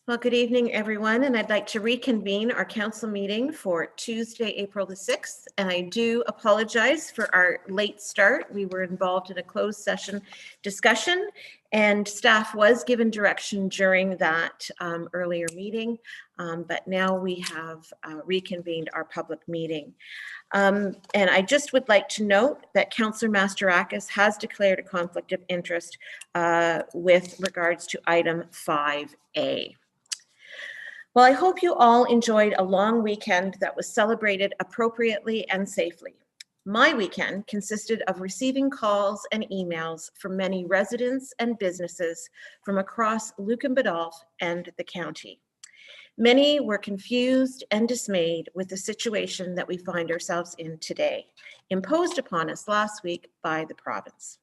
Well, good evening, everyone, and I'd like to reconvene our council meeting for Tuesday, April the 6th. And I do apologize for our late start. We were involved in a closed session discussion, and staff was given direction during that earlier meeting, but now we have reconvened our public meeting. And I just would like to note that Councillor Masterakis has declared a conflict of interest with regards to item 5A. Well, I hope you all enjoyed a long weekend that was celebrated appropriately and safely. My weekend consisted of receiving calls and emails from many residents and businesses from across Lucan Biddulph and the county. Many were confused and dismayed with the situation that we find ourselves in today, imposed upon us last week by the province.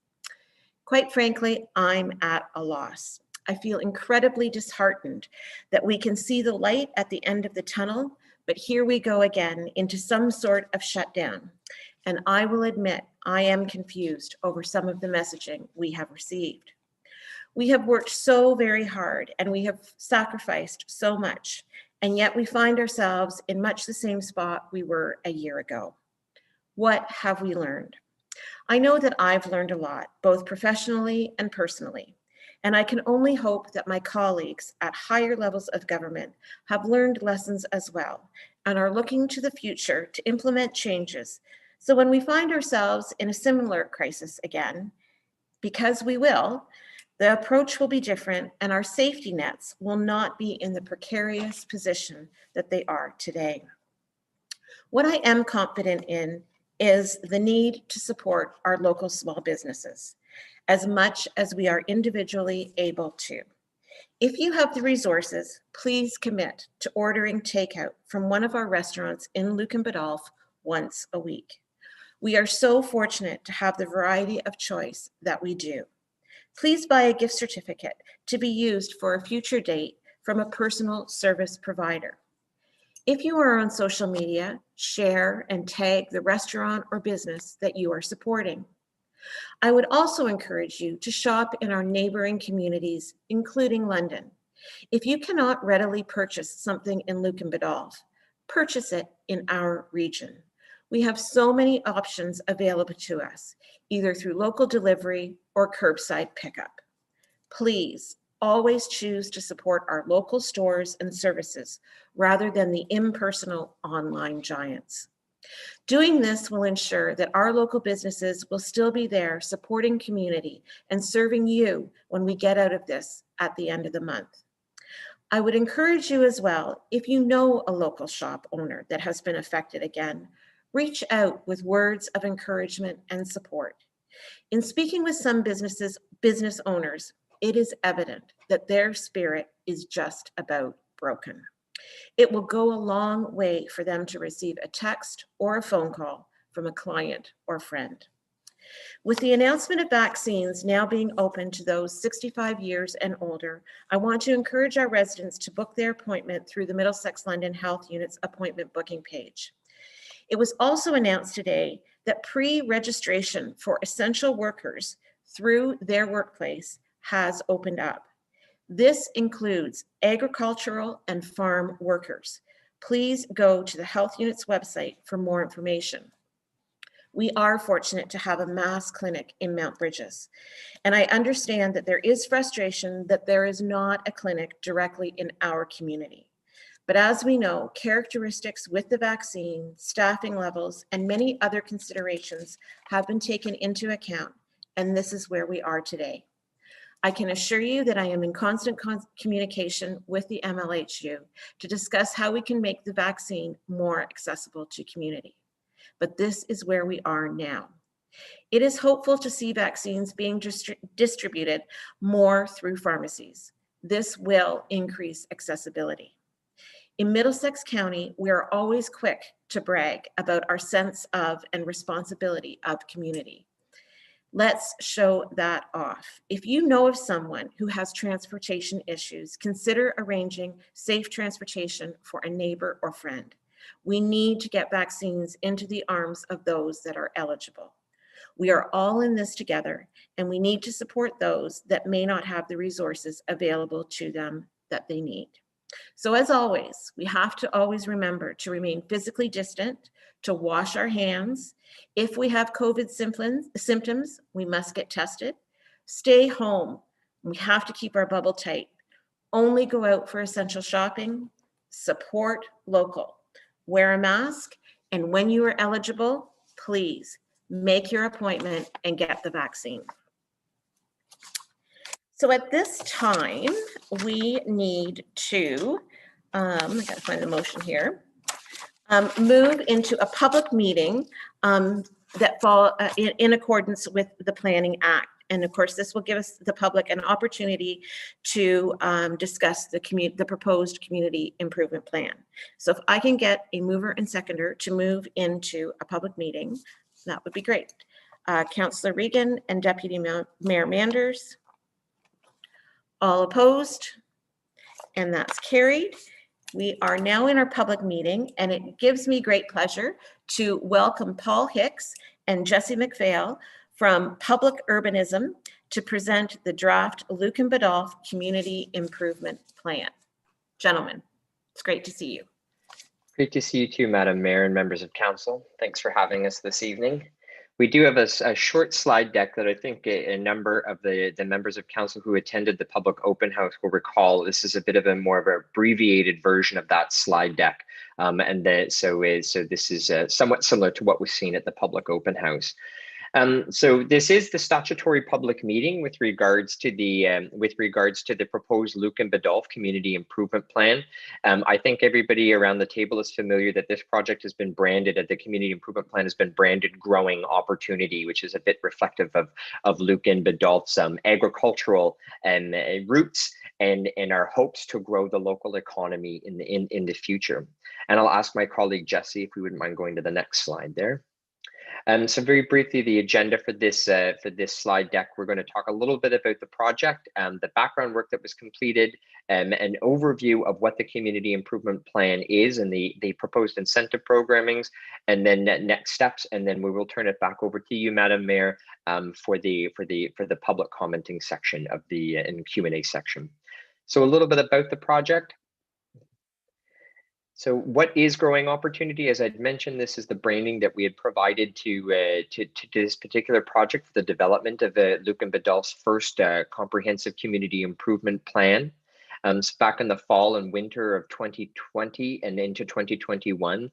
Quite frankly, I'm at a loss. I feel incredibly disheartened that we can see the light at the end of the tunnel, but here we go again into some sort of shutdown. And I will admit, I am confused over some of the messaging we have received. We have worked so very hard and we have sacrificed so much, and yet we find ourselves in much the same spot we were a year ago. What have we learned? I know that I've learned a lot, both professionally and personally. And I can only hope that my colleagues at higher levels of government have learned lessons as well and are looking to the future to implement changes. So when we find ourselves in a similar crisis again, because we will, the approach will be different and our safety nets will not be in the precarious position that they are today. What I am confident in is the need to support our local small businesses as much as we are individually able to. If you have the resources, please commit to ordering takeout from one of our restaurants in Lucan Biddulph once a week. We are so fortunate to have the variety of choice that we do. Please buy a gift certificate to be used for a future date from a personal service provider. If you are on social media, share and tag the restaurant or business that you are supporting. I would also encourage you to shop in our neighboring communities, including London. If you cannot readily purchase something in Lucan Biddulph, purchase it in our region. We have so many options available to us, either through local delivery or curbside pickup. Please always choose to support our local stores and services rather than the impersonal online giants. Doing this will ensure that our local businesses will still be there supporting community and serving you when we get out of this at the end of the month. I would encourage you as well, if you know a local shop owner that has been affected again, reach out with words of encouragement and support. In speaking with some business owners, it is evident that their spirit is just about broken. It will go a long way for them to receive a text or a phone call from a client or friend. With the announcement of vaccines now being open to those 65 years and older, I want to encourage our residents to book their appointment through the Middlesex London Health Unit's appointment booking page. It was also announced today that pre-registration for essential workers through their workplace has opened up. This includes agricultural and farm workers. Please go to the health unit's website for more information. We are fortunate to have a mass clinic in Mount Bridges, and I understand that there is frustration that there is not a clinic directly in our community. But as we know, characteristics with the vaccine, staffing levels, and many other considerations have been taken into account, and this is where we are today. I can assure you that I am in constant communication with the MLHU to discuss how we can make the vaccine more accessible to community. But this is where we are now. It is hopeful to see vaccines being distributed more through pharmacies. This will increase accessibility. In Middlesex County, we are always quick to brag about our sense of and responsibility of community. Let's show that off. If you know of someone who has transportation issues, consider arranging safe transportation for a neighbor or friend. We need to get vaccines into the arms of those that are eligible. We are all in this together, and we need to support those that may not have the resources available to them that they need. So as always, we have to always remember to remain physically distant, to wash our hands. If we have COVID symptoms, we must get tested. Stay home. We have to keep our bubble tight. Only go out for essential shopping. Support local. Wear a mask. And when you are eligible, please make your appointment and get the vaccine. So at this time, we need to, I gotta find the motion here, move into a public meeting that fall in accordance with the Planning Act. And of course, this will give us, the public, an opportunity to discuss the proposed community improvement plan. So if I can get a mover and seconder to move into a public meeting, that would be great. Councillor Regan and Deputy Mayor Manders. All opposed? And that's carried. We are now in our public meeting, and it gives me great pleasure to welcome Paul Hicks and Jesse McPhail from Public Urbanism to present the draft Lucan Biddulph Community Improvement Plan. Gentlemen, it's great to see you. Great to see you too, Madam Mayor and members of Council. Thanks for having us this evening. We do have a short slide deck that I think a number of the members of Council who attended the public open house will recall. This is a bit of a more of an abbreviated version of that slide deck. So this is somewhat similar to what was seen at the public open house. So this is the statutory public meeting with regards to the proposed Lucan Biddulph Community Improvement Plan. I think everybody around the table is familiar that this project has been branded, the Community Improvement Plan has been branded Growing Opportunity, which is a bit reflective of Lucan Biddulph's agricultural roots and our hopes to grow the local economy in the future. And I'll ask my colleague Jesse if we wouldn't mind going to the next slide there. So very briefly, the agenda for this slide deck, we're going to talk a little bit about the project, the background work that was completed, an overview of what the community improvement plan is and the proposed incentive programmings, and then next steps, and then we will turn it back over to you, Madam Mayor, for the public commenting section of the Q&A section. So a little bit about the project. So what is Growing Opportunity? As I'd mentioned, this is the branding that we had provided to this particular project for the development of Lucan Biddulph's first comprehensive community improvement plan. So back in the fall and winter of 2020 and into 2021,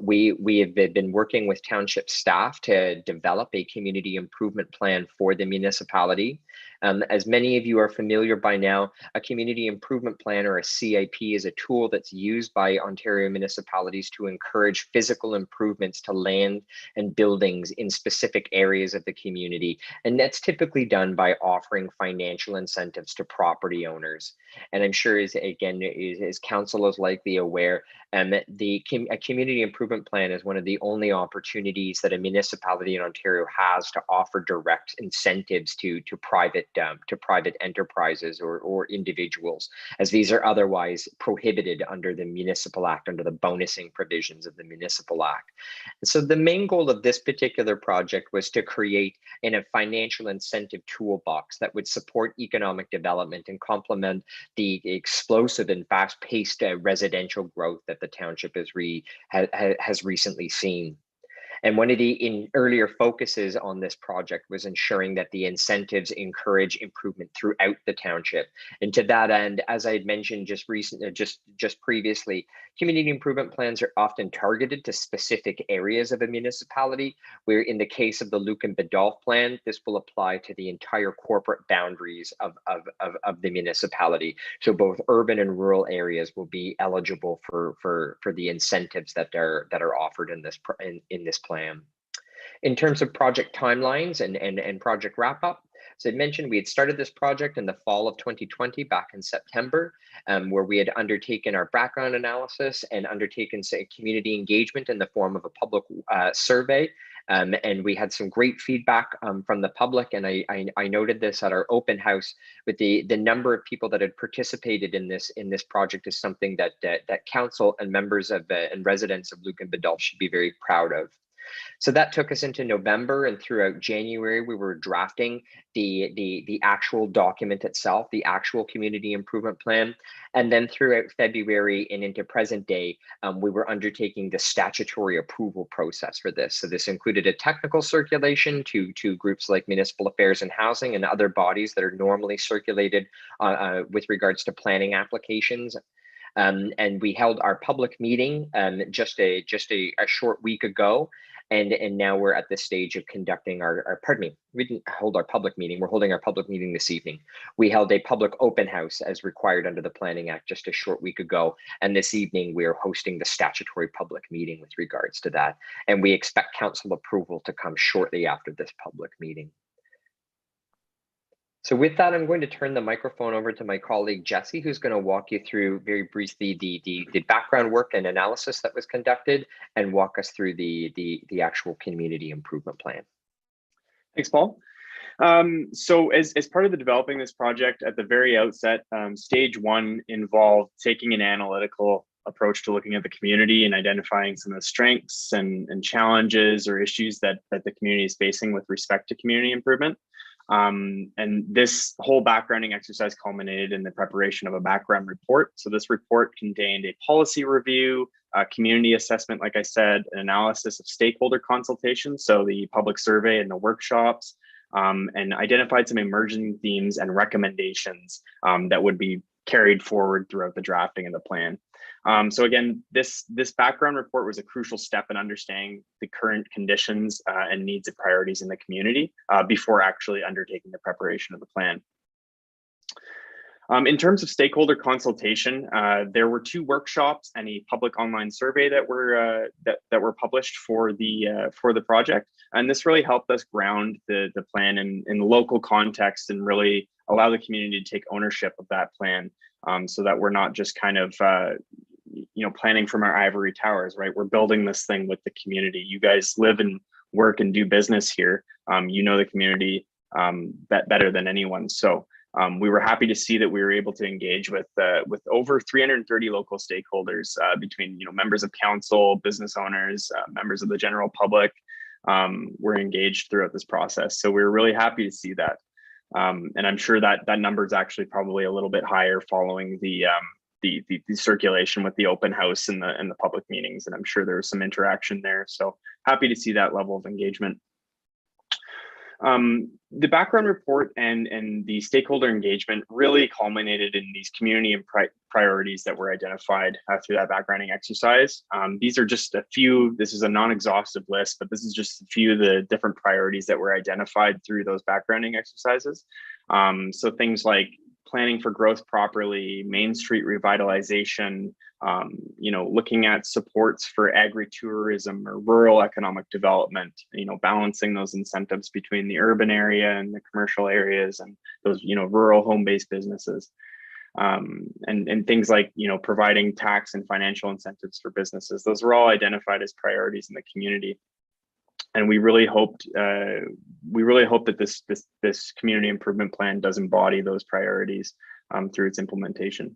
we have been working with township staff to develop a community improvement plan for the municipality. As many of you are familiar by now, a community improvement plan, or a CIP, is a tool that's used by Ontario municipalities to encourage physical improvements to land and buildings in specific areas of the community. And that's typically done by offering financial incentives to property owners. And I'm sure, as Council is likely aware, a community improvement plan is one of the only opportunities that a municipality in Ontario has to offer direct incentives to private enterprises or individuals, as these are otherwise prohibited under the Municipal Act, under the bonusing provisions of the Municipal Act. And so the main goal of this particular project was to create a financial incentive toolbox that would support economic development and complement the explosive and fast-paced residential growth that the township has recently seen. And one of the earlier focuses on this project was ensuring that the incentives encourage improvement throughout the township. And to that end, as I had mentioned just previously, community improvement plans are often targeted to specific areas of a municipality, where in the case of the Lucan Biddulph plan, this will apply to the entire corporate boundaries of the municipality. So both urban and rural areas will be eligible for the incentives that are offered in this plan. In terms of project timelines and project wrap up, as I mentioned, we had started this project in the fall of 2020, back in September, where we had undertaken our background analysis and undertaken community engagement in the form of a public survey. And we had some great feedback from the public, and I noted this at our open house, with the number of people that had participated in this project is something that Council and members of and residents of Lucan Biddulph should be very proud of. So that took us into November, and throughout January, we were drafting the actual document itself, the actual community improvement plan. And then throughout February and into present day, we were undertaking the statutory approval process for this. So this included a technical circulation to groups like Municipal Affairs and Housing and other bodies that are normally circulated with regards to planning applications. And we held our public meeting just a short week ago. And now we're at the stage of conducting pardon me, we didn't hold our public meeting. We're holding our public meeting this evening. We held a public open house as required under the Planning Act just a short week ago. And this evening we are hosting the statutory public meeting with regards to that. And we expect council approval to come shortly after this public meeting. So with that, I'm going to turn the microphone over to my colleague, Jesse, who's going to walk you through very briefly the background work and analysis that was conducted and walk us through the actual community improvement plan. Thanks, Paul. So as part of the developing this project at the very outset, stage one involved taking an analytical approach to looking at the community and identifying some of the strengths and challenges or issues that the community is facing with respect to community improvement. And this whole backgrounding exercise culminated in the preparation of a background report. So this report contained a policy review, a community assessment, like I said, an analysis of stakeholder consultation, so the public survey and the workshops, and identified some emerging themes and recommendations that would be carried forward throughout the drafting of the plan. So again, this background report was a crucial step in understanding the current conditions and needs and priorities in the community before actually undertaking the preparation of the plan. In terms of stakeholder consultation, there were 2 workshops and a public online survey that were published for the project, and this really helped us ground the plan in the local context and really allow the community to take ownership of that plan, so that we're not just kind of planning from our ivory towers, right? We're building this thing with the community. You guys live and work and do business here. You know the community better than anyone. So we were happy to see that we were able to engage with over 330 local stakeholders between members of council, business owners, members of the general public. Were engaged throughout this process. So we were really happy to see that. And I'm sure that number is actually probably a little bit higher following the circulation with the open house and the public meetings. And I'm sure there was some interaction there. So happy to see that level of engagement. The background report and the stakeholder engagement really culminated in these community and priorities that were identified through that backgrounding exercise. These are just a few. This is a non-exhaustive list, but this is just a few of the different priorities that were identified through those backgrounding exercises. So things like planning for growth properly, Main Street revitalization, looking at supports for agritourism or rural economic development, balancing those incentives between the urban area and the commercial areas and those, rural home-based businesses. And things like, providing tax and financial incentives for businesses. Those were all identified as priorities in the community. And we really hoped that this community improvement plan does embody those priorities through its implementation.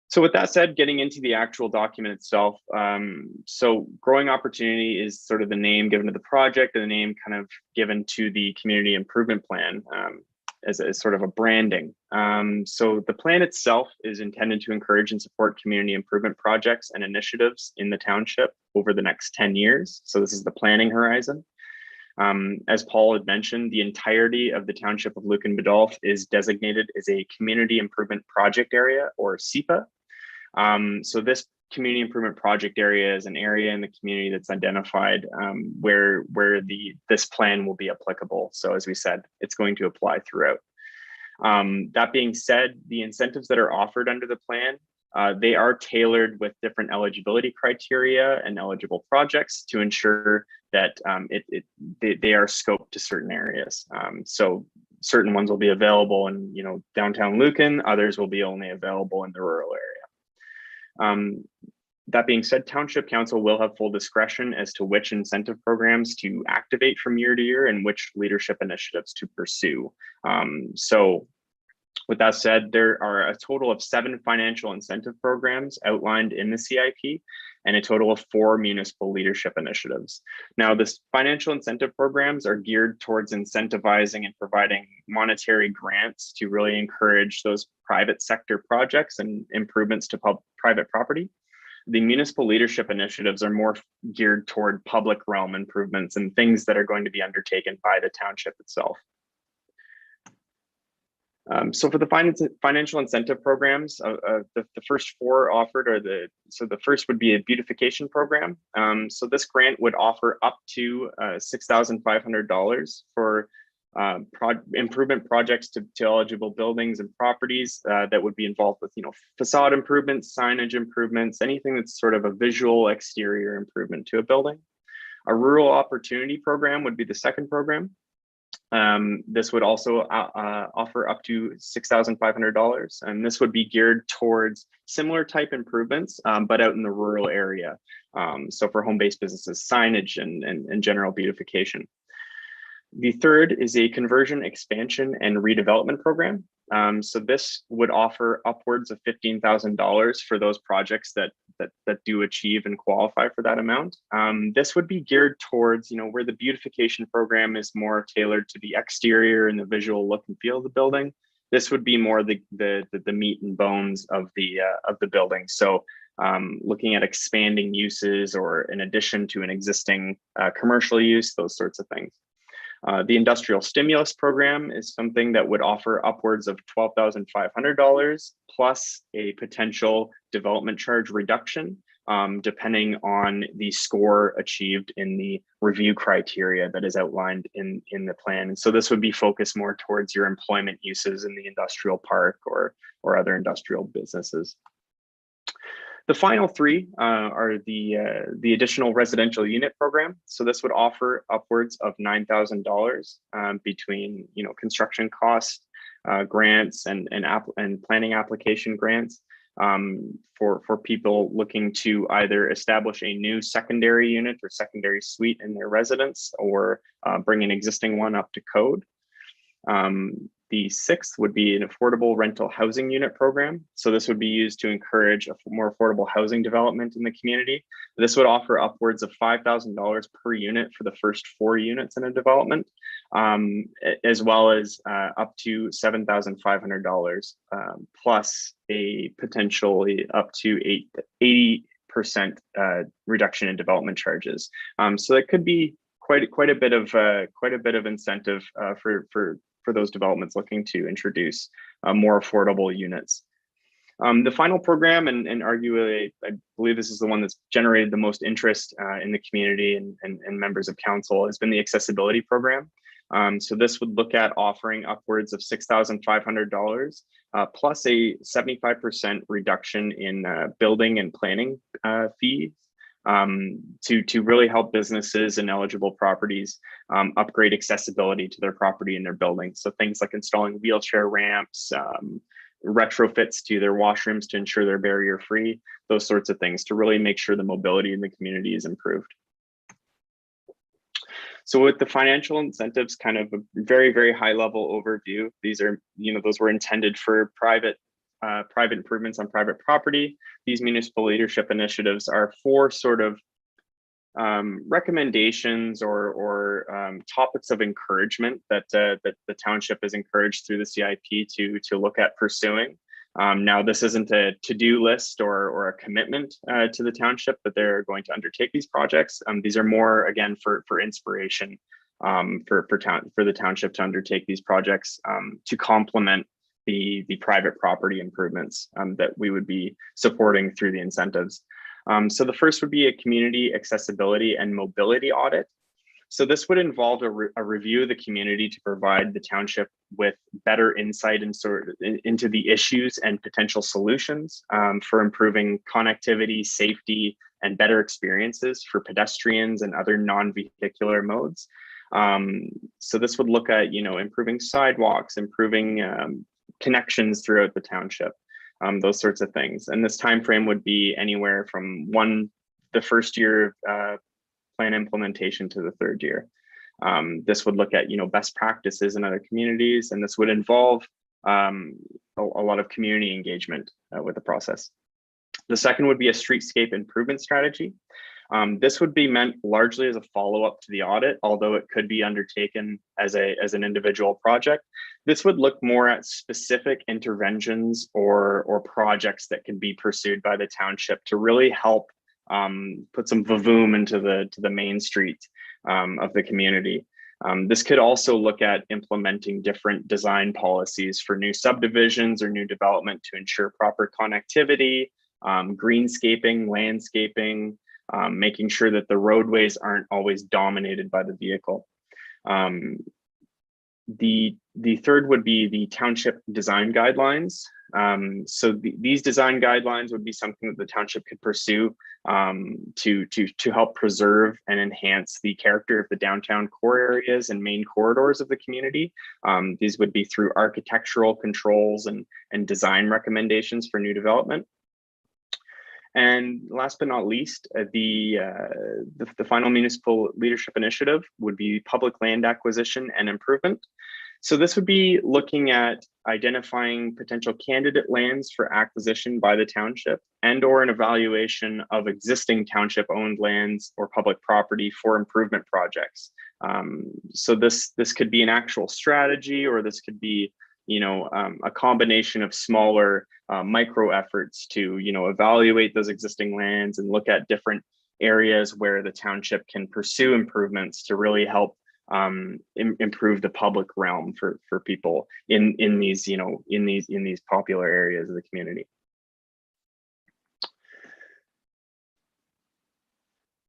So with that said, getting into the actual document itself, so Growing Opportunity is sort of the name given to the project and the name kind of given to the community improvement plan as sort of a branding. So the plan itself is intended to encourage and support community improvement projects and initiatives in the township over the next 10 years. So this is the planning horizon. As Paul had mentioned, the entirety of the township of Lucan Biddulph is designated as a community improvement project area, or CIPA. So this community improvement project area is an area in the community that's identified where this plan will be applicable. So as we said, it's going to apply throughout. That being said, the incentives that are offered under the plan, they are tailored with different eligibility criteria and eligible projects to ensure that they are scoped to certain areas. So certain ones will be available in downtown Lucan, others will be only available in the rural area. That being said, Township Council will have full discretion as to which incentive programs to activate from year to year and which leadership initiatives to pursue. So With that said, there are a total of 7 financial incentive programs outlined in the CIP and a total of 4 municipal leadership initiatives. Now, this financial incentive programs are geared towards incentivizing and providing monetary grants to really encourage those private sector projects and improvements to private property. The municipal leadership initiatives are more geared toward public realm improvements and things that are going to be undertaken by the township itself. So for the financial incentive programs, the first 4 offered are the first would be a beautification program. So this grant would offer up to $6,500 for improvement projects to eligible buildings and properties that would be involved with, facade improvements, signage improvements, anything that's sort of a visual exterior improvement to a building. A rural opportunity program would be the second program. This would also offer up to $6,500, and this would be geared towards similar type improvements, but out in the rural area. So for home-based businesses, signage and general beautification. The third is a conversion, expansion, and redevelopment program. So this would offer upwards of $15,000 for those projects that do achieve and qualify for that amount. This would be geared towards, where the beautification program is more tailored to the exterior and the visual look and feel of the building. This would be more the meat and bones of the building. So looking at expanding uses or in addition to an existing commercial use, those sorts of things. The industrial stimulus program is something that would offer upwards of $12,500 plus a potential development charge reduction, depending on the score achieved in the review criteria that is outlined in the plan. And so this would be focused more towards your employment uses in the industrial park or other industrial businesses. The final 3 are the additional residential unit program. So this would offer upwards of $9,000 between construction costs, grants, and planning application grants for people looking to either establish a new secondary unit or secondary suite in their residence or bring an existing one up to code. The 6th would be an affordable rental housing unit program. So this would be used to encourage a more affordable housing development in the community. This would offer upwards of $5,000 per unit for the first 4 units in a development, as well as up to $7,500 plus a potentially up to 80% reduction in development charges. So that could be quite a bit of incentive for those developments looking to introduce more affordable units. The final program, and arguably, I believe this is the one that's generated the most interest in the community and members of council, has been the accessibility program. So this would look at offering upwards of $6,500 plus a 75% reduction in building and planning fees to really help businesses and eligible properties upgrade accessibility to their property and their buildings. So things like installing wheelchair ramps, retrofits to their washrooms to ensure they're barrier free, those sorts of things to really make sure the mobility in the community is improved. So with the financial incentives, kind of a very, very high level overview, these are, those were intended for private improvements on private property. These municipal leadership initiatives are 4 sort of recommendations or topics of encouragement that the township is encouraged through the CIP to look at pursuing. Now, this isn't a to-do list or a commitment to the township that they're going to undertake these projects. These are more, again, for inspiration for the township to undertake these projects to complement the private property improvements that we would be supporting through the incentives. So the first would be a community accessibility and mobility audit. So this would involve a review of the community to provide the township with better insight into the issues and potential solutions for improving connectivity, safety, and better experiences for pedestrians and other non-vehicular modes. So this would look at, improving sidewalks, improving connections throughout the township, those sorts of things. And this time frame would be anywhere from the first year of plan implementation to the 3rd year. This would look at best practices in other communities, and this would involve a lot of community engagement with the process. The second would be a streetscape improvement strategy. This would be meant largely as a follow-up to the audit, although it could be undertaken as an individual project. This would look more at specific interventions or projects that can be pursued by the township to really help put some vavoom into the main street of the community. This could also look at implementing different design policies for new subdivisions or new development to ensure proper connectivity, greenscaping, landscaping, making sure that the roadways aren't always dominated by the vehicle. The third would be the township design guidelines. These design guidelines would be something that the township could pursue to help preserve and enhance the character of the downtown core areas and main corridors of the community. These would be through architectural controls and design recommendations for new development. And last but not least, the final municipal leadership initiative would be public land acquisition and improvement. So this would be looking at identifying potential candidate lands for acquisition by the township and/or an evaluation of existing township-owned lands or public property for improvement projects. So this could be an actual strategy, or this could be a combination of smaller micro efforts to evaluate those existing lands and look at different areas where the township can pursue improvements to really help improve the public realm for people in these popular areas of the community.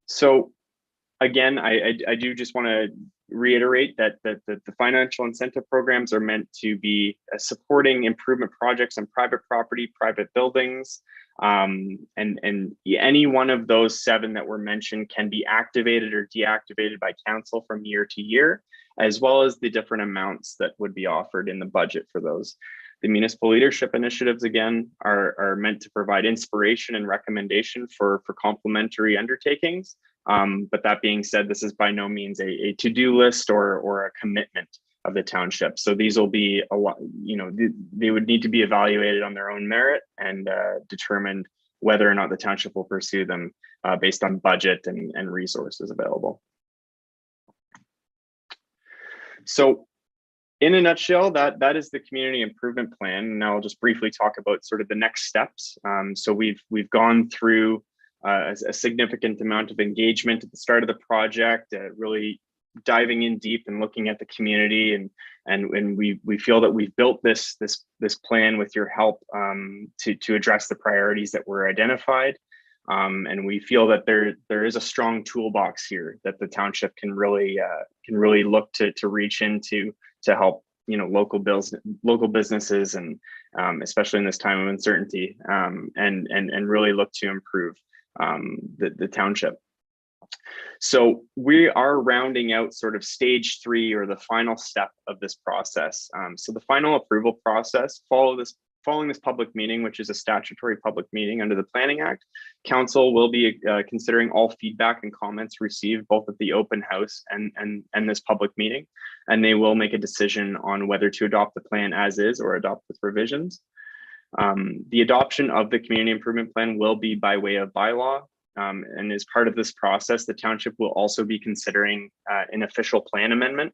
So again, I do just want to reiterate that the financial incentive programs are meant to be supporting improvement projects on private property, private buildings, and any one of those 7 that were mentioned can be activated or deactivated by council from year to year, as well as the different amounts that would be offered in the budget for those. The municipal leadership initiatives, again, are meant to provide inspiration and recommendation for complementary undertakings. But that being said, this is by no means a to-do list or a commitment of the township. So these will be a lot, they would need to be evaluated on their own merit and determined whether or not the township will pursue them based on budget and resources available. So in a nutshell, that is the community improvement plan. And now I'll just briefly talk about sort of the next steps. So we've gone through a significant amount of engagement at the start of the project, really diving in deep and looking at the community, and we feel that we've built this plan with your help to address the priorities that were identified, and we feel that there is a strong toolbox here that the township can really look to reach into to help local businesses and especially in this time of uncertainty, and really look to improve the township. So we are rounding out sort of stage 3, or the final step of this process. So the final approval process following this public meeting, which is a statutory public meeting under the Planning Act, council will be considering all feedback and comments received both at the open house and this public meeting, and they will make a decision on whether to adopt the plan as is or adopt with revisions. The adoption of the community improvement plan will be by way of bylaw, and as part of this process, the township will also be considering an official plan amendment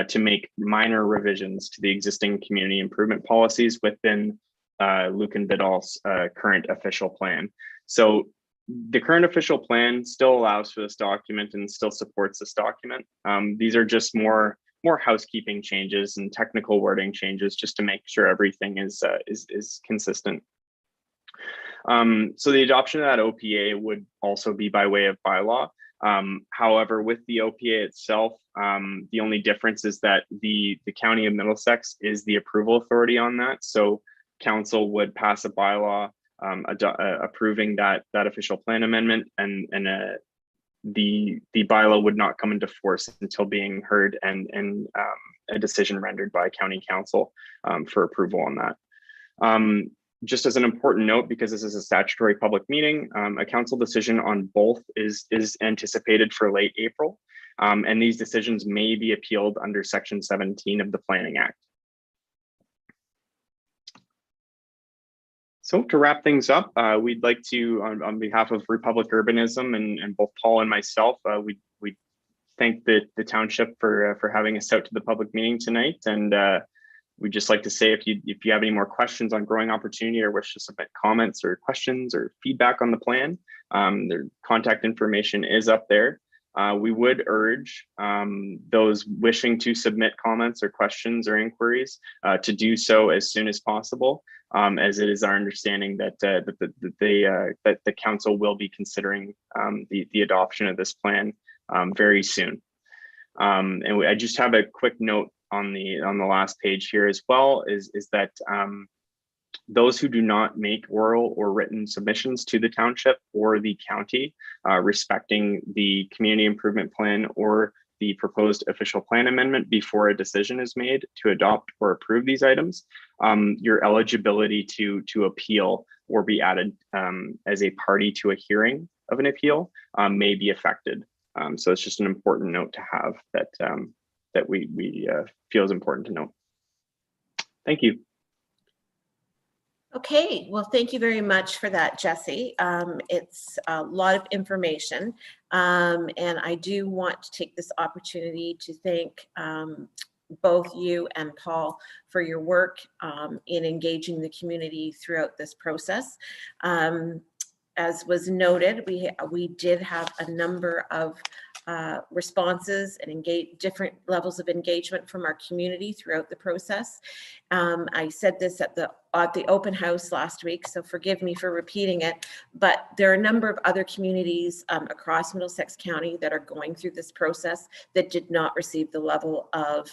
to make minor revisions to the existing community improvement policies within Lucan Biddulph's current official plan. So the current official plan still allows for this document and still supports this document. These are just more housekeeping changes and technical wording changes just to make sure everything is consistent. So the adoption of that OPA would also be by way of bylaw. However, with the OPA itself, the only difference is that the County of Middlesex is the approval authority on that. So council would pass a bylaw approving that official plan amendment, and the bylaw would not come into force until being heard and a decision rendered by county council for approval on that. Just as an important note, because this is a statutory public meeting, a council decision on both is anticipated for late April, and these decisions may be appealed under Section 17 of the Planning Act. So to wrap things up, we'd like to, on behalf of Republic Urbanism and both Paul and myself, we thank the township for having us out to the public meeting tonight. And we'd just like to say, if you have any more questions on growing opportunity or wish to submit comments or questions or feedback on the plan, their contact information is up there. We would urge those wishing to submit comments or questions or inquiries to do so as soon as possible, as it is our understanding that the council will be considering the adoption of this plan very soon. And I just have a quick note on the last page here as well, is that those who do not make oral or written submissions to the township or the county respecting the community improvement plan or the proposed official plan amendment before a decision is made to adopt or approve these items, your eligibility to appeal or be added as a party to a hearing of an appeal may be affected. So it's just an important note to have that we feel is important to note. Thank you. Okay, well, thank you very much for that, Jesse. It's a lot of information, and I do want to take this opportunity to thank both you and Paul for your work in engaging the community throughout this process. As was noted, we did have a number of responses and different levels of engagement from our community throughout the process. I said this at the open house last week, so forgive me for repeating it, but there are a number of other communities across Middlesex County that are going through this process that did not receive the level of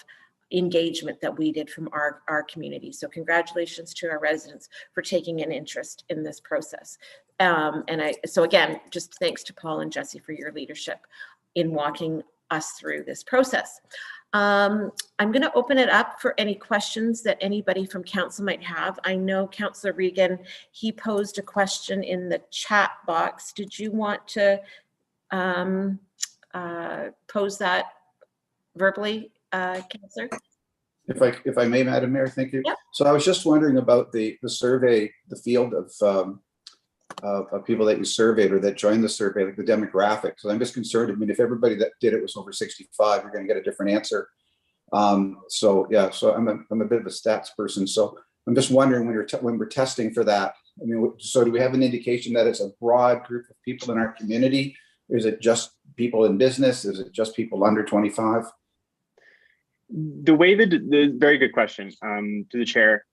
engagement that we did from our community. So congratulations to our residents for taking an interest in this process. So again, just thanks to Paul and Jesse for your leadership in walking us through this process. I'm going to open it up for any questions that anybody from council might have. I know Councillor Regan, he posed a question in the chat box. Did you want to pose that verbally, Councillor? If I may, Madam Mayor, thank you. Yep. So I was just wondering about the survey, the field of people that you surveyed or that joined the survey, like the demographics. So I'm just concerned. I mean, if everybody that did it was over 65, you're going to get a different answer. So yeah, so I'm a bit of a stats person. So I'm just wondering when we're testing for that. I mean, so do we have an indication that it's a broad group of people in our community? Is it just people in business? Is it just people under 25? The way the very good question to the chair.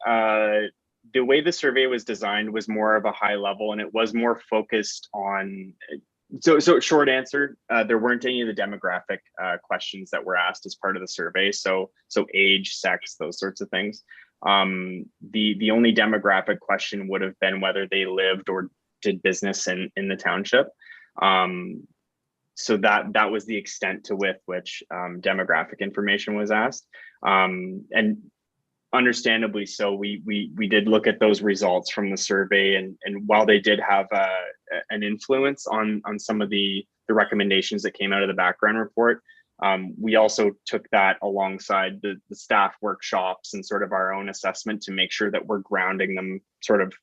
The way the survey was designed was more of a high level, and it was more focused on. So short answer, there weren't any of the demographic questions that were asked as part of the survey. So age, sex, those sorts of things. The only demographic question would have been whether they lived or did business in the township. So that was the extent to which demographic information was asked. And understandably so, we did look at those results from the survey, and while they did have an influence on some of the recommendations that came out of the background report, we also took that alongside the staff workshops and sort of our own assessment to make sure that we're grounding them sort of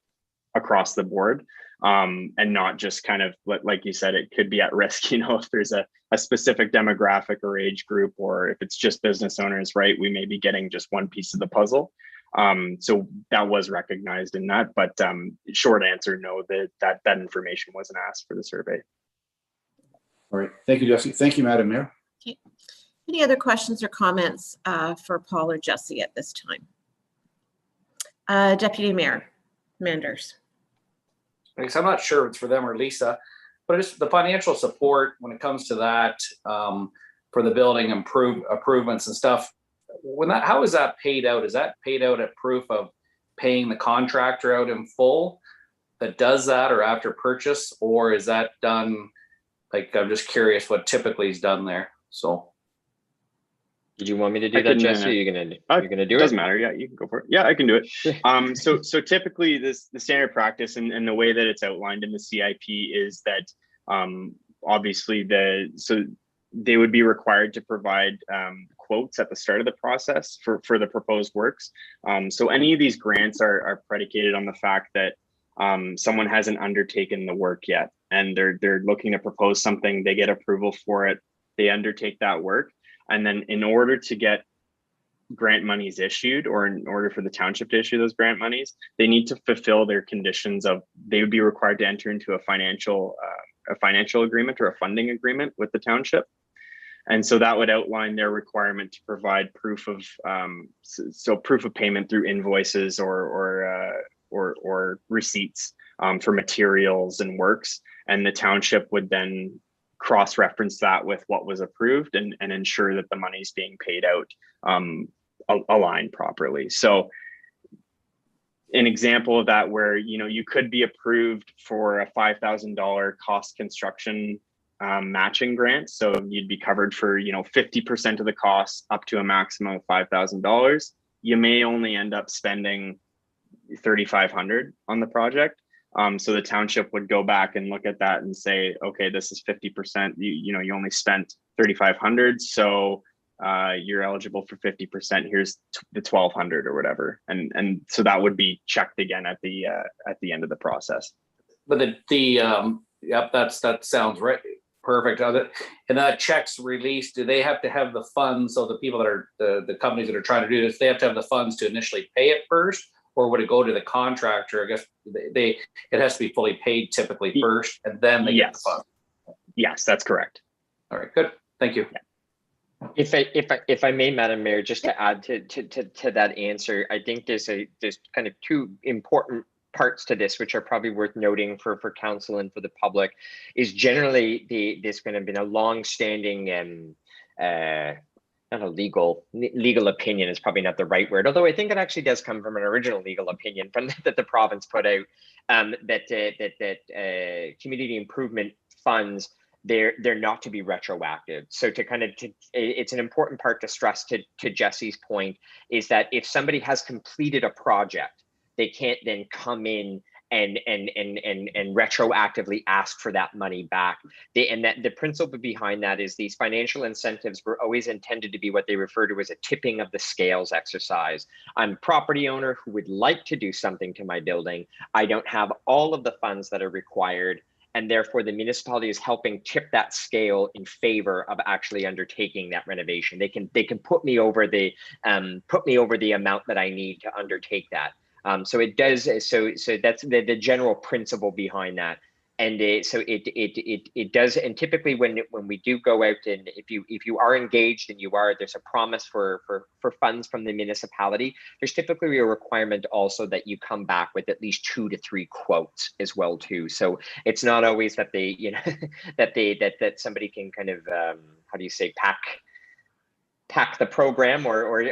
across the board, and not just kind of like you said, it could be at risk, you know, if there's a specific demographic or age group, or if it's just business owners, right, we may be getting just one piece of the puzzle. So that was recognized in that, but short answer, no, that information wasn't asked for the survey. All right, thank you, Jesse. Thank you, Madam Mayor. Okay. Any other questions or comments for Paul or Jesse at this time? Deputy Mayor Manders. Because I'm not sure if it's for them or Lisa, but it's the financial support when it comes to that for the building improvements and stuff. How is that paid out? Is that paid out at proof of paying the contractor out in full that does that, or after purchase, or is that done? Like, I'm just curious what typically is done there. So. Did you want me to do that, Jesse? Or you're gonna do it? Doesn't matter. Yeah, you can go for it. Yeah, I can do it. So typically the standard practice and the way that it's outlined in the CIP is that obviously so they would be required to provide quotes at the start of the process for the proposed works. So any of these grants are predicated on the fact that someone hasn't undertaken the work yet, and they're looking to propose something, they get approval for it, they undertake that work, and then in order to get grant monies issued, or in order for the township to issue those grant monies, they need to fulfill their conditions of, they would be required to enter into a financial agreement or a funding agreement with the township. And so that would outline their requirement to provide proof of proof of payment through invoices or receipts for materials and works. And the township would then cross-reference that with what was approved and ensure that the money's being paid out aligned properly. So an example of that, where you could be approved for a $5,000 cost construction matching grant, so you'd be covered for 50% of the costs up to a maximum of $5,000. You may only end up spending $3,500 on the project. So the township would go back and look at that and say, okay, this is 50%. You only spent $3,500, so you're eligible for 50%. Here's the $1,200 or whatever, and so that would be checked again at the end of the process. But yep, that sounds right. Perfect. And that check's released, do they have to have the funds? So the people that are the companies that are trying to do this, they have to have the funds to initially pay it first, or would it go to the contractor? I guess it has to be fully paid typically first, and then they get the funds. Yes, that's correct. All right, good. Thank you. If I may, Madam Mayor, just to add to that answer, I think there's kind of two important parts to this, which are probably worth noting for council and for the public. Is generally there's going to be a long-standing not a legal opinion is probably not the right word, although I think it actually does come from an original legal opinion that the province put out, that community improvement funds, they're not to be retroactive. So it's an important part to stress to Jesse's point, is that if somebody has completed a project, they can't then come in and retroactively ask for that money back. The principle behind that is these financial incentives were always intended to be what they refer to as a tipping of the scales exercise. I'm a property owner who would like to do something to my building. I don't have all of the funds that are required, and therefore the municipality is helping tip that scale in favor of actually undertaking that renovation. They can put me over the amount that I need to undertake that. So it does. So that's the general principle behind that, and so it does. And typically, when we do go out, and if you are engaged and there's a promise for funds from the municipality, there's typically a requirement also that you come back with at least 2 to 3 quotes as well too. So it's not always that that somebody can kind of how do you say, pack the program or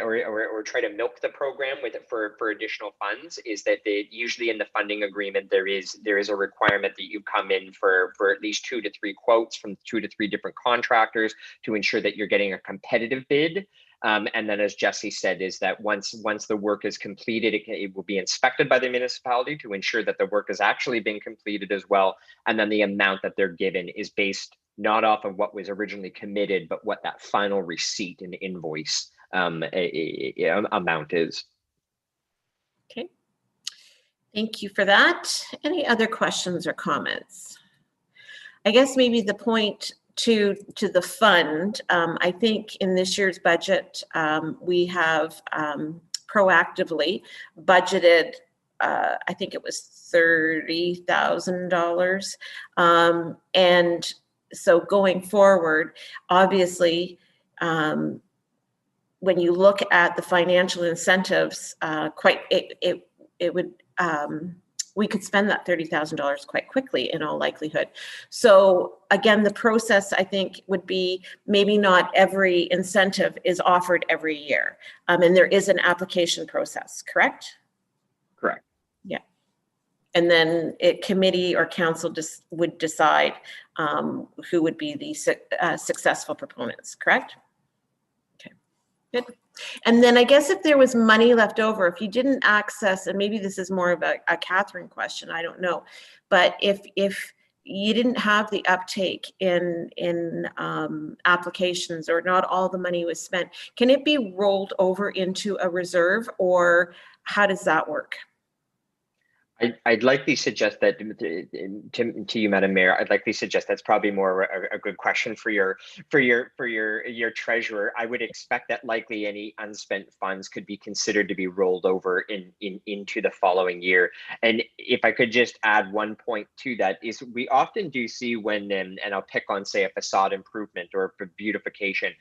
try to milk the program with it for additional funds. Is that usually in the funding agreement there is a requirement that you come in for at least 2 to 3 quotes from 2 to 3 different contractors to ensure that you're getting a competitive bid. And then, as Jesse said, is that once the work is completed, it will be inspected by the municipality to ensure that the work has actually been completed as well. And then the amount that they're given is based not off of what was originally committed, but what that final receipt and invoice amount is. Okay. Thank you for that. Any other questions or comments? I guess maybe the point to the fund, I think in this year's budget, we have proactively budgeted, I think it was $30,000. And so going forward, obviously, when you look at the financial incentives, we could spend that $30,000 quite quickly in all likelihood. So again, the process I think would be maybe not every incentive is offered every year. And there is an application process, correct? Correct. Yeah. And then committee or council would decide who would be the successful proponents, correct? Okay, good. And then I guess if there was money left over, if you didn't access, and maybe this is more of a Catherine question, I don't know, but if you didn't have the uptake in applications, or not all the money was spent, can it be rolled over into a reserve, or how does that work? I'd likely suggest that to you, Madam Mayor. I'd likely suggest that's probably more a good question for your treasurer. I would expect that likely any unspent funds could be considered to be rolled over into the following year. And if I could just add one point to that, is we often do see when and I'll pick on, say, a facade improvement or a beautification,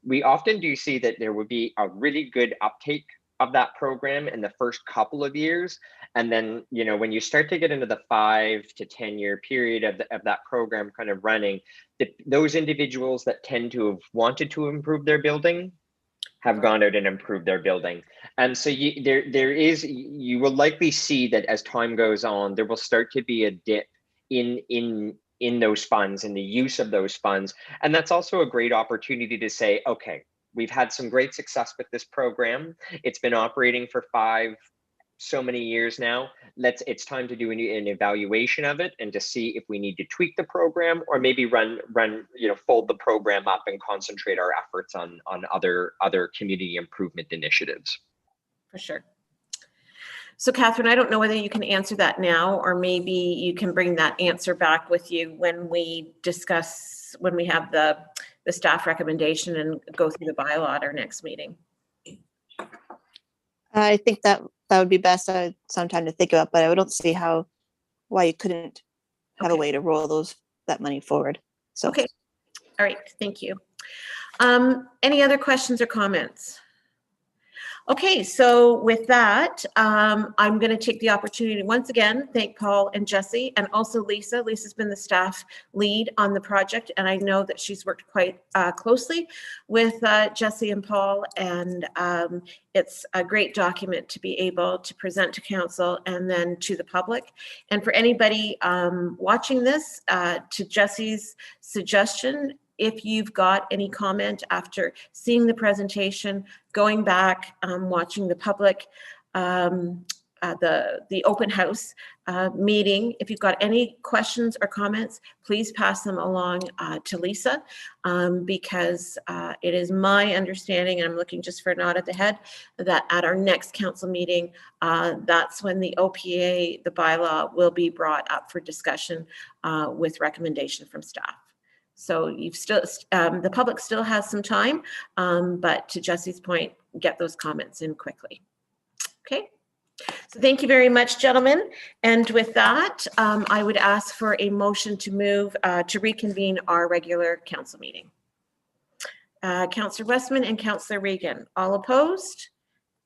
we often do see that there would be a really good uptake of that program in the first couple of years. And then, you know, when you start to get into the 5 to 10 year period of that program kind of running, those individuals that tend to have wanted to improve their building have gone out and improved their building. And so you will likely see that as time goes on, there will start to be a dip in those funds, in the use of those funds. And that's also a great opportunity to say, okay, we've had some great success with this program. It's been operating for so many years now. It's time to do an evaluation of it and to see if we need to tweak the program or maybe fold the program up and concentrate our efforts on other community improvement initiatives. For sure. So Catherine, I don't know whether you can answer that now, or maybe you can bring that answer back with you when we have the staff recommendation and go through the bylaw at our next meeting. I think that would be best. I had some time to think about, but I don't see why you couldn't have a way to roll that money forward. So okay, all right, thank you. Any other questions or comments? Okay, so with that, I'm going to take the opportunity to once again thank Paul and Jesse, and also Lisa. Lisa's been the staff lead on the project, and I know that she's worked quite closely with Jesse and Paul, and it's a great document to be able to present to council and then to the public. And for anybody watching this, to Jesse's suggestion, if you've got any comment after seeing the presentation, going back, watching the public, the open house meeting, if you've got any questions or comments, please pass them along to Lisa, because it is my understanding, and I'm looking just for a nod at the head, that at our next council meeting, that's when the OPA, the bylaw, will be brought up for discussion with recommendation from staff. So you've still, the public still has some time, but to Jesse's point, get those comments in quickly. Okay, so thank you very much, gentlemen. And with that, I would ask for a motion to move to reconvene our regular council meeting. Councillor Westman and Councillor Regan, all opposed?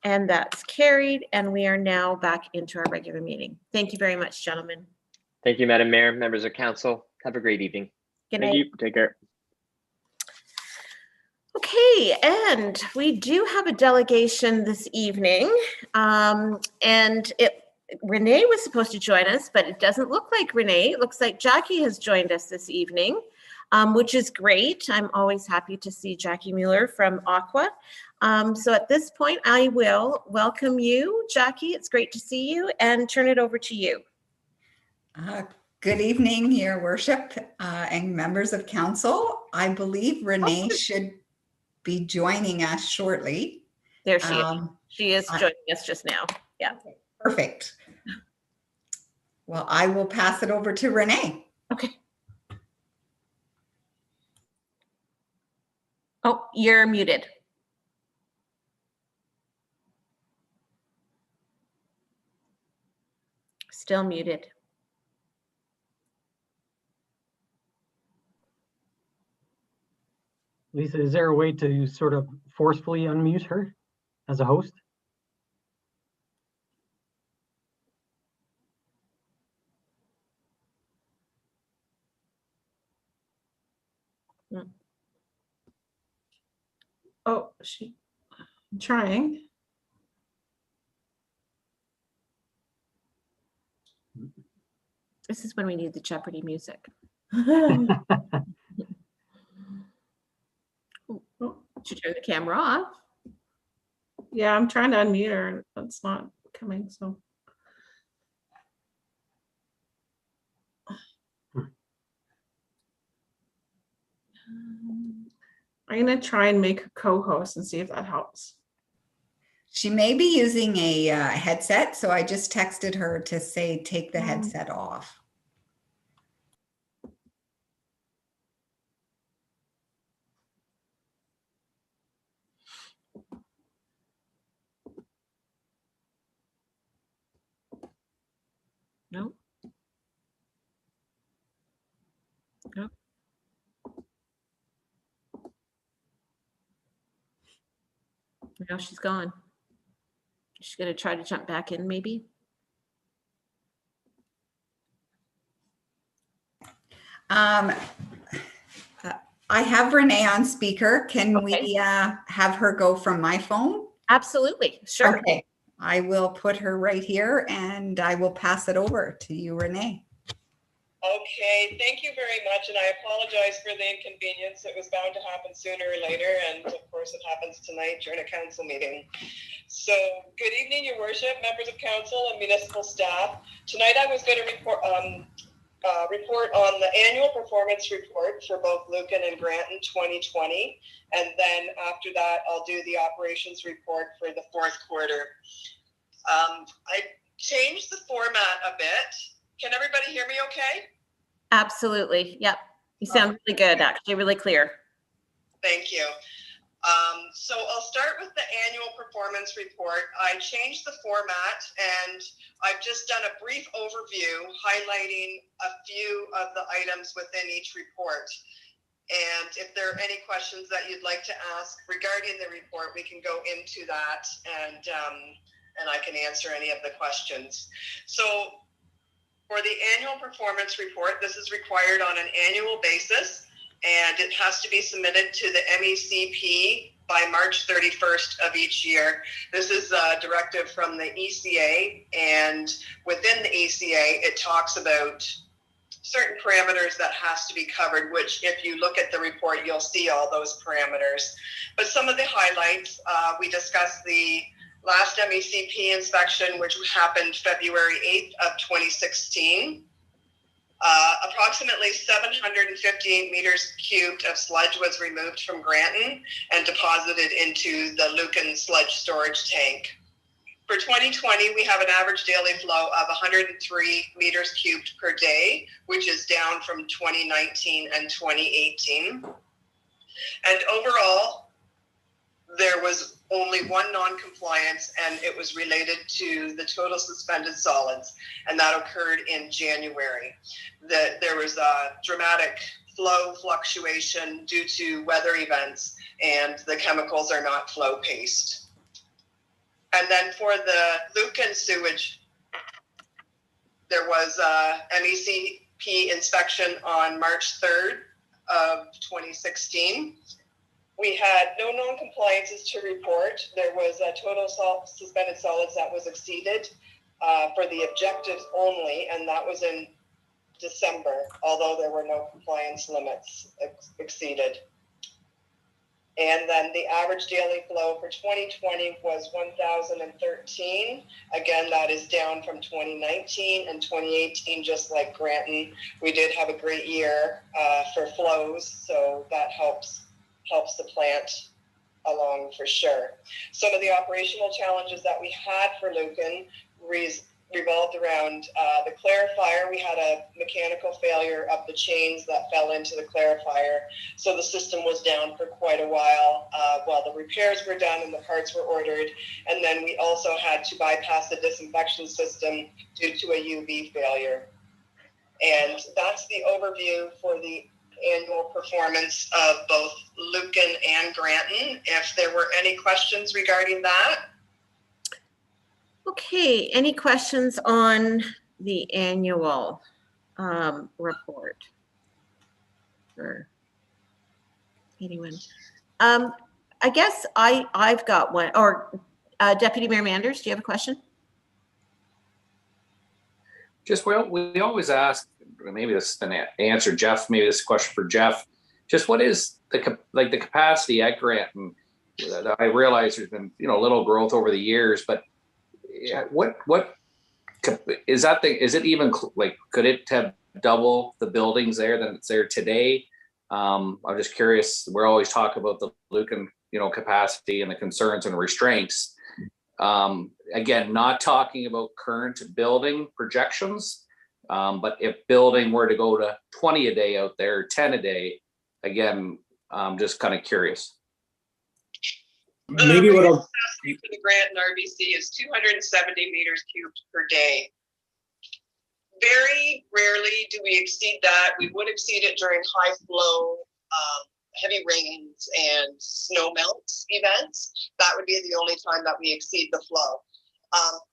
And that's carried, and we are now back into our regular meeting. Thank you very much, gentlemen. Thank you, Madam Mayor, members of council. Have a great evening. Good night. Thank you. Take care. Okay, and we do have a delegation this evening, and Renee was supposed to join us, but it doesn't look like Renee. It looks like Jackie has joined us this evening, which is great. I'm always happy to see Jackie Mueller from Aqua. So at this point, I will welcome you, Jackie. It's great to see you, and turn it over to you. Good evening, Your Worship, and members of council. I believe Renee should be joining us shortly. There she is. She is joining us just now. Yeah. Perfect. Well, I will pass it over to Renee. Okay. Oh, you're muted. Still muted. Lisa, is there a way to sort of forcefully unmute her as a host? Oh, I'm trying. This is when we need the Jeopardy music. Should turn the camera off. Yeah, I'm trying to unmute her and it's not coming, so. I'm gonna try and make a co-host and see if that helps. She may be using a headset, so I just texted her to say, take the headset off. No. No. Now she's gone. She's gonna try to jump back in, maybe. I have Renee on speaker. Can Okay. we have her go from my phone? Absolutely, sure. Okay, I will put her right here and I will pass it over to you, Renee. Okay, thank you very much, and I apologize for the inconvenience. It was bound to happen sooner or later, and of course it happens tonight during a council meeting. So, good evening, Your Worship, members of council and municipal staff. Tonight I was going to report on the annual performance report for both Lucan and Granton 2020, and then after that I'll do the operations report for the fourth quarter. I changed the format a bit. Can everybody hear me okay? Absolutely. Yep. You sound really good, actually, really clear. Thank you. So I'll start with the annual performance report. I changed the format and I've just done a brief overview highlighting a few of the items within each report. And if there are any questions that you'd like to ask regarding the report, we can go into that and I can answer any of the questions. So for the annual performance report, this is required on an annual basis, and it has to be submitted to the MECP by March 31st of each year. This is a directive from the ECA, and within the ECA, it talks about certain parameters that has to be covered, which if you look at the report, you'll see all those parameters. But some of the highlights, we discussed the last MECP inspection, which happened February 8th of 2016. Approximately 750 meters cubed of sludge was removed from Granton and deposited into the Lucan sludge storage tank. For 2020, we have an average daily flow of 103 meters cubed per day, which is down from 2019 and 2018. And overall, there was only one non-compliance, and it was related to the total suspended solids, and that occurred in January. There was a dramatic flow fluctuation due to weather events, and the chemicals are not flow paced. And then for the Lucan sewage, there was a MECP inspection on March 3rd of 2016. We had no non-compliances to report. There was a total suspended solids that was exceeded for the objectives only, and that was in December, although there were no compliance limits exceeded. And then the average daily flow for 2020 was 1,013. Again, that is down from 2019 and 2018, just like Granton. We did have a great year for flows, so that helps the plant along for sure. Some of the operational challenges that we had for Lucan revolved around the clarifier. We had a mechanical failure of the chains that fell into the clarifier, so the system was down for quite a while the repairs were done and the parts were ordered. And then we also had to bypass the disinfection system due to a UV failure. And that's the overview for the annual performance of both Lucan and Granton. If there were any questions regarding that. Okay, any questions on the annual report? For anyone? I guess I've got one, or Deputy Mayor Manders, do you have a question? Just, well, we always ask, maybe this is an answer, Jeff, maybe this is a question for Jeff. Just what is the capacity at Granton? I realize there's been, a little growth over the years, but what is that thing? Is it even could it have double the buildings there than it's there today? I'm just curious. We're always talking about the Lucan, capacity and the concerns and restraints. Again, not talking about current building projections, but if building were to go to 20 a day out there, 10 a day, again, I'm just kind of curious. Maybe what I'll for the grant in RBC is 270 meters cubed per day. Very rarely do we exceed that. We would exceed it during high flow, heavy rains and snow melt events. That would be the only time that we exceed the flow.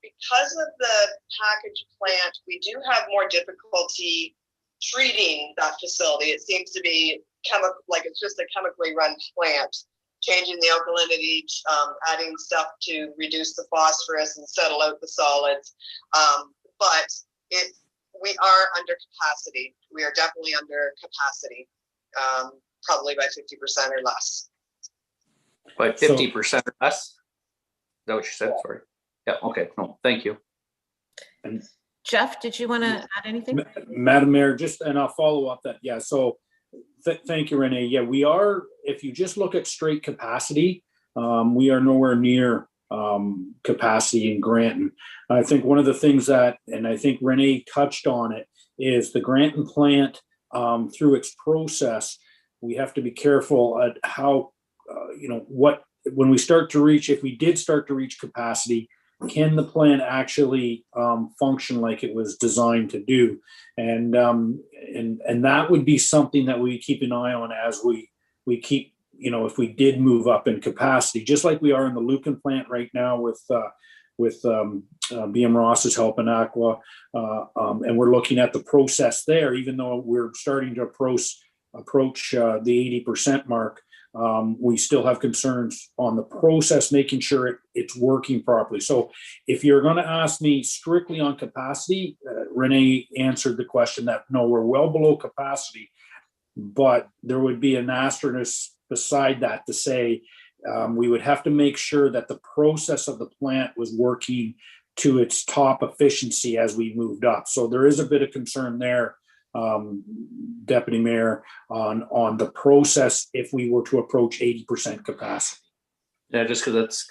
Because of the package plant, we do have more difficulty treating that facility. It seems to be like it's just a chemically run plant, changing the alkalinity, adding stuff to reduce the phosphorus and settle out the solids. But we are under capacity. We are definitely under capacity, probably by 50% or less. By 50% or less? Is that what you said? Sorry. Yeah, okay, no, thank you. And Jeff, did you want to add anything? Madam Mayor, and I'll follow up that. Yeah, so thank you, Renee. Yeah, we are, if you just look at straight capacity, we are nowhere near capacity in Granton. I think one of the things that, and I think Renee touched on it, is the Granton plant, through its process, we have to be careful at how, when we start to reach, if we did start to reach capacity, can the plant actually function like it was designed to do? And that would be something that we keep an eye on as we keep, if we did move up in capacity, just like we are in the Lucan plant right now with BM Ross's help in Aqua, and we're looking at the process there, even though we're starting to approach the 80% mark. We still have concerns on the process, making sure it's working properly. So if you're going to ask me strictly on capacity, Renee answered the question that no, we're well below capacity, but there would be an asterisk beside that to say we would have to make sure that the process of the plant was working to its top efficiency as we moved up. So there is a bit of concern there, Deputy Mayor, on the process if we were to approach 80% capacity. Yeah, just because it's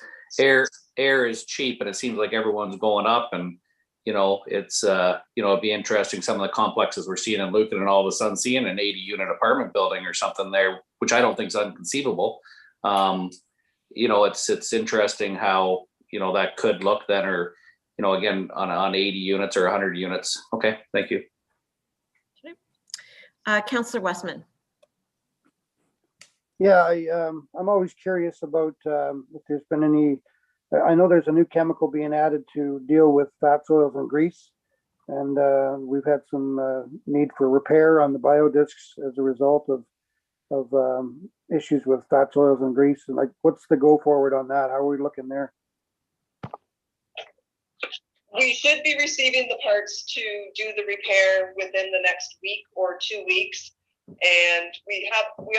air is cheap and it seems like everyone's going up, and it's it'd be interesting, some of the complexes we're seeing in Lucan and all of a sudden seeing an 80 unit apartment building or something there, which I don't think is inconceivable. It's interesting how that could look then, or again on 80 units or 100 units. Okay, thank you. Councillor Westman. Yeah, I'm always curious about if there's been any, I know there's a new chemical being added to deal with fats, oils, and grease. And we've had some need for repair on the biodiscs as a result of issues with fats, oils, and grease. And what's the go forward on that? How are we looking there? We should be receiving the parts to do the repair within the next week or 2 weeks. And we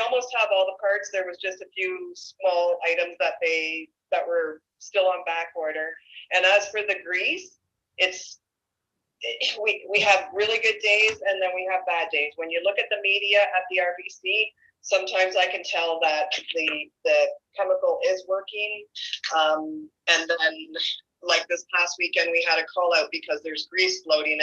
almost have all the parts. There was just a few small items that were still on back order. And as for the grease, we have really good days and then we have bad days. When you look at the media at the RBC, sometimes I can tell that the chemical is working. And then, like this past weekend, we had a call out because there's grease floating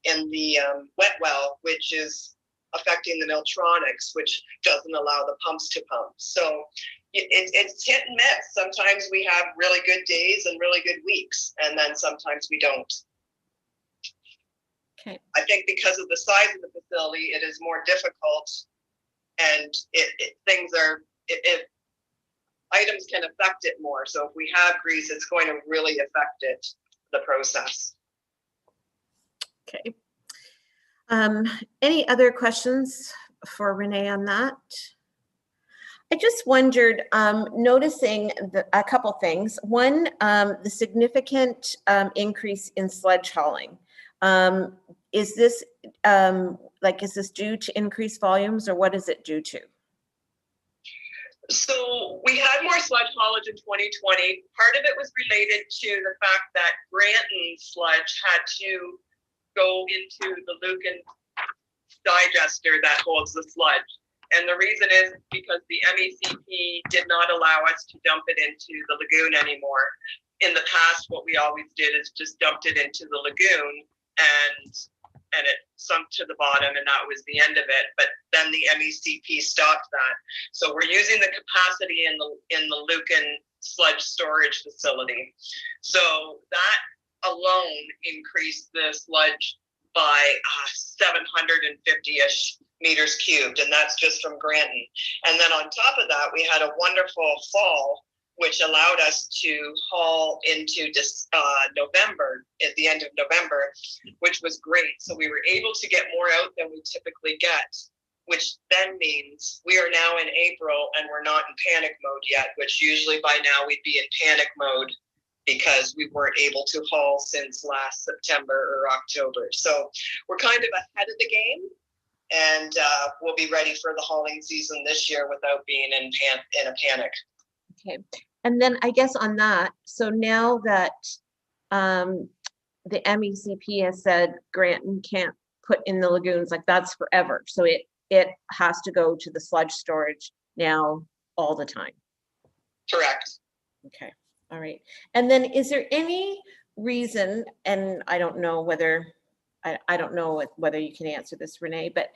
in the wet well, which is affecting the Miltronics, which doesn't allow the pumps to pump. So it's hit and miss. Sometimes we have really good days and really good weeks, and then sometimes we don't. Okay. I think because of the size of the facility, it is more difficult, and items can affect it more. So if we have grease, it's going to really affect the process. Okay. Any other questions for Renee on that? I just wondered, noticing a couple things. One, the significant increase in sledge hauling. Is this due to increased volumes, or what is it due to? So we had more sludge haulage in 2020. Part of it was related to the fact that Granton sludge had to go into the Lucan digester that holds the sludge. And the reason is because the MECP did not allow us to dump it into the lagoon anymore. in the past, what we always did is just dumped it into the lagoon and it sunk to the bottom, and that was the end of it. But then the MECP stopped that. So we're using the capacity in the Lucan sludge storage facility. So that alone increased the sludge by 750-ish meters cubed, and that's just from Granton. And then on top of that, we had a wonderful fall, which allowed us to haul into November, at the end of November, which was great. So we were able to get more out than we typically get, which then means we are now in April and we're not in panic mode yet, which usually by now we'd be in panic mode because we weren't able to haul since last September or October. So we're kind of ahead of the game, and we'll be ready for the hauling season this year without being in a panic. Okay. And then I guess on that, so now that the MECP has said Granton can't put in the lagoons, like that's forever. So it has to go to the sludge storage now all the time. Correct. Okay. All right. And then is there any reason, and I don't know whether, I don't know whether you can answer this, Renee, but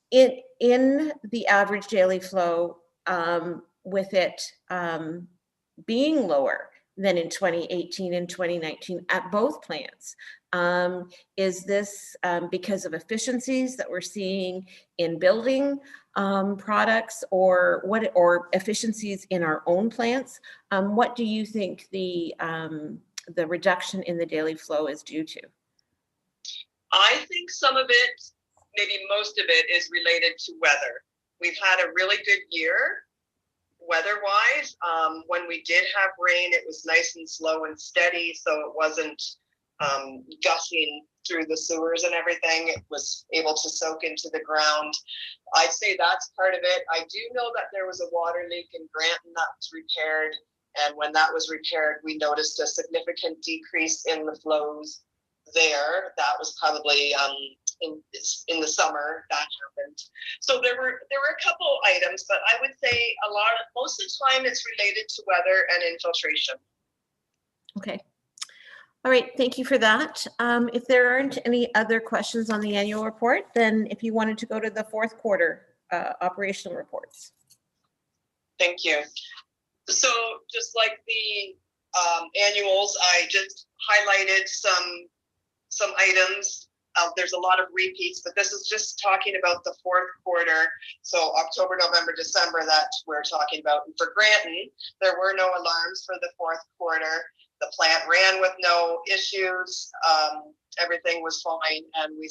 in the average daily flow, with it being lower than in 2018 and 2019 at both plants, is this because of efficiencies that we're seeing in building products, or efficiencies in our own plants? What do you think the reduction in the daily flow is due to? I think some of it, maybe most of it, is related to weather. We've had a really good year weather-wise. When we did have rain, it was nice and slow and steady, so it wasn't gushing through the sewers and everything. It was able to soak into the ground. I'd say that's part of it. I do know that there was a water leak in Granton that was repaired, and when that was repaired, we noticed a significant decrease in the flows there. That was probably in the summer that happened. So there were a couple items, but I would say most of the time it's related to weather and infiltration. Okay. All right, thank you for that. If there aren't any other questions on the annual report, then if you wanted to go to the fourth quarter operational reports. Thank you. So just like the annuals, I just highlighted some items. There's a lot of repeats, but this is just talking about the fourth quarter. So October, November, December that we're talking about. And for Granton, there were no alarms for the fourth quarter. The plant ran with no issues. Everything was fine, and we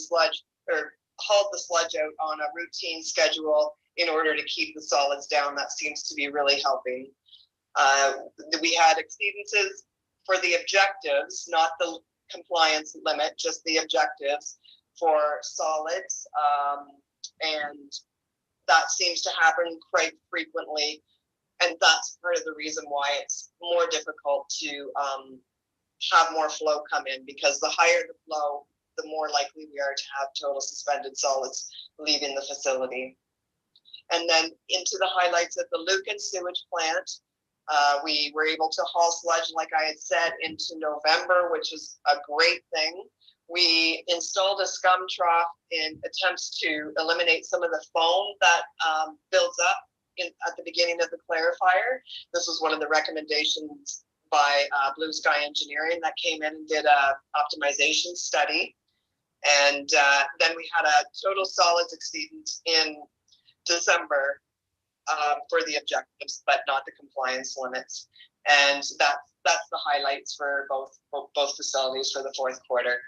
hauled the sludge out on a routine schedule in order to keep the solids down. That seems to be really helping. We had exceedances for the objectives, not the compliance limit, just the objectives for solids, and that seems to happen quite frequently, and that's part of the reason why it's more difficult to have more flow come in, because the higher the flow, the more likely we are to have total suspended solids leaving the facility. And then into the highlights of the Lucan sewage plant, we were able to haul sludge, like I had said, into November, which is a great thing. We installed a scum trough in attempts to eliminate some of the foam that builds up at the beginning of the clarifier. This was one of the recommendations by Blue Sky Engineering that came in and did a optimization study. And then we had a total solids exceedance in December for the objectives, but not the compliance limits. And that's the highlights for both facilities for the fourth quarter.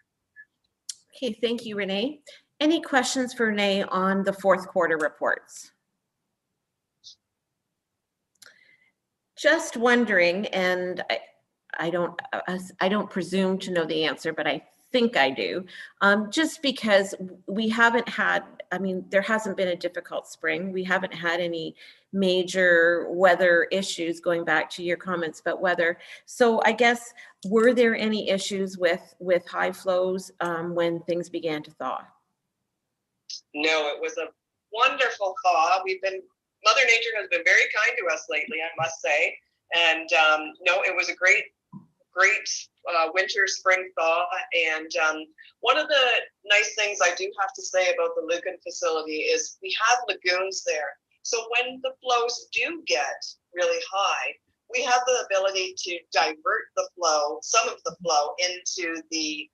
Okay, thank you, Renee. Any questions for Renee on the fourth quarter reports? Just wondering, and I don't presume to know the answer, but I think I do, just because we haven't had, there hasn't been a difficult spring. We haven't had any major weather issues, going back to your comments about weather. So I guess, were there any issues with high flows when things began to thaw? No, it was a wonderful thaw. Mother Nature has been very kind to us lately, I must say. And no, it was a great great winter, spring thaw. And one of the nice things I do have to say about the Lucan facility is we have lagoons there. So when the flows do get really high, we have the ability to divert the flow, some of the flow, into the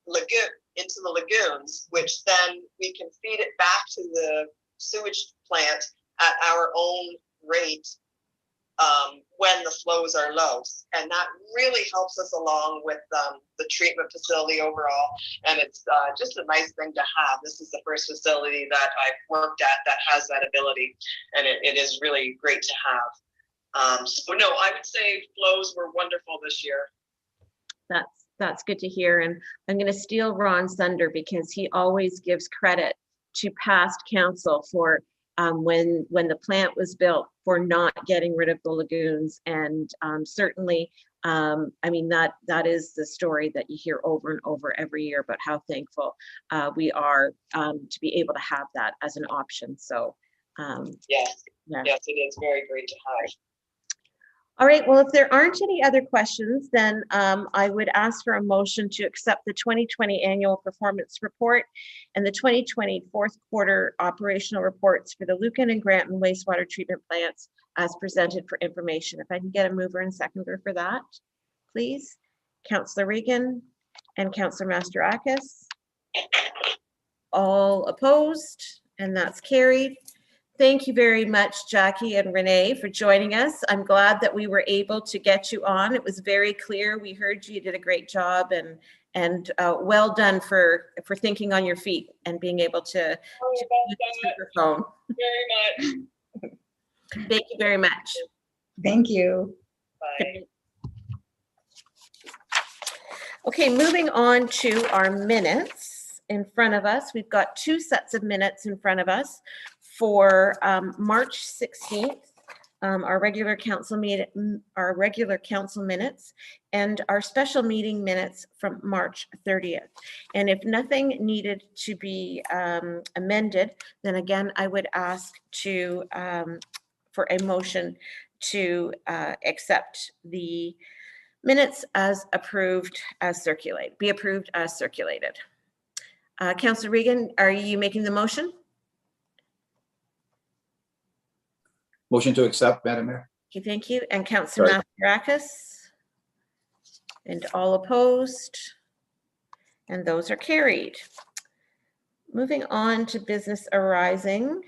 lagoons, which then we can feed it back to the sewage plant at our own rate when the flows are low. And that really helps us along with the treatment facility overall. And it's just a nice thing to have. This is the first facility that I've worked at that has that ability. And it is really great to have. So no, I would say flows were wonderful this year. That's good to hear. And I'm going to steal Ron's thunder because he always gives credit to past council for when the plant was built, for not getting rid of the lagoons. And certainly, I mean, that is the story that you hear over and over every year, but how thankful we are to be able to have that as an option. So yes, yeah. Yes, it is very great to have. All right, well, if there aren't any other questions, then I would ask for a motion to accept the 2020 annual performance report and the 2020 fourth quarter operational reports for the Lucan and Granton wastewater treatment plants as presented for information. If I can get a mover and seconder for that, please. Councillor Regan and Councillor Mastarakis. All opposed, and that's carried. Thank you very much, Jackie and Renee, for joining us. I'm glad that we were able to get you on. It was very clear. We heard you did a great job, and well done for thinking on your feet and being able to use the phone. Very much. Thank you very much. Thank you. Bye. Okay, moving on to our minutes in front of us. We've got two sets of minutes in front of us for March 16th, our regular council minutes, and our special meeting minutes from March 30th. And if nothing needed to be amended, then again, I would ask for a motion to accept the minutes as approved, as circulated, be approved as circulated. Councillor Regan, are you making the motion? Motion to accept, Madam Mayor. Okay, thank you. And Councillor Mastarakis? And all opposed? And those are carried. Moving on to business arising.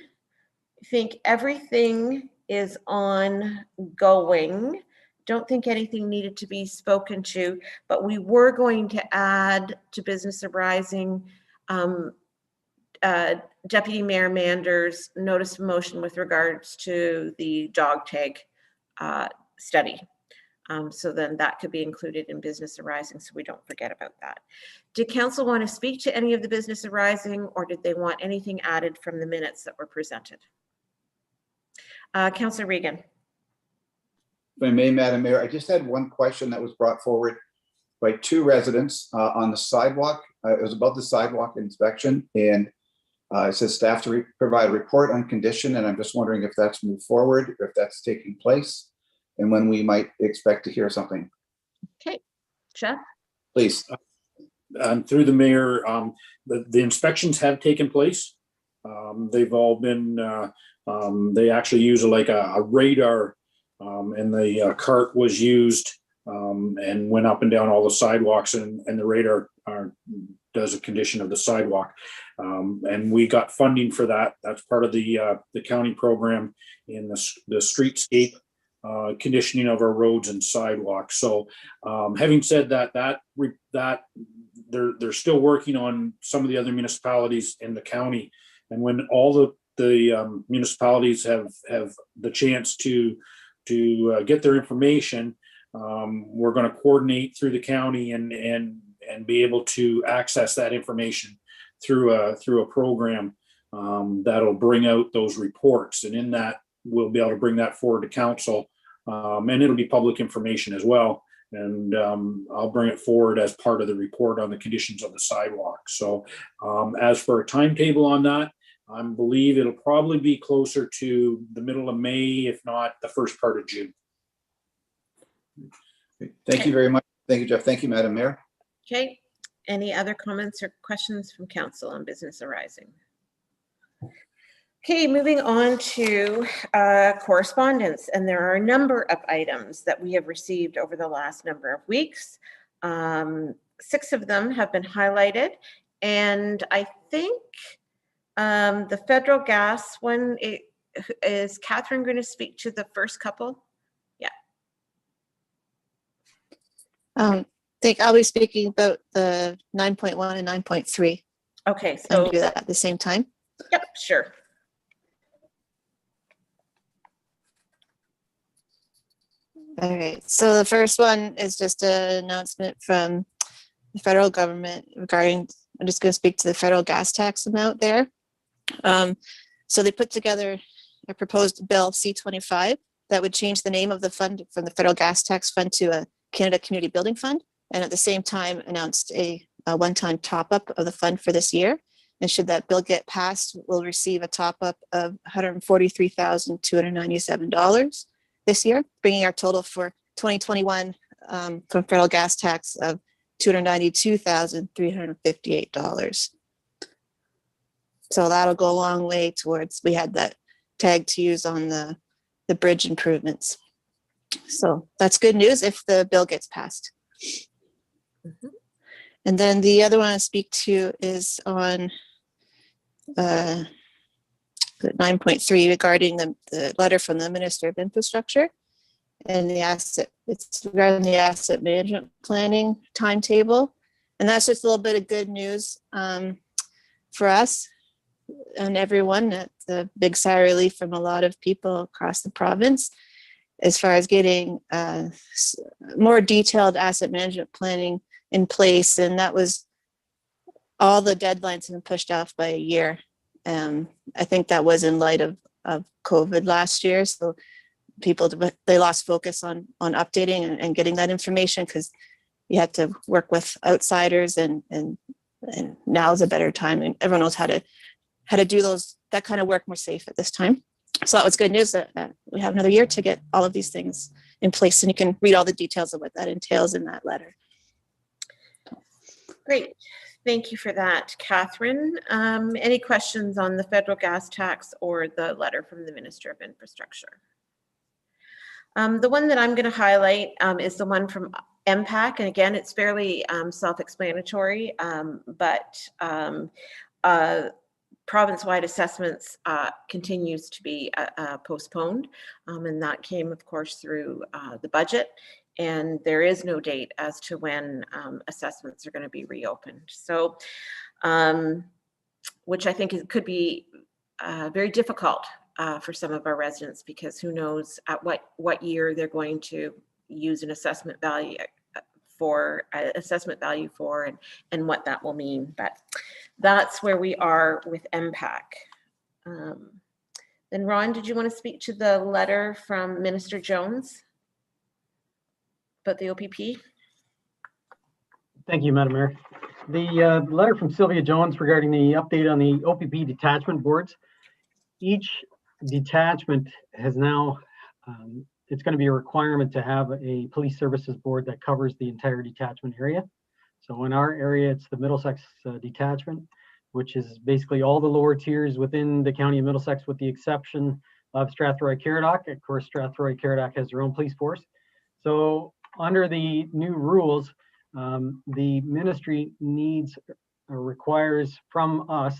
I think everything is ongoing. Don't think anything needed to be spoken to, but we were going to add to business arising Deputy Mayor Mander's notice of motion with regards to the dog tag study. So then that could be included in business arising, so we don't forget about that. Did council want to speak to any of the business arising, or did they want anything added from the minutes that were presented? Councillor Regan. If I may, Madam Mayor, I just had one question that was brought forward by two residents on the sidewalk. It was about the sidewalk inspection, and it says staff to provide a report on condition, and I'm just wondering if that's moved forward, if that's taking place, and when we might expect to hear something. Okay, Jeff. Please. Through the mayor, the inspections have taken place. They've all been, they actually use like a radar, and the cart was used and went up and down all the sidewalks, and the radar does a condition of the sidewalk. And we got funding for that. That's part of the county program in the Streetscape conditioning of our roads and sidewalks. So having said that, they're still working on some of the other municipalities in the county. And when all the municipalities have the chance to get their information, we're going to coordinate through the county and be able to access that information through a program that'll bring out those reports. And in that, we'll be able to bring that forward to council, and it'll be public information as well. And I'll bring it forward as part of the report on the conditions of the sidewalk. So as for a timetable on that, I believe it'll probably be closer to the middle of May, if not the first part of June. Thank you very much. Thank you, Jeff. Thank you, Madam Mayor. Okay, any other comments or questions from council on business arising? Okay, moving on to correspondence, and there are a number of items that we have received over the last number of weeks. 6 of them have been highlighted, and I think the federal gas one, is Catherine going to speak to the first couple? Yeah. I think I'll be speaking about the 9.1 and 9.3 Okay, and so, do that at the same time. yep, sure. All right, so the first one is just an announcement from the federal government regarding, I'm just going to speak to the federal gas tax amount there. So they put together a proposed bill C-25 that would change the name of the fund from the federal gas tax fund to a Canada Community Building Fund, and at the same time announced a one-time top-up of the fund for this year. And should that bill get passed, we'll receive a top-up of $143,297 this year, bringing our total for 2021 from federal gas tax of $292,358. So that'll go a long way towards, we had that tag to use on the bridge improvements. So that's good news if the bill gets passed. Mhm. And then the other one I speak to is on the 9.3 regarding the letter from the Minister of Infrastructure and it's regarding the asset management planning timetable. And that's just a little bit of good news for us and everyone. That's a big sigh of relief from a lot of people across the province as far as getting more detailed asset management planning in place. And that was all the deadlines have been pushed off by a year. I think that was in light of COVID last year. So people, they lost focus on updating and getting that information because you had to work with outsiders and now is a better time and everyone knows how to do that kind of work more safe at this time. So that was good news that we have another year to get all of these things in place, and you can read all the details of what that entails in that letter. Great. Thank you for that, Catherine. Any questions on the federal gas tax or the letter from the Minister of Infrastructure? The one that I'm going to highlight is the one from MPAC, and again, it's fairly self-explanatory, but province-wide assessments continues to be postponed, and that came, of course, through the budget. And there is no date as to when assessments are going to be reopened. So, which I think could be very difficult for some of our residents, because who knows at what year they're going to use an assessment value for and what that will mean. But that's where we are with MPAC. Then Ron, did you want to speak to the letter from Minister Jones about the OPP? Thank you, Madam Mayor. The letter from Sylvia Jones regarding the update on the OPP detachment boards. Each detachment has now, it's going to be a requirement to have a police services board that covers the entire detachment area. So in our area, it's the Middlesex detachment, which is basically all the lower tiers within the county of Middlesex, with the exception of Strathroy-Caradoc. Of course, Strathroy-Caradoc has their own police force. So under the new rules, the ministry needs or requires from us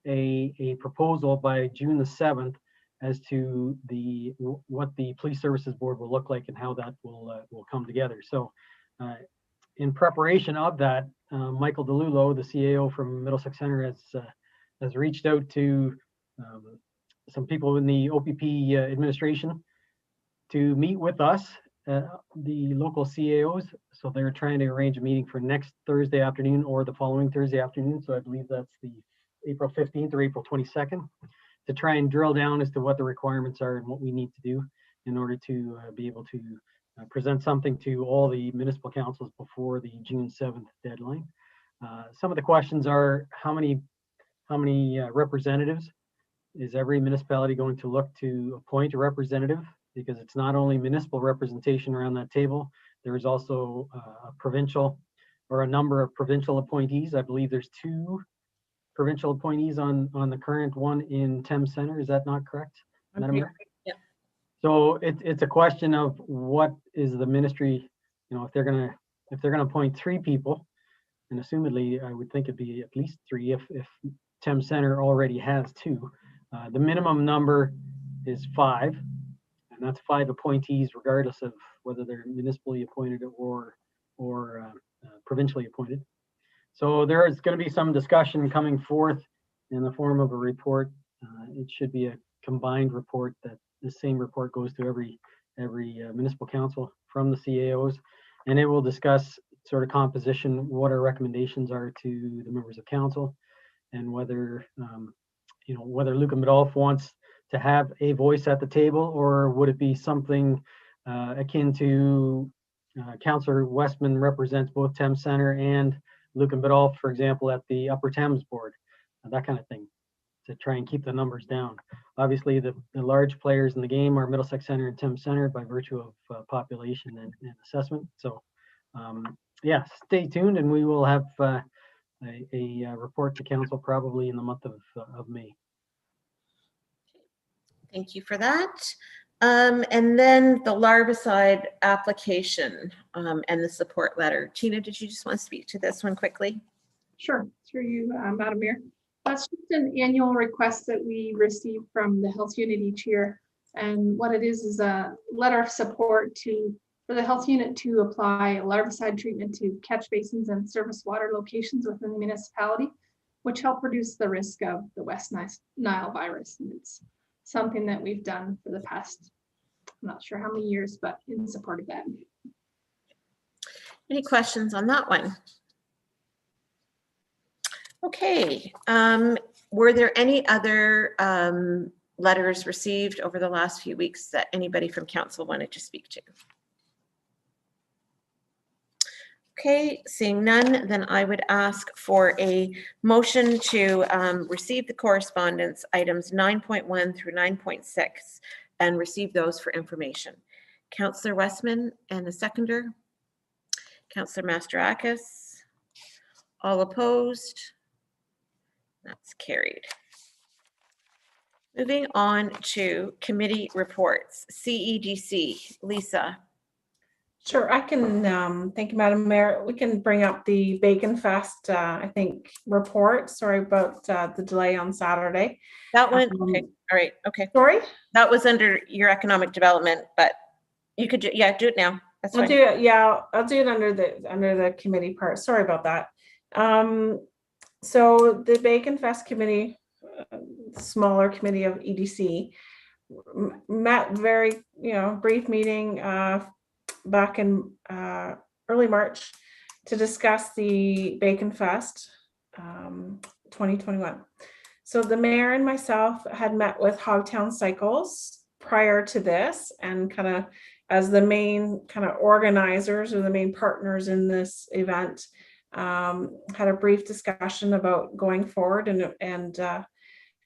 a proposal by June the 7th as to what the police services board will look like and how that will come together. So in preparation of that, Michael DeLulo, the CAO from Middlesex Center, has reached out to some people in the OPP administration to meet with us, the local CAOs. So they're trying to arrange a meeting for next Thursday afternoon or the following Thursday afternoon. So I believe that's the April 15th or April 22nd, to try and drill down as to what the requirements are and what we need to do in order to be able to present something to all the municipal councils before the June 7th deadline. Some of the questions are how many representatives is every municipality going to look to appoint a representative, because it's not only municipal representation around that table, There is also a provincial or a number of provincial appointees. I believe there's 2 provincial appointees on the current one in Thames Center. Is that not correct, Madam Mayor? Yeah. So it's a question of what is the ministry, if they're gonna appoint 3 people, and assumedly I would think it'd be at least 3 if Thames Center already has 2. The minimum number is 5, and that's 5 appointees regardless of whether they're municipally appointed or provincially appointed. So there is going to be some discussion coming forth in the form of a report. It should be a combined report that the same report goes to every municipal council from the CAOs, and it will discuss sort of composition, what our recommendations are to the members of council, and whether whether Lucan Biddulph wants to have a voice at the table, or would it be something akin to Councillor Westman represents both Thames Center and Lucan Biddulph, for example, at the Upper Thames Board, that kind of thing, to try and keep the numbers down. Obviously, the large players in the game are Middlesex Center and Thames Center by virtue of population and assessment. So, yeah, stay tuned, and we will have a report to council probably in the month of May. Thank you for that. And then the larvicide application and the support letter. Tina, did you just want to speak to this one quickly? Sure, through you, Madam Mayor. That's just an annual request that we receive from the health unit each year. And what it is a letter of support for the health unit to apply larvicide treatment to catch basins and surface water locations within the municipality, which help reduce the risk of the West Nile virus. And it's something that we've done for the past, I'm not sure how many years, but in support of that. Any questions on that one? Okay, were there any other letters received over the last few weeks that anybody from council wanted to speak to? Okay, seeing none, then I would ask for a motion to receive the correspondence items 9.1 through 9.6 and receive those for information. Councillor Westman and the seconder. Councillor Masterakis. All opposed? That's carried. Moving on to committee reports. CEDC, Lisa. Sure, I can, thank you, Madam Mayor. We can bring up the Baconfest, I think, report. Sorry about the delay on Saturday. That one, okay, all right, okay. Sorry? That was under your economic development, but you could, do it now. That's fine. I'll do it, yeah, I'll do it under the committee part. Sorry about that. So the Baconfest committee, smaller committee of EDC, met very, brief meeting back in early March to discuss the Baconfest 2021. So the mayor and myself had met with Hogtown Cycles prior to this, and kind of as the main kind of organizers or the main partners in this event, had a brief discussion about going forward, and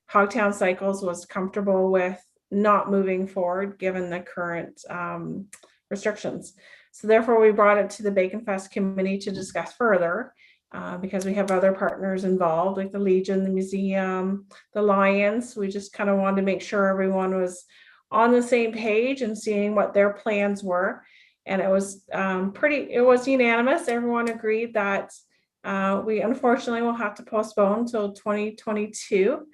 Hogtown Cycles was comfortable with not moving forward given the current restrictions. So therefore we brought it to the Baconfest committee to discuss further, because we have other partners involved, like the Legion, the museum, the Lions. We just kind of wanted to make sure everyone was on the same page and seeing what their plans were. And it was it was unanimous. Everyone agreed that we unfortunately will have to postpone till 2022.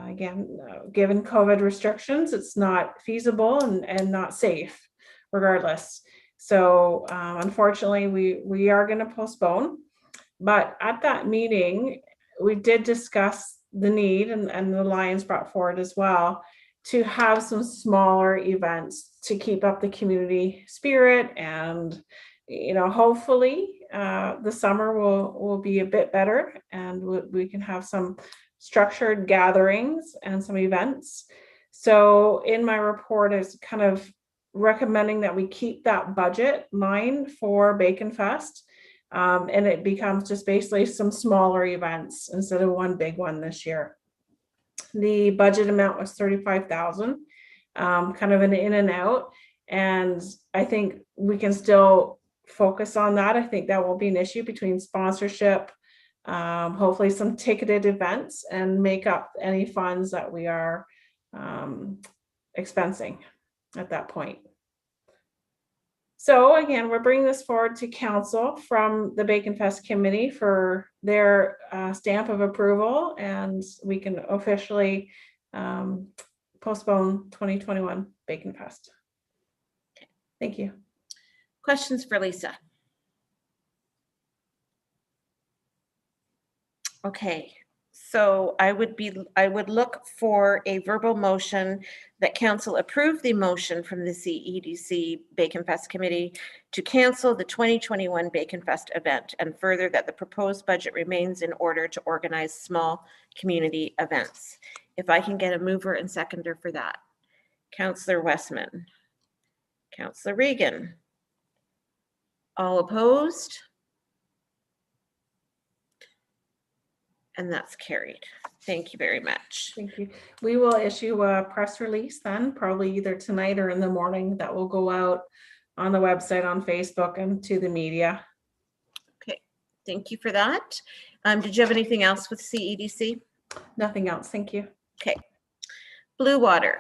Again, given COVID restrictions, it's not feasible and not safe regardless. So unfortunately, we are going to postpone. But at that meeting, we did discuss the need, and the Lions brought forward as well, to have some smaller events to keep up the community spirit. And, hopefully the summer will be a bit better, and we can have some structured gatherings and some events. So in my report is kind of recommending that we keep that budget line for Baconfest, and it becomes just basically some smaller events instead of one big one this year. The budget amount was $35,000, kind of an in and out. And I think we can still focus on that. I think that won't be an issue between sponsorship, hopefully some ticketed events, and make up any funds that we are expensing at that point. So again, we're bringing this forward to council from the Baconfest committee for their stamp of approval, and we can officially postpone 2021 Baconfest. Thank you. Questions for Lisa? Okay, so I would look for a verbal motion that council approve the motion from the CEDC Baconfest committee to cancel the 2021 Baconfest event, and further that the proposed budget remains in order to organize small community events. If I can get a mover and seconder for that. Councillor Westman. Councillor Regan. All opposed? And that's carried. Thank you very much. Thank you. We will issue a press release then, probably either tonight or in the morning, that will go out on the website, on Facebook, and to the media. Okay, thank you for that. Did you have anything else with CEDC? Nothing else, thank you. Okay. Blue Water.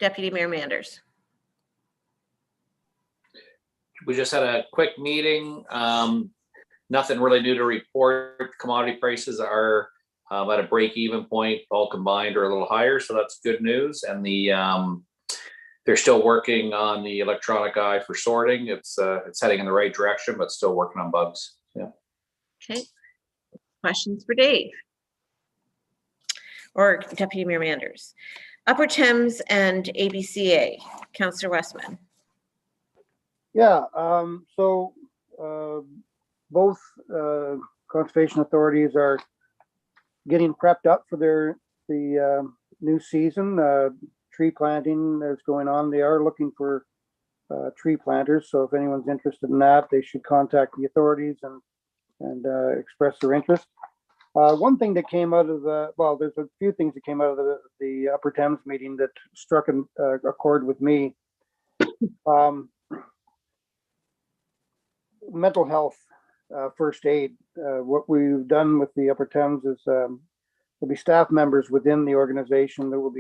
Deputy Mayor Manders. We just had a quick meeting. Nothing really new to report. Commodity prices are at a break-even point, all combined or a little higher, so that's good news. And they're still working on the electronic eye for sorting. It's heading in the right direction, but still working on bugs. Yeah. Okay. Questions for Dave or Deputy Mayor Manders? Upper Thames and ABCA. Councillor Westman. Yeah, so both conservation authorities are getting prepped up for the new season. Tree planting is going on. They are looking for tree planters. So if anyone's interested in that, they should contact the authorities and express their interest. One thing that came out of well, there's a few things that came out of the Upper Thames meeting that struck a chord with me. Mental health first aid. What we've done with the Upper Thames is there'll be staff members within the organization that will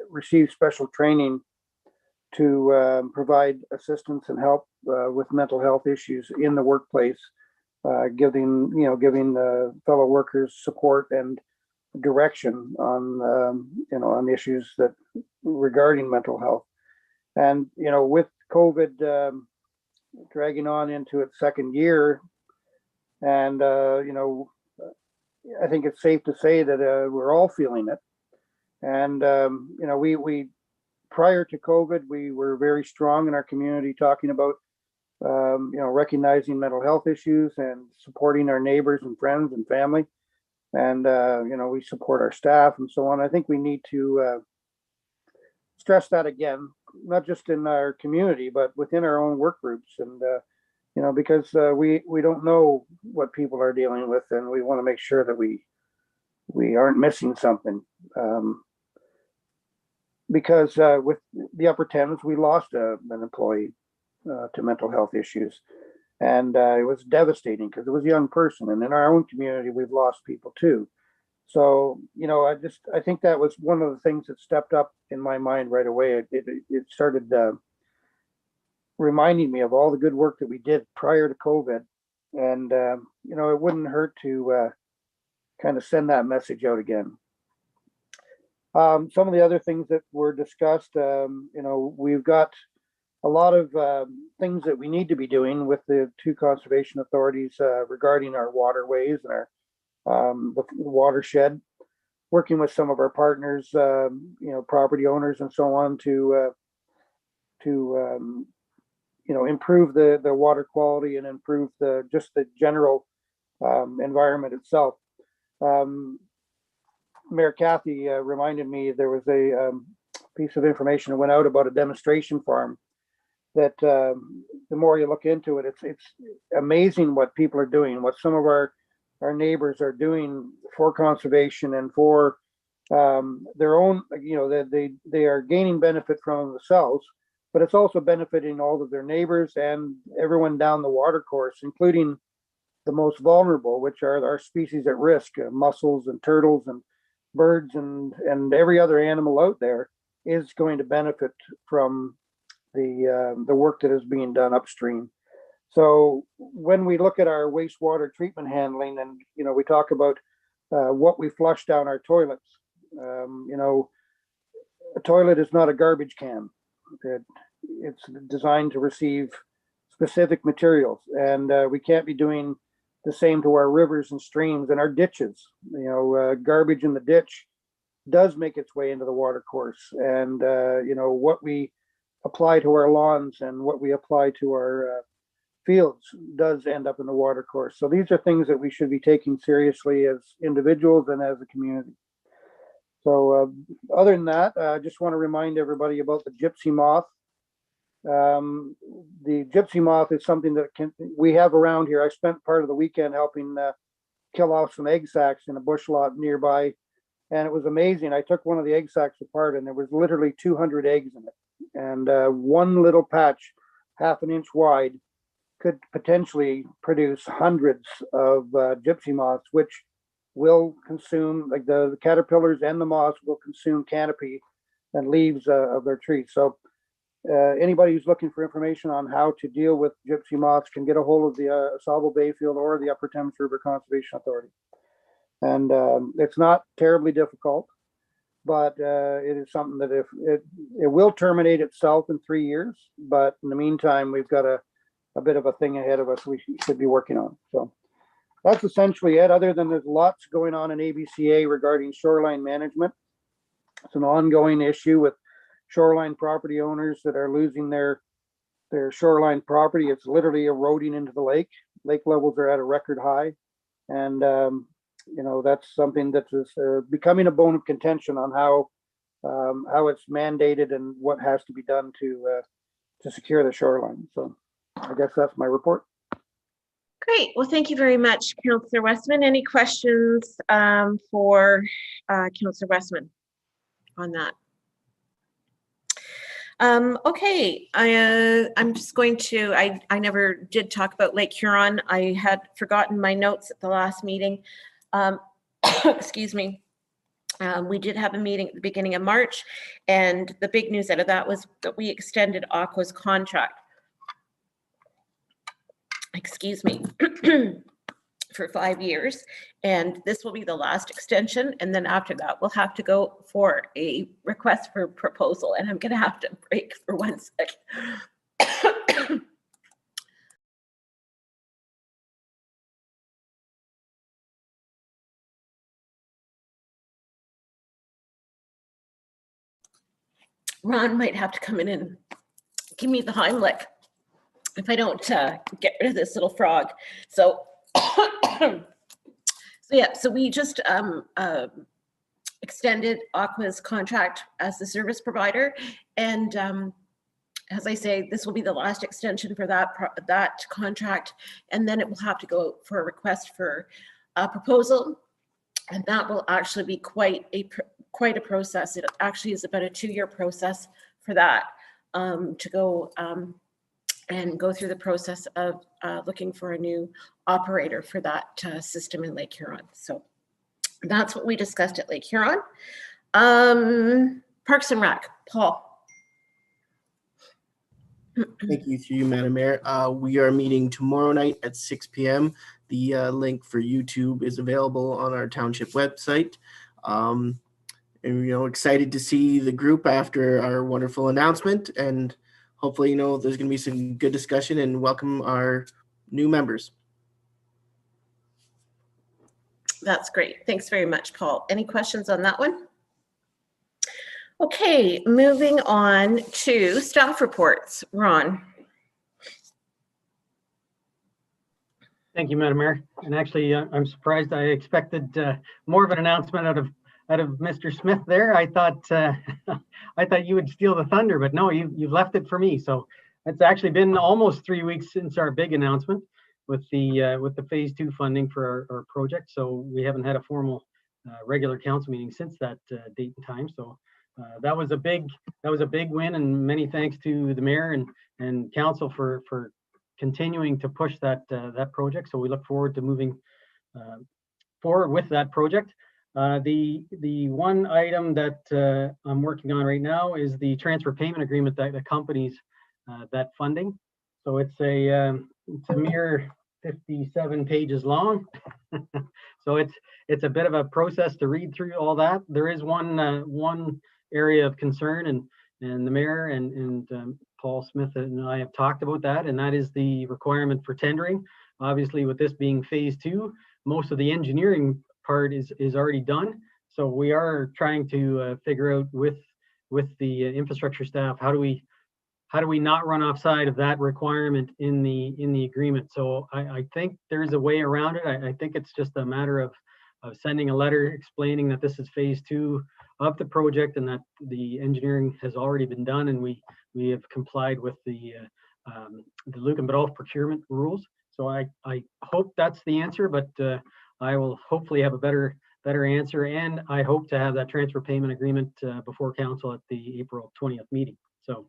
receive special training to provide assistance and help with mental health issues in the workplace, giving the fellow workers support and direction on on issues that regarding mental health. And with COVID dragging on into its second year, and I think it's safe to say that we're all feeling it. And we prior to COVID, we were very strong in our community talking about recognizing mental health issues and supporting our neighbors and friends and family. And we support our staff and so on. I think we need to stress that again, not just in our community, but within our own work groups. And because we don't know what people are dealing with, and we want to make sure that we aren't missing something. Because with the Upper Thames, we lost an employee to mental health issues, and it was devastating because it was a young person. And in our own community, we've lost people too. So I think that was one of the things that stepped up in my mind right away. It started reminding me of all the good work that we did prior to COVID, and it wouldn't hurt to kind of send that message out again. Some of the other things that were discussed, we've got a lot of things that we need to be doing with the two conservation authorities regarding our waterways and our the watershed, working with some of our partners, property owners and so on to improve the water quality and improve just the general environment itself. Mayor Cathy reminded me there was a piece of information that went out about a demonstration farm that the more you look into it, it's amazing what people are doing, what some of our neighbors are doing for conservation and for their own, they are gaining benefit from themselves, but it's also benefiting all of their neighbors and everyone down the water course, including the most vulnerable, which are our species at risk, mussels and turtles and birds and every other animal out there is going to benefit from the work that is being done upstream. So when we look at our wastewater treatment handling, and we talk about what we flush down our toilets, a toilet is not a garbage can. It's designed to receive specific materials, and we can't be doing the same to our rivers and streams and our ditches. Garbage in the ditch does make its way into the water course, and what we apply to our lawns and what we apply to our fields does end up in the water course. So these are things that we should be taking seriously as individuals and as a community. So other than that, I just want to remind everybody about the gypsy moth. The gypsy moth is something that we have around here. I spent part of the weekend helping kill off some egg sacs in a bush lot nearby, and it was amazing. I took one of the egg sacs apart, and there was literally 200 eggs in it. And one little patch, half an inch wide, could potentially produce hundreds of gypsy moths, which will consume, like the caterpillars and the moths will consume canopy and leaves of their trees. So anybody who's looking for information on how to deal with gypsy moths can get a hold of the Sauble Bayfield or the Upper Thames River Conservation Authority. And it's not terribly difficult, but it is something that if it will terminate itself in 3 years, but in the meantime, we've got a bit of a thing ahead of us we should be working on. So that's essentially it, other than there's lots going on in ABCA regarding shoreline management. It's an ongoing issue with shoreline property owners that are losing their shoreline property. It's literally eroding into the lake. Lake levels are at a record high. And, that's something that is becoming a bone of contention on how it's mandated and what has to be done to secure the shoreline. So I guess that's my report. Great. Well, thank you very much, Councillor Westman. Any questions for Councillor Westman on that? Okay, I'm just going to, I never did talk about Lake Huron. I had forgotten my notes at the last meeting. Excuse me. We did have a meeting at the beginning of March, and the big news out of that was that we extended Aqua's contract. Excuse me, for 5 years, and this will be the last extension, and then after that we'll have to go for a request for proposal, and I'm going to have to break for 1 second. Ron might have to come in and give me the Heimlich if I don't get rid of this little frog. So, so we just extended Aqua's contract as the service provider, and as I say, this will be the last extension for that contract, and then it will have to go for a request for a proposal, and that will actually be quite a process. It actually is about a 2-year process for that to go and go through the process of looking for a new operator for that system in Lake Huron. So that's what we discussed at Lake Huron. Parks and Rec, Paul. Thank you to you, Madam Mayor. We are meeting tomorrow night at 6 p.m. The link for YouTube is available on our township website. And, excited to see the group after our wonderful announcement, and hopefully, there's going to be some good discussion, and welcome our new members. That's great. Thanks very much, Paul. Any questions on that one? Okay, moving on to staff reports. Ron. Thank you, Madam Mayor. And actually, I'm surprised. I expected more of an announcement out of Mr. Smith there. I thought you would steal the thunder, but no, you've left it for me. So it's actually been almost 3 weeks since our big announcement with the phase 2 funding for our project. So we haven't had a formal regular council meeting since that date and time. So that was a big win, and many thanks to the mayor and council for continuing to push that project. So we look forward to moving forward with that project. The one item that I'm working on right now is the transfer payment agreement that accompanies that funding. So it's a mere 57 pages long. So it's a bit of a process to read through all that. There is one area of concern, and the mayor and Paul Smith and I have talked about that, and that is the requirement for tendering. Obviously, with this being phase 2, most of the engineering part is already done. So we are trying to figure out with the infrastructure staff, how do we not run offside of that requirement in the agreement. So I think there's a way around it. I think it's just a matter of sending a letter explaining that this is phase 2 of the project and that the engineering has already been done, and we have complied with the Lucan Biddulph procurement rules. So I hope that's the answer, but I will hopefully have a better answer, and I hope to have that transfer payment agreement before council at the April 20th meeting. So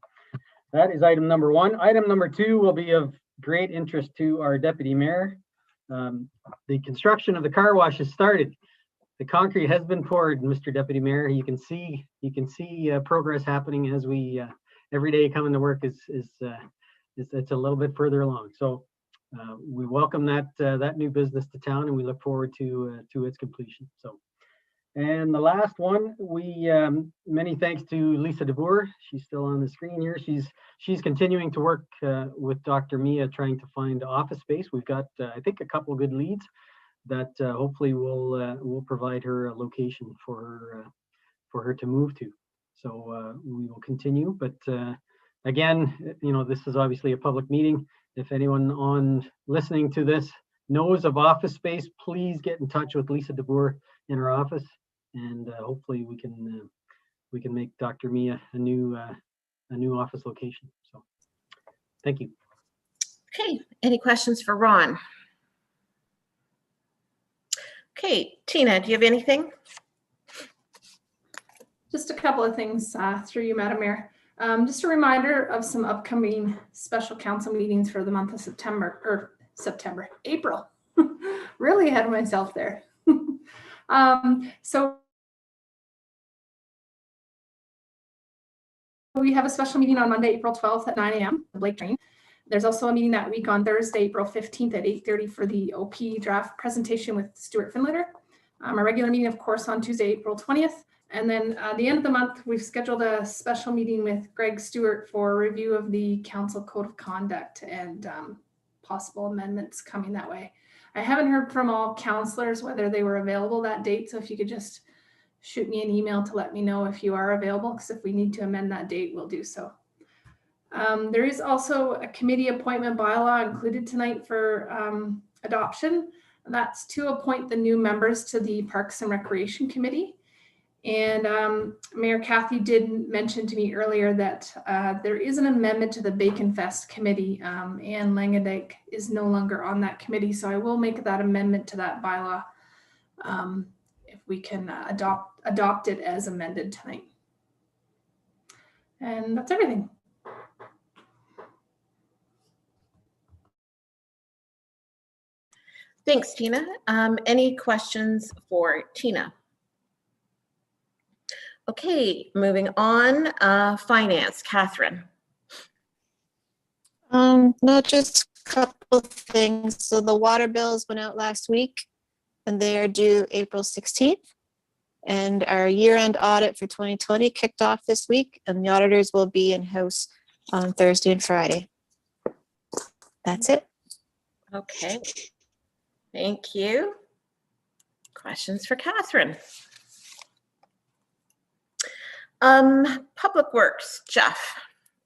that is item number 1. Item number 2 will be of great interest to our deputy mayor. The construction of the car wash has started. The concrete has been poured, Mr. Deputy Mayor. You can see progress happening as we every day coming to work is it's a little bit further along. So we welcome that new business to town, and we look forward to its completion. So, and the last one, we many thanks to Lisa DeBoer. She's still on the screen here. She's continuing to work with Dr. Mia, trying to find office space. We've got I think a couple good leads that hopefully will provide her a location for her to move to. So we will continue, but again, this is obviously a public meeting. If anyone on listening to this knows of office space, please get in touch with Lisa DeBoer in her office, and hopefully we can make Dr. Mia a new office location. So thank you. Okay, any questions for Ron? Okay, Tina, do you have anything? Just a couple of things through you, Madam Mayor. Just a reminder of some upcoming special council meetings for the month of April. Really ahead of myself there. So we have a special meeting on Monday, April 12th at 9 a.m. Blake Train. There's also a meeting that week on Thursday, April 15th at 8:30 for the OP draft presentation with Stuart Finlater. Our regular meeting, of course, on Tuesday, April 20th. And then at the end of the month, we've scheduled a special meeting with Greg Stewart for review of the council code of conduct and possible amendments coming that way. I haven't heard from all councillors whether they were available that date. So if you could just shoot me an email to let me know if you are available, because if we need to amend that date, we'll do so. There is also a committee appointment bylaw included tonight for adoption. That's to appoint the new members to the Parks and Recreation Committee. And Mayor Kathy did mention to me earlier that there is an amendment to the Baconfest committee. Anne Langendijk is no longer on that committee, so I will make that amendment to that bylaw if we can adopt it as amended tonight. And that's everything. Thanks, Tina. Any questions for Tina? Okay, moving on. Finance, Catherine. No, just a couple of things. So the water bills went out last week, and they are due April 16th. And our year-end audit for 2020 kicked off this week, and the auditors will be in-house on Thursday and Friday. That's it. Okay. Thank you. Questions for Catherine? Public Works, Jeff.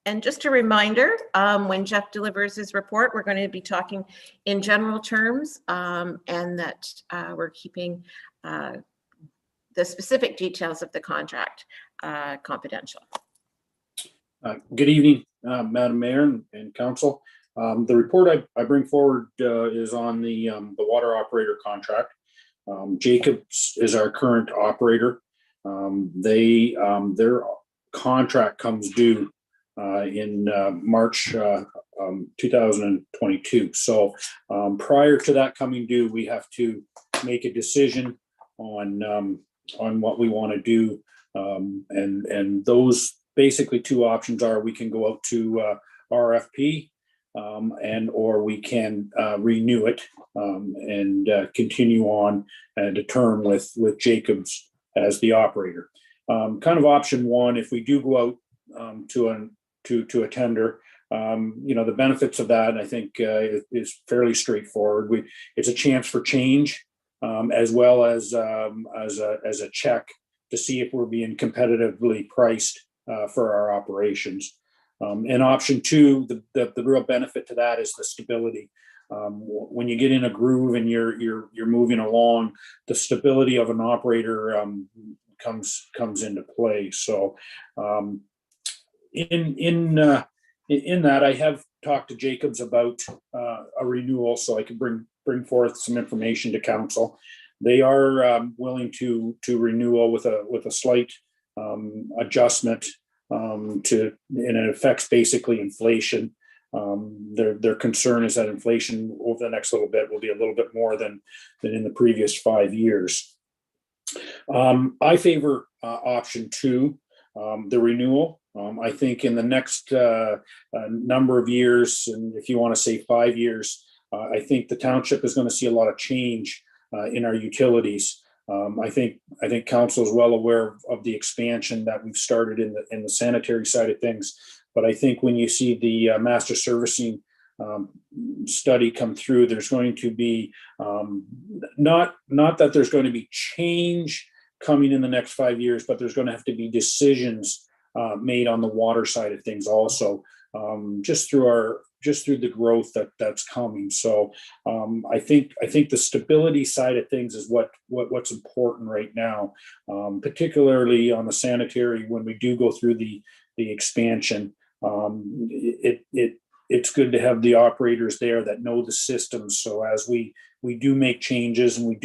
And just a reminder, when Jeff delivers his report, we're going to be talking in general terms and that we're keeping the specific details of the contract confidential. Good evening, Madam Mayor and Council. The report I bring forward is on the water operator contract. Jacobs is our current operator. Their contract comes due in March 2022. So prior to that coming due, we have to make a decision on what we want to do. And those basically two options are: we can go out to RFP, and or we can renew it and continue on a term with Jacobs as the operator. Kind of option one, if we do go out to a tender, the benefits of that, I think, is fairly straightforward. It's a chance for change, as well as a check to see if we're being competitively priced for our operations. And option two, the real benefit to that is the stability. When you get in a groove and you're moving along, the stability of an operator comes into play. So in that, I have talked to Jacobs about a renewal, so I can bring forth some information to council. They are willing to renewal with a slight adjustment and it affects basically inflation. Their concern is that inflation over the next little bit will be a little bit more than in the previous 5 years. I favor option two, the renewal. I think in the next number of years, and if you want to say 5 years, I think the township is going to see a lot of change in our utilities. I think council is well aware of the expansion that we've started in the sanitary side of things. But I think when you see the master servicing study come through, there's going to be not that there's going to be change coming in the next 5 years, but there's going to have to be decisions made on the water side of things also, just through the growth that's coming. So I think the stability side of things is what's important right now, particularly on the sanitary. When we do go through the expansion, it's good to have the operators there that know the systems. So as we do make changes and we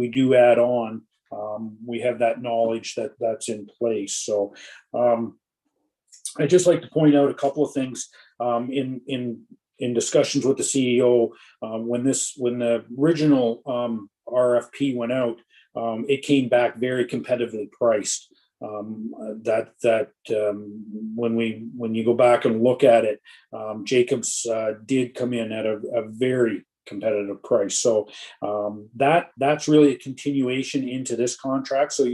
do add on, we have that knowledge that's in place. So I'd just like to point out a couple of things in discussions with the CEO. When the original RFP went out, it came back very competitively priced. When you go back and look at it, Jacobs did come in at a very competitive price. So that's really a continuation into this contract. So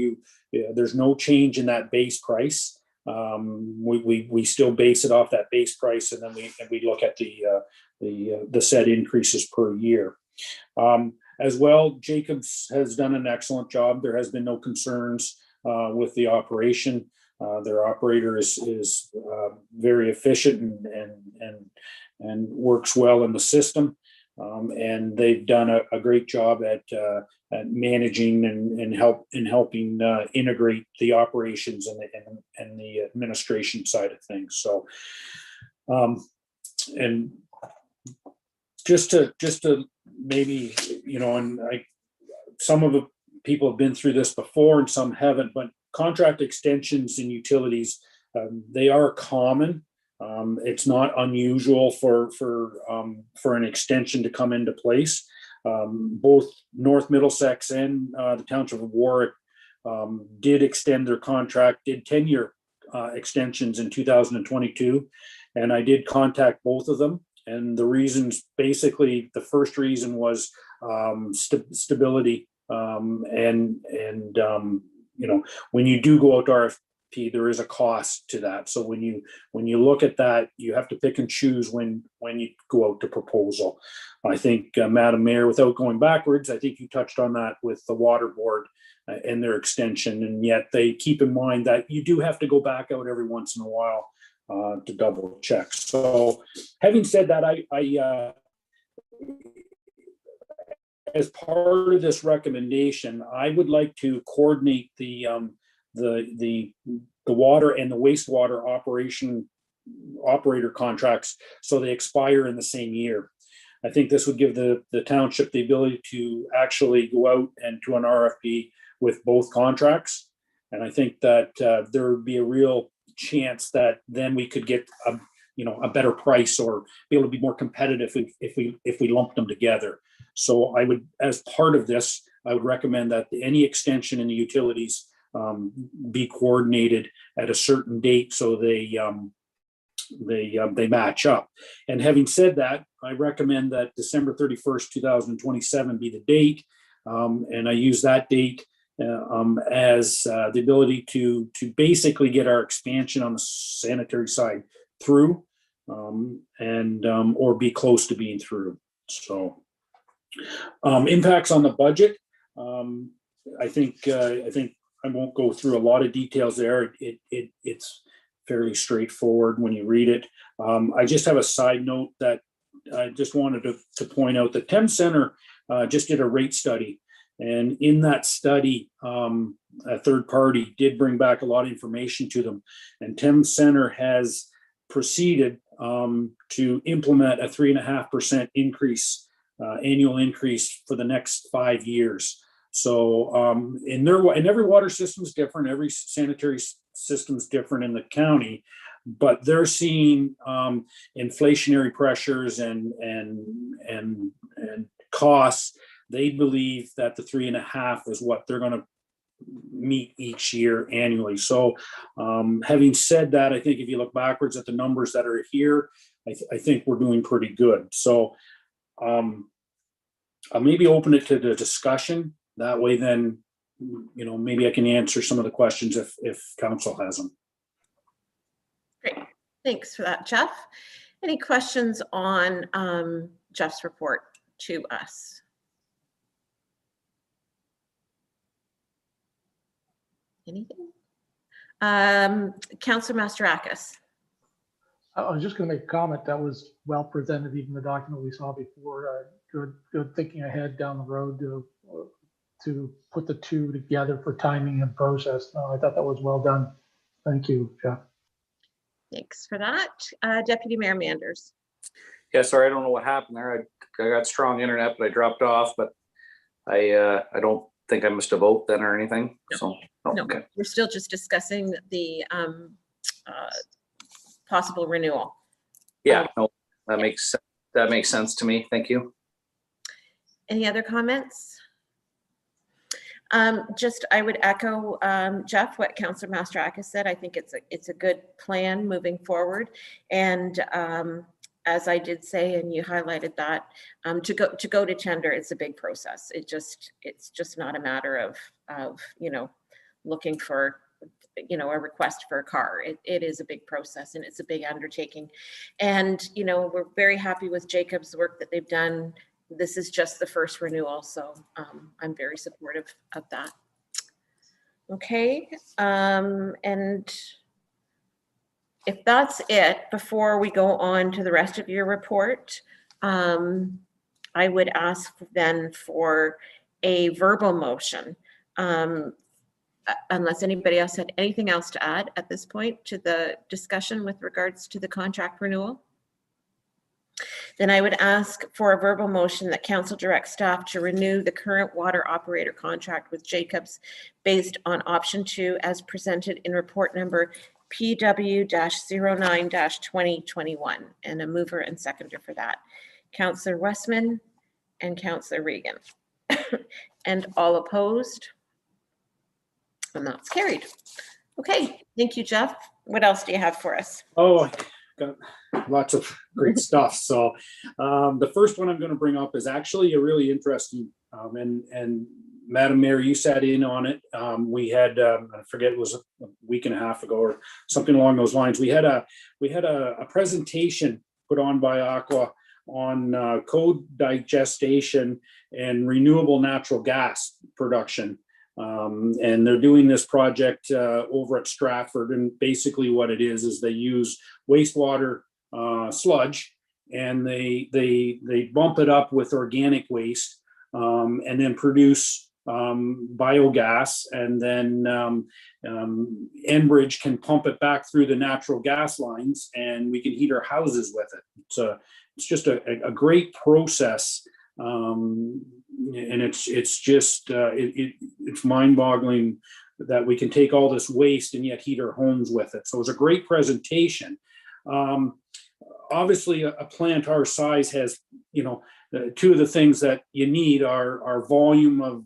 there's no change in that base price. We still base it off that base price, and then we look at the set increases per year. As well, Jacobs has done an excellent job. There has been no concerns with the operation. Their operator is very efficient and works well in the system. And they've done a great job at managing and helping integrate the operations and the administration side of things. So, and just to maybe, and some of the people have been through this before and some haven't, but contract extensions in utilities, they are common. It's not unusual for an extension to come into place. Both North Middlesex and the Township of Warwick did extend their contract, did 10-year extensions in 2022, and I did contact both of them. And the reasons, basically, the first reason was stability, and when you do go out to RFP, there is a cost to that. So when you look at that, you have to pick and choose when you go out to proposal. I think, Madam Mayor, without going backwards, I think you touched on that with the water board and their extension, and yet they keep in mind that you do have to go back out every once in a while to double check. So having said that, I as part of this recommendation, I would like to coordinate the water and the wastewater operator contracts so they expire in the same year. I think this would give the township the ability to actually go out and to an RFP with both contracts. And I think that there would be a real chance that then we could get a better price or be able to be more competitive if we lumped them together. So I would, as part of this, I would recommend that any extension in the utilities be coordinated at a certain date so they match up. And having said that, I recommend that December 31st, 2027 be the date. And I use that date as the ability to basically get our expansion on the sanitary side through or be close to being through. So impacts on the budget. I think I won't go through a lot of details there. It's fairly straightforward when you read it. I just have a side note that I just wanted to point out that Thames Center just did a rate study. And in that study, a third party did bring back a lot of information to them. And Thames Center has proceeded to implement a 3.5% increase, annual increase for the next 5 years. So and every water system is different. Every sanitary system is different in the county, but they're seeing inflationary pressures and costs. They believe that the 3.5 is what they're going to meet each year annually. So having said that, I think if you look backwards at the numbers that are here, I think we're doing pretty good. So I'll maybe open it to the discussion. That way then, maybe I can answer some of the questions if council has them. Great. Thanks for that, Jeff. Any questions on Jeff's report to us? Anything? Councillor Mastarakis. I was just going to make a comment that was well presented, even the document we saw before. Good thinking ahead down the road to put the two together for timing and process. I thought that was well done. Thank you, Jeff. Thanks for that. Deputy Mayor Manders. Yeah, sorry, I don't know what happened there. I got strong internet, but I dropped off. But I don't think I missed a vote then or anything. No. So No, okay. We're still just discussing the possible renewal. Yeah, no, that makes sense to me. Thank you. Any other comments? I would echo Jeff, what Councillor Mastarakis said. I think it's a good plan moving forward. And as I did say, and you highlighted that, to go to tender, it's a big process. It's just not a matter of looking for a request for a car. It is a big process and it's a big undertaking. And we're very happy with Jacob's work that they've done. This is just the first renewal, so I'm very supportive of that. Okay, and if that's it, before we go on to the rest of your report, I would ask then for a verbal motion, unless anybody else had anything else to add at this point to the discussion with regards to the contract renewal. Then I would ask for a verbal motion that council directs staff to renew the current water operator contract with Jacobs based on option 2 as presented in report number PW-09-2021, and a mover and seconder for that. Councillor Westman and Councillor Regan. And all opposed? And that's carried. Okay, thank you, Jeff. What else do you have for us? Oh, got lots of great stuff. So the first one I'm going to bring up is actually a really interesting, and Madam Mayor, you sat in on it. We had, I forget, it was a week and a half ago or something along those lines. We had a presentation put on by Aqua on co-digestion and renewable natural gas production. And they're doing this project over at Stratford, and basically what it is they use wastewater sludge, and they bump it up with organic waste, and then produce biogas, and then Enbridge can pump it back through the natural gas lines, and we can heat our houses with it. It's just a great process. And it's just it's mind-boggling that we can take all this waste and yet heat our homes with it. So it was a great presentation. Obviously, a plant our size has, two of the things that you need are volume of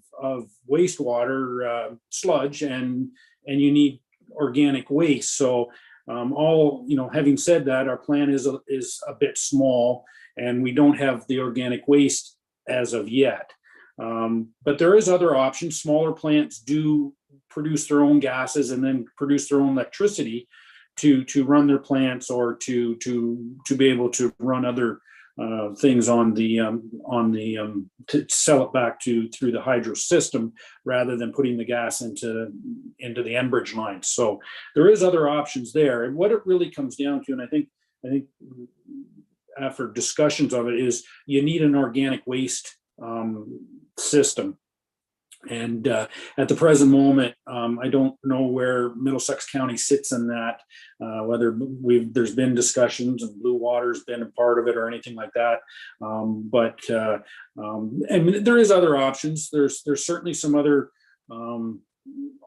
wastewater sludge, and you need organic waste. So having said that, our plant is a bit small, and we don't have the organic waste as of yet. But there is other options. Smaller plants do produce their own gases and then produce their own electricity to run their plants, or to be able to run other things to sell it back through the hydro system, rather than putting the gas into the Enbridge lines. So there is other options there. And what it really comes down to, and I think after discussions of it, is you need an organic waste system. And at the present moment, I don't know where Middlesex County sits in that, whether there's been discussions and Blue Water's been a part of it or anything like that. And there is other options. There's certainly some other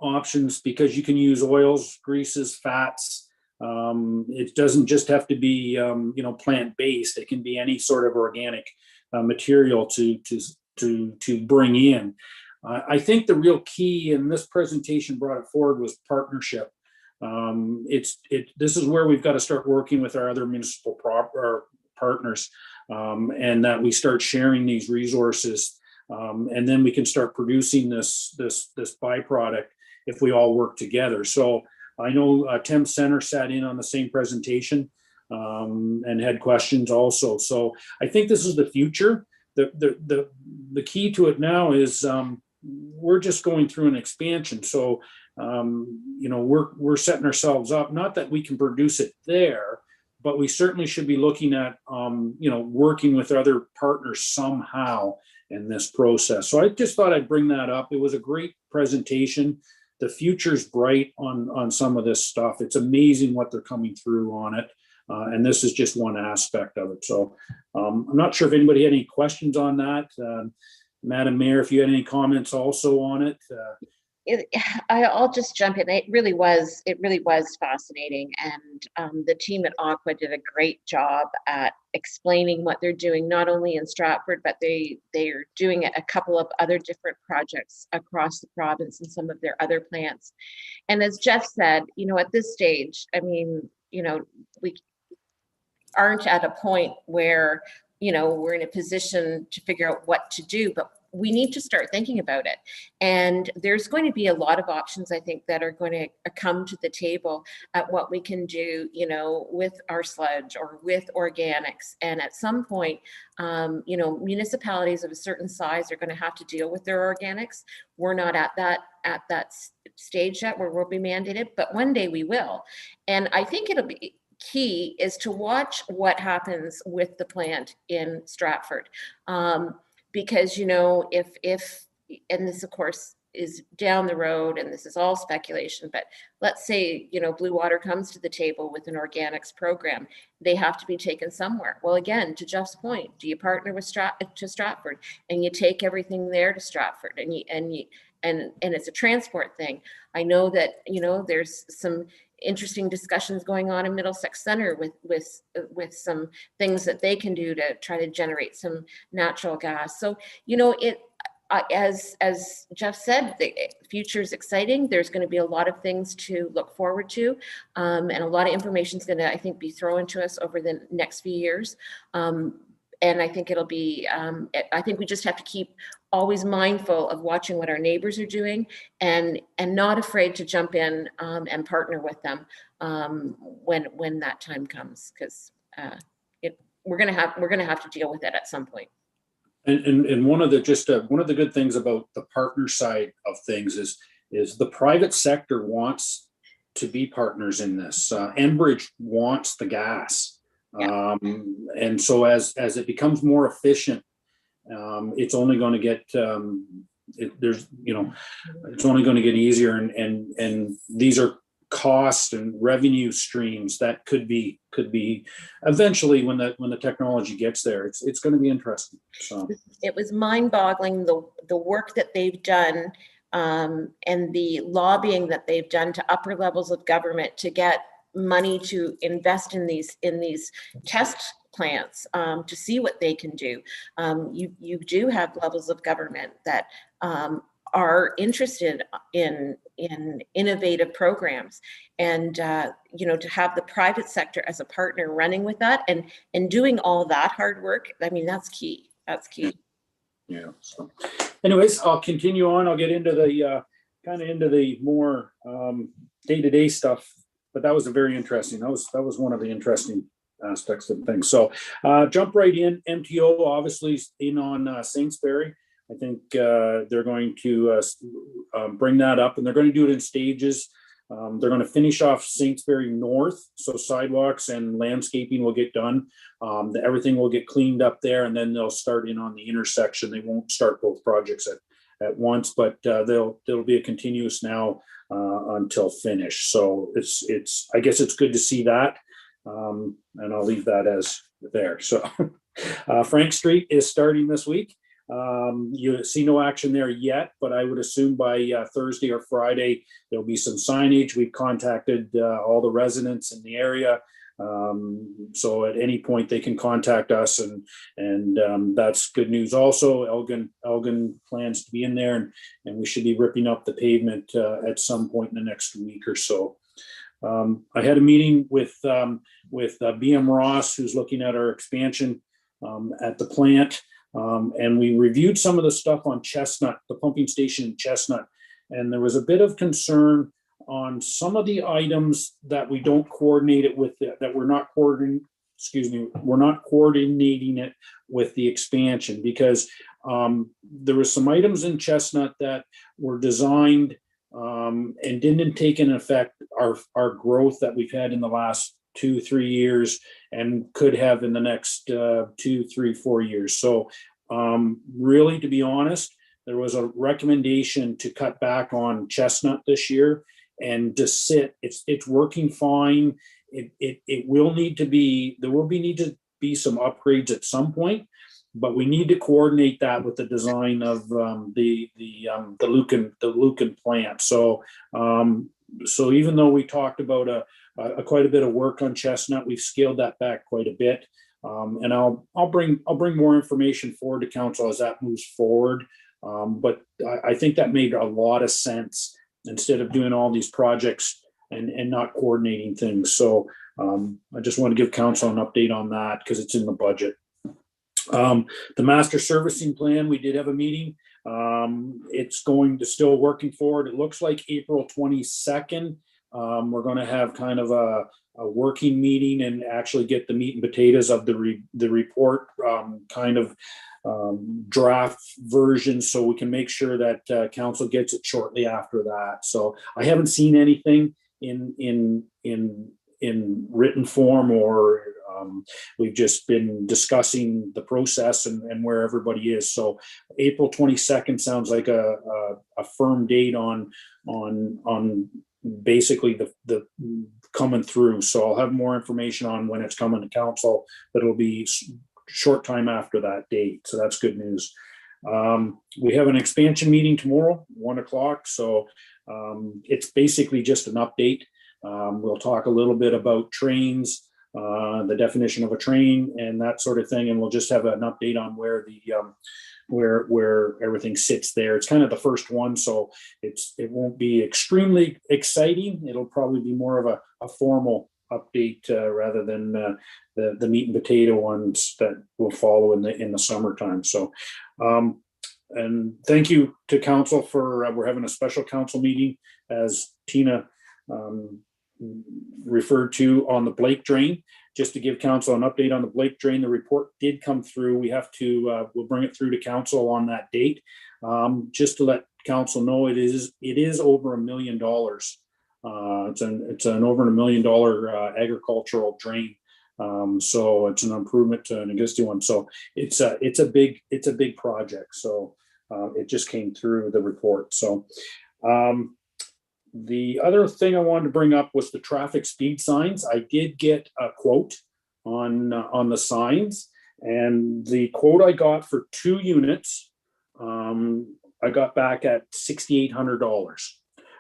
options, because you can use oils, greases, fats. It doesn't just have to be plant-based. It can be any sort of organic material to bring in. I think the real key, and this presentation brought it forward, was partnership. This is where we've got to start working with our other municipal partners, and that we start sharing these resources, and then we can start producing this byproduct if we all work together. So I know Thames Center sat in on the same presentation and had questions also. So I think this is the future. The key to it now is we're just going through an expansion. So, we're setting ourselves up, not that we can produce it there, but we certainly should be looking at, working with other partners somehow in this process. So I just thought I'd bring that up. It was a great presentation. The future's bright on some of this stuff. It's amazing what they're coming through on it. And this is just one aspect of it. So I'm not sure if anybody had any questions on that. Madam Mayor, if you had any comments also on it. I'll just jump in. It really was fascinating, and the team at Aqua did a great job at explaining what they're doing, not only in Stratford, but they are doing a couple of other different projects across the province and some of their other plants. And as Jeff said, at this stage, we aren't at a point where we're in a position to figure out what to do, but we need to start thinking about it. And there's going to be a lot of options, I think, that are going to come to the table at what we can do, with our sludge or with organics. And at some point, municipalities of a certain size are going to have to deal with their organics. We're not at that stage yet where we'll be mandated, but one day we will. And I think it'll be key is to watch what happens with the plant in Stratford. Because, if, and this of course is down the road and this is all speculation, but let's say, Blue Water comes to the table with an organics program, they have to be taken somewhere. Well, again, to Jeff's point, do you partner with Stratford and you take everything there to Stratford and it's a transport thing. I know that, there's some interesting discussions going on in Middlesex Center with some things that they can do to try to generate some natural gas. So, as Jeff said, the future is exciting. There's going to be a lot of things to look forward to, and a lot of information is going to, I think, be thrown to us over the next few years. And I think it'll be, I think we just have to keep always mindful of watching what our neighbors are doing and not afraid to jump in and partner with them when that time comes, because we're gonna have to deal with it at some point. And one of the good things about the partner side of things is the private sector wants to be partners in this. Enbridge wants the gas. Yeah. And so as it becomes more efficient, it's only going to get it's only going to get easier, and these are cost and revenue streams that could be eventually when the technology gets there. It's going to be interesting. So it was mind-boggling the work that they've done and the lobbying that they've done to upper levels of government to get money to invest in these test plants to see what they can do. You do have levels of government that are interested in innovative programs, and to have the private sector as a partner running with that and doing all that hard work. I mean, that's key. That's key. Yeah. So, anyways, I'll continue on. I'll get into the kind of into the more day-to-day stuff. But that was a very interesting. That was one of the interesting aspects of things. So jump right in. MTO obviously in on Saintsbury. I think they're going to bring that up, and they're going to do it in stages. They're going to finish off Saintsbury North, so sidewalks and landscaping will get done. Everything will get cleaned up there, and then they'll start in on the intersection. They won't start both projects at once, but there'll be a continuous now until finish. So it's I guess it's good to see that, and I'll leave that as there. So Frank Street is starting this week. You see no action there yet, but I would assume by Thursday or Friday, there'll be some signage. We've contacted all the residents in the area. So at any point they can contact us, and that's good news. Also, Elgin plans to be in there, and we should be ripping up the pavement at some point in the next week or so. I had a meeting with BM Ross, who's looking at our expansion at the plant. And we reviewed some of the stuff on Chestnut, the pumping station in Chestnut, and there was a bit of concern on some of the items that we don't coordinate it with, that we're not coordinating it with the expansion, because there were some items in Chestnut that were designed and didn't take into effect our growth that we've had in the last 2-3 years and could have in the next 2, 3, 4 years. So really, to be honest, there was a recommendation to cut back on Chestnut this year and to sit. It's working fine. It will need to be, there will need to be some upgrades at some point, but we need to coordinate that with the design of the Lucan plant. So even though we talked about quite a bit of work on Chestnut, we've scaled that back quite a bit, and I'll bring more information forward to council as that moves forward. But I think that made a lot of sense instead of doing all these projects and not coordinating things. So I just want to give council an update on that because it's in the budget. The master servicing plan, we did have a meeting. It's going to still working forward. It looks like April 22nd. We're going to have kind of a working meeting and actually get the meat and potatoes of the report, kind of draft version, so we can make sure that council gets it shortly after that. So I haven't seen anything in written form, or we've just been discussing the process and where everybody is. So April 22nd sounds like a firm date on basically the coming through. So I'll have more information on when it's coming to council, but it'll be short time after that date. So that's good news. We have an expansion meeting tomorrow, 1:00. So it's basically just an update. We'll talk a little bit about trains, the definition of a train and that sort of thing. And we'll just have an update on where the where everything sits there. It's kind of the first one, so it won't be extremely exciting. It'll probably be more of a formal update rather than the meat and potato ones that will follow in the summertime. So and thank you to council for we're having a special council meeting, as Tina referred to, on the Blake drain. Just to give council an update on the Blake drain, the report did come through. We have to we'll bring it through to council on that date. Just to let council know, it is over $1 million. It's an over $1 million agricultural drain. So it's an improvement to an existing one. So it's a big project. So it just came through the report. So the other thing I wanted to bring up was the traffic speed signs. I did get a quote on the signs, and the quote I got for 2 units I got back at $6,800.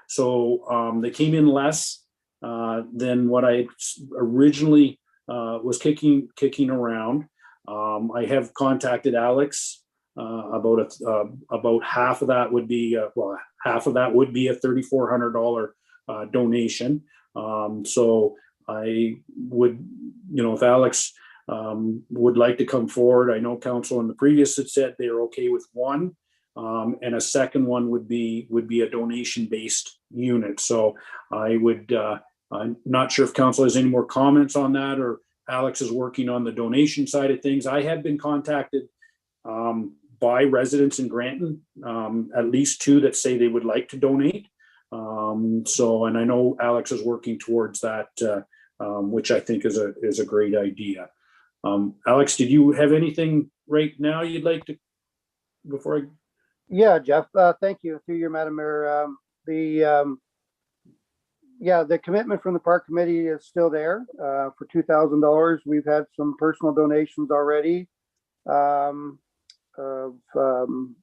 So they came in less than what I originally was kicking around. I have contacted Alex about half of that would be a $3,400 donation. So I would, if Alex would like to come forward, I know council in the previous had said they are okay with one, and a second one would be a donation-based unit. So I would, I'm not sure if council has any more comments on that, or Alex is working on the donation side of things. I have been contacted by residents in Granton, at least 2 that say they would like to donate. And I know Alex is working towards that, which I think is a great idea. Alex, did you have anything right now you'd like to, before I? Yeah, Jeff, thank you. Through your Madam Mayor, the commitment from the Park Committee is still there for $2,000. We've had some personal donations already of $100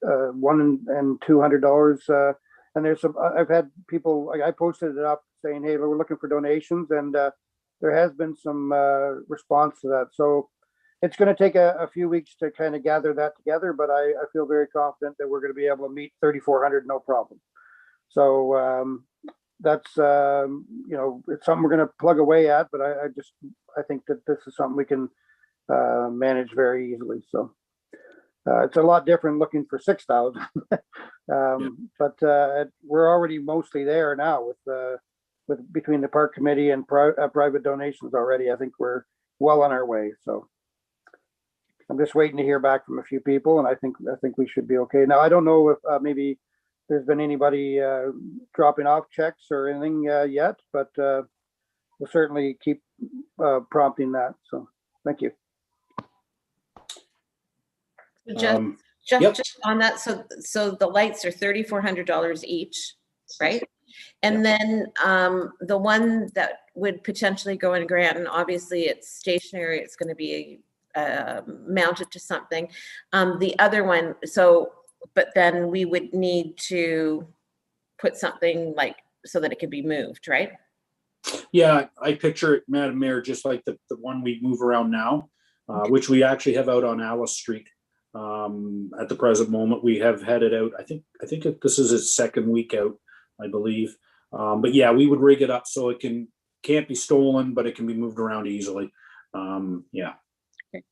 and $200. And there's some, I've had people, I posted it up saying, hey, we're looking for donations, and there has been some response to that. So it's going to take a few weeks to kind of gather that together, but I feel very confident that we're going to be able to meet 3,400 no problem. So that's it's something we're going to plug away at, but I think that this is something we can manage very easily. So it's a lot different looking for 6,000, but we're already mostly there now with between the Park Committee and private donations already. I think we're well on our way. So I'm just waiting to hear back from a few people, and I think we should be okay. Now I don't know if maybe there's been anybody dropping off checks or anything yet, but we'll certainly keep prompting that. So thank you. Jeff, Yep. just on that, so the lights are $3,400 each, right? And then the one that would potentially go in Granton, obviously it's stationary, it's going to be mounted to something. The other one, but then we would need to put something like so that it could be moved, right? Yeah, I picture it, Madam Mayor, just like the one we move around now, which we actually have out on Alice Street. At the present moment, we have had it out. I think this is its second week out, I believe. But yeah, we would rig it up so it can't be stolen, but it can be moved around easily. Yeah. Okay.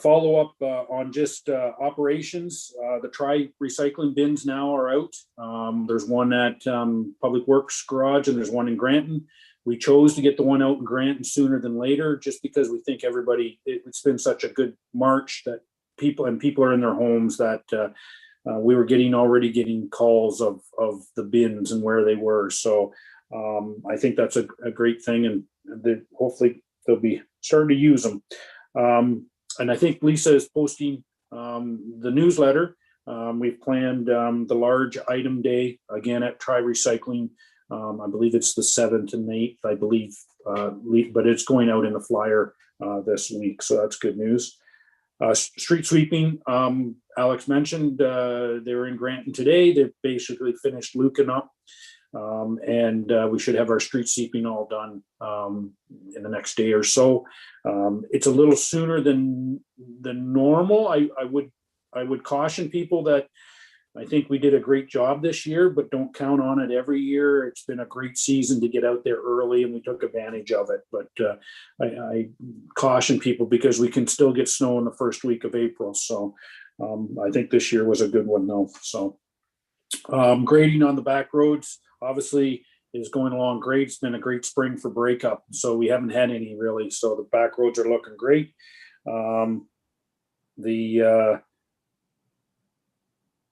Follow up on just operations. The recycling bins now are out. There's one at Public Works Garage, and there's one in Granton. We chose to get the one out in Granton sooner than later, just because we think it's been such a good March that people are in their homes that we were already getting calls of the bins and where they were. So I think that's a great thing, and hopefully they'll be starting to use them. And I think Lisa is posting the newsletter. We've planned the large item day again at Try Recycling. I believe it's the 7th and 8th, I believe, but it's going out in the flyer this week. So that's good news. Street sweeping, Alex mentioned they were in Granton today. They've basically finished Lucan up. And we should have our street sweeping all done in the next day or so. It's a little sooner than normal. I would caution people that I think we did a great job this year, but don't count on it every year. It's been a great season to get out there early, and we took advantage of it. But I caution people because we can still get snow in the first week of April. So I think this year was a good one, though. So grading on the back roads obviously is going along great. It's been a great spring for breakup, so we haven't had any really. So the back roads are looking great.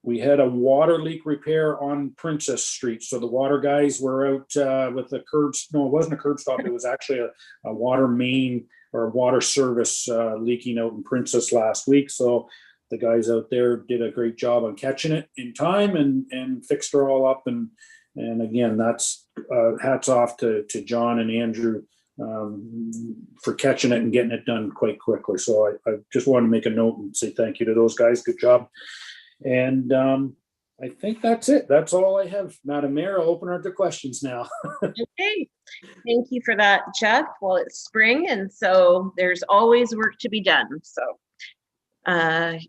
We had a water leak repair on Princess Street. So the water guys were out with the curb. No, it wasn't a curb stop. It was actually a water main or water service leaking out in Princess last week. So the guys out there did a great job on catching it in time and fixed her all up. And again, that's hats off to John and Andrew for catching it and getting it done quite quickly. So I just want to make a note and say thank you to those guys. Good job. And I think that's it. That's all I have, Madam Mayor. I'll open it to questions now. Okay, thank you for that, Jeff. Well, it's spring, and so there's always work to be done. So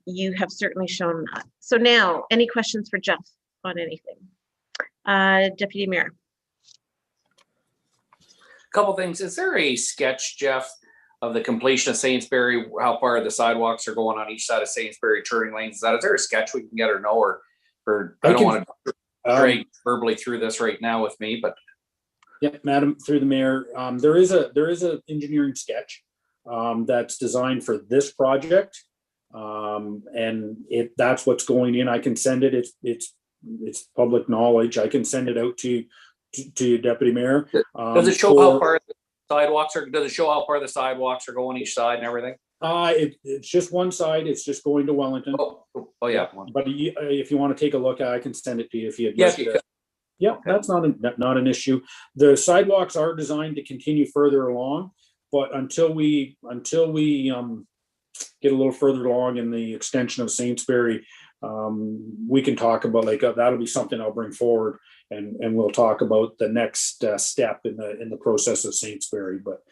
you have certainly shown that. So now, any questions for Jeff on anything? Deputy Mayor. Couple things. Is there a sketch, Jeff, of the completion of Sainsbury, how far the sidewalks are going on each side of Sainsbury turning lanes? Is there a sketch we can get or no? Or I don't want to drag verbally through this right now with me, but. Yeah, Madam, through the Mayor, there is a engineering sketch that's designed for this project. And that's what's going in. I can send it. It's public knowledge. I can send it out to you, Deputy Mayor. Does it show how far the sidewalks are? Does it show how far the sidewalks are going each side and everything? It's just one side. It's just going to Wellington. Oh yeah. But if you want to take a look, I can send it to you if you'd yes, like to. Yeah, that's not an issue. The sidewalks are designed to continue further along, but until we get a little further along in the extension of Sainsbury, we can talk about that'll be something I'll bring forward, and we'll talk about the next step in the process of Sainsbury. But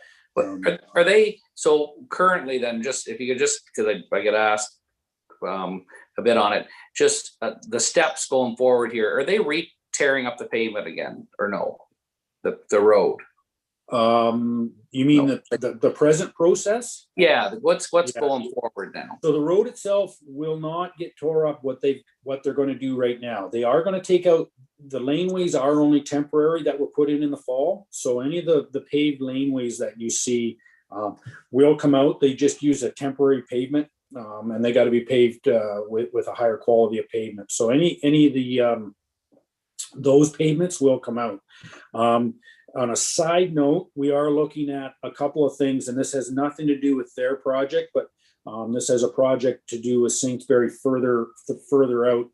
are they so currently then? Just if you could just because I get asked a bit on it, just the steps going forward here. Are they tearing up the pavement again or no? The road. You mean the present process? Yeah. What's going forward now? So the road itself will not get tore up. What they're going to do right now, they are going to take out the laneways are only temporary that were put in the fall. So any of the paved laneways that you see will come out. They just use a temporary pavement, and they got to be paved with a higher quality of pavement. So any of the those pavements will come out. On a side note, we are looking at a couple of things, and this has nothing to do with their project, but this has a project to do with Sainsbury further out.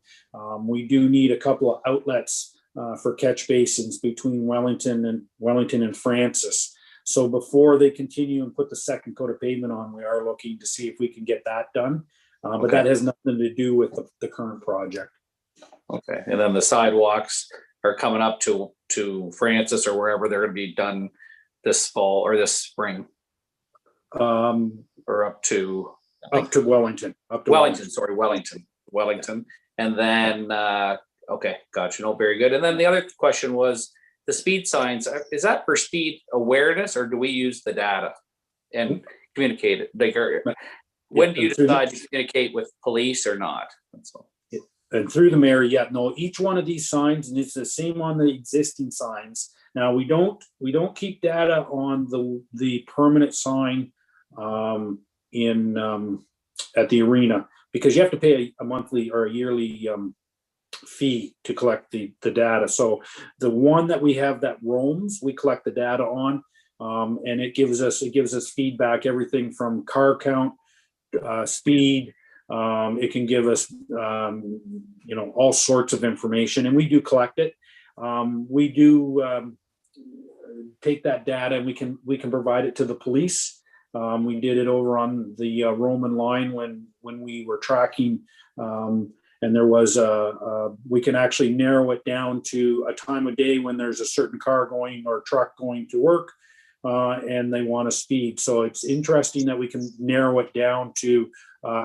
We do need a couple of outlets for catch basins between Wellington and Francis. So before they continue and put the second coat of pavement on, we are looking to see if we can get that done. But that has nothing to do with the current project. Okay, and then the sidewalks are coming up to Francis or wherever they're going to be done this fall or this spring, or up to Wellington. Wellington, and then okay, gotcha. No, very good. And then the other question was the speed signs. Is that for speed awareness, or do we use the data and communicate it? When do you decide to communicate with police or not? And through the Mayor, each one of these signs, and it's the same on the existing signs. Now we don't keep data on the permanent sign at the arena, because you have to pay a monthly or a yearly fee to collect the data. So the one that we have that roams, we collect the data on, and it gives us feedback, everything from car count, speed. It can give us, all sorts of information, and we do collect it. We do take that data, and we can provide it to the police. We did it over on the Roman line when we were tracking, and there was we can actually narrow it down to a time of day when there's a certain car going or truck going to work, and they want to speed. So it's interesting that we can narrow it down to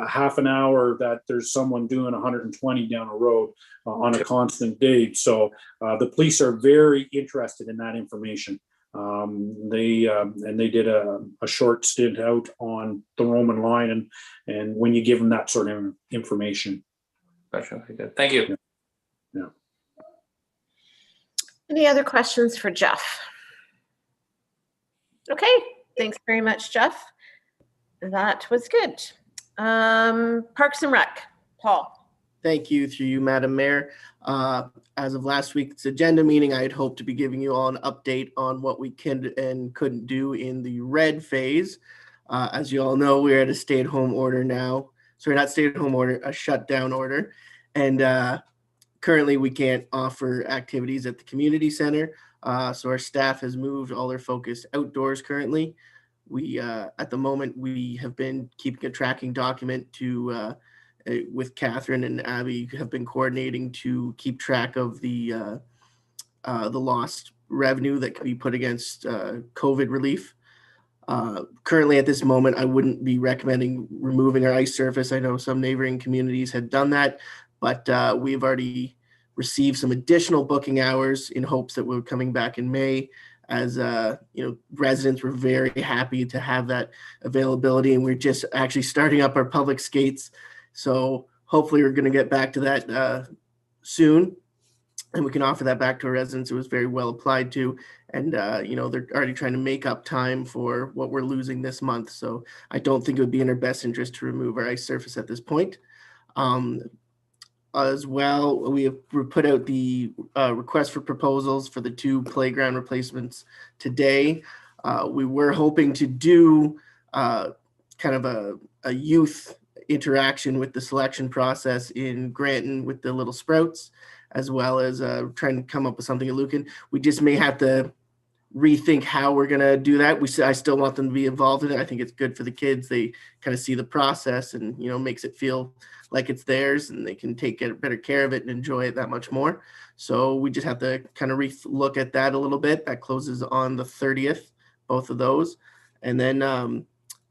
half an hour that there's someone doing 120 down a road on a constant day. So the police are very interested in that information. They did a short stint out on the Roman line, and when you give them that sort of information. Gotcha. Good. Thank you. Yeah. Any other questions for Jeff? Okay, thanks very much, Jeff. That was good. Parks and Rec, Paul. Thank you, through you, Madam Mayor. As of last week's agenda meeting, I had hoped to be giving you all an update on what we can and couldn't do in the red phase. As you all know, we're at a stay-at-home order now. Sorry, not stay-at-home order, a shutdown order. And currently we can't offer activities at the community center. So our staff has moved all their focus outdoors currently. We, at the moment, we have been keeping a tracking document to, with Catherine and Abby have been coordinating to keep track of the lost revenue that could be put against COVID relief. Currently at this moment, I wouldn't be recommending removing our ice surface. I know some neighboring communities had done that, but we've already received some additional booking hours in hopes that we're coming back in May, as residents were very happy to have that availability, and we're just actually starting up our public skates. So hopefully we're going to get back to that soon, and we can offer that back to our residents. It was very well applied to, and they're already trying to make up time for what we're losing this month. So I don't think it would be in our best interest to remove our ice surface at this point. As well, we have put out the request for proposals for the 2 playground replacements today. We were hoping to do kind of a youth interaction with the selection process in Granton with the Little Sprouts, as well as trying to come up with something at Lucan. We just may have to rethink how we're going to do that. I still want them to be involved in it. I think it's good for the kids. They kind of see the process and, makes it feel like it's theirs, and they can take better care of it and enjoy it that much more. So we just have to kind of look at that a little bit. That closes on the 30th, both of those. And then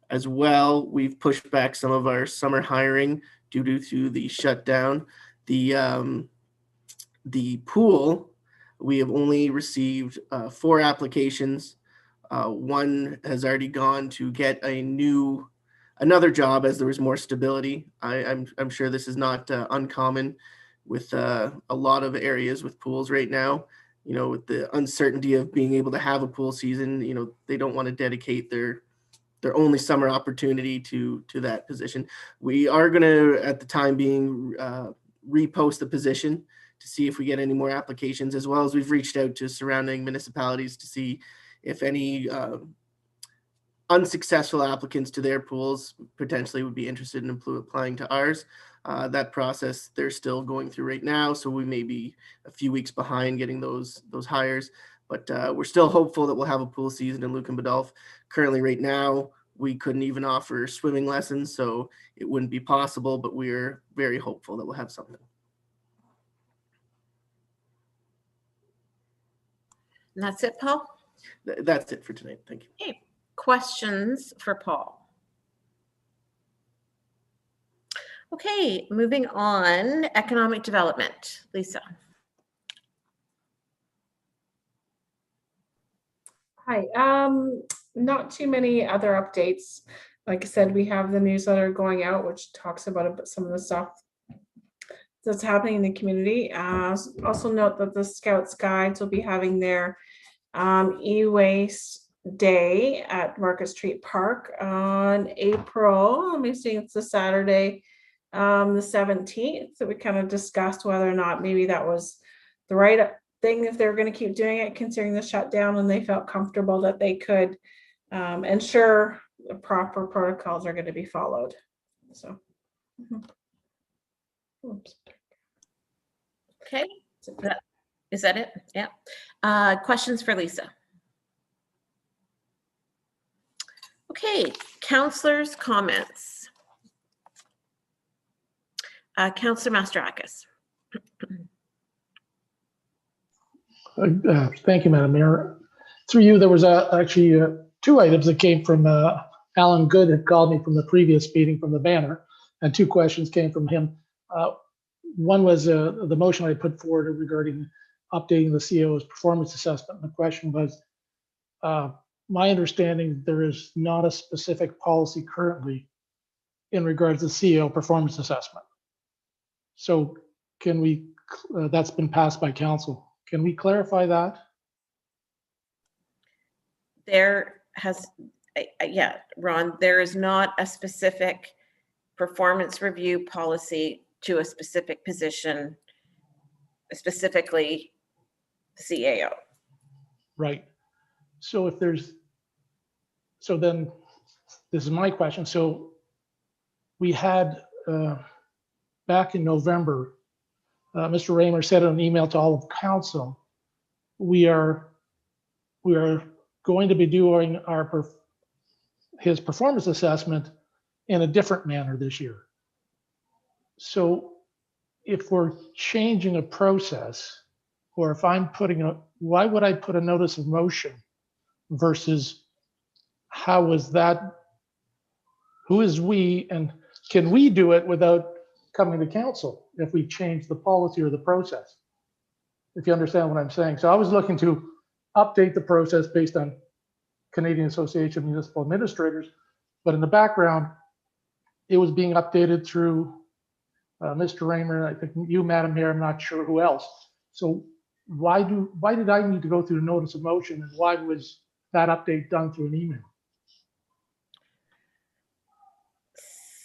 as well, we've pushed back some of our summer hiring due to the shutdown. The pool, we have only received 4 applications. One has already gone to get another job as there was more stability. I'm sure this is not uncommon with a lot of areas with pools right now. With the uncertainty of being able to have a pool season, they don't want to dedicate their only summer opportunity to that position. We are going to, at the time being, repost the position to see if we get any more applications, as well as we've reached out to surrounding municipalities to see if any unsuccessful applicants to their pools potentially would be interested in applying to ours. That process they're still going through right now, so we may be a few weeks behind getting those hires, but we're still hopeful that we'll have a pool season in Lucan Biddulph. Currently right now, we couldn't even offer swimming lessons, so it wouldn't be possible, but we're very hopeful that we'll have something. And that's it, Paul? That's it for tonight. Thank you. Okay. Questions for Paul? Okay, moving on. Economic development. Lisa. Hi. Not too many other updates. Like I said, we have the newsletter going out, which talks about some of the stuff that's happening in the community. Also note that the Scouts Guides will be having their e-waste day at Market Street Park on April, let me see, it's the Saturday, the 17th. So we kind of discussed whether or not maybe that was the right thing if they were going to keep doing it considering the shutdown, and they felt comfortable that they could ensure the proper protocols are going to be followed. So oops. Okay, is that it? Yeah. Questions for Lisa? Okay, councillors' comments. Councillor Masterakis. Thank you, Madam Mayor. Through you, there was actually 2 items that came from Alan Good, had called me from the previous meeting from the banner, and 2 questions came from him. One was the motion I put forward regarding updating the CEO's performance assessment. The question was, my understanding, there is not a specific policy currently in regards to CEO performance assessment. So can we, that's been passed by council. Can we clarify that? There has, yeah, Ron, there is not a specific performance review policy to a specific position, specifically the CAO. Right. So if there's, so then this is my question. So we had back in November, Mr. Raymer said in an email to all of council, we are going to be doing his performance assessment in a different manner this year. So if we're changing a process, or if I'm why would I put a notice of motion versus how is that, who is we, and can we do it without coming to council if we change the policy or the process? If you understand what I'm saying. So I was looking to update the process based on Canadian Association of Municipal Administrators, but in the background, it was being updated through Mr. Raymer, I think you, Madam Mayor, I'm not sure who else. So why did I need to go through a notice of motion, and why was that update done through an email?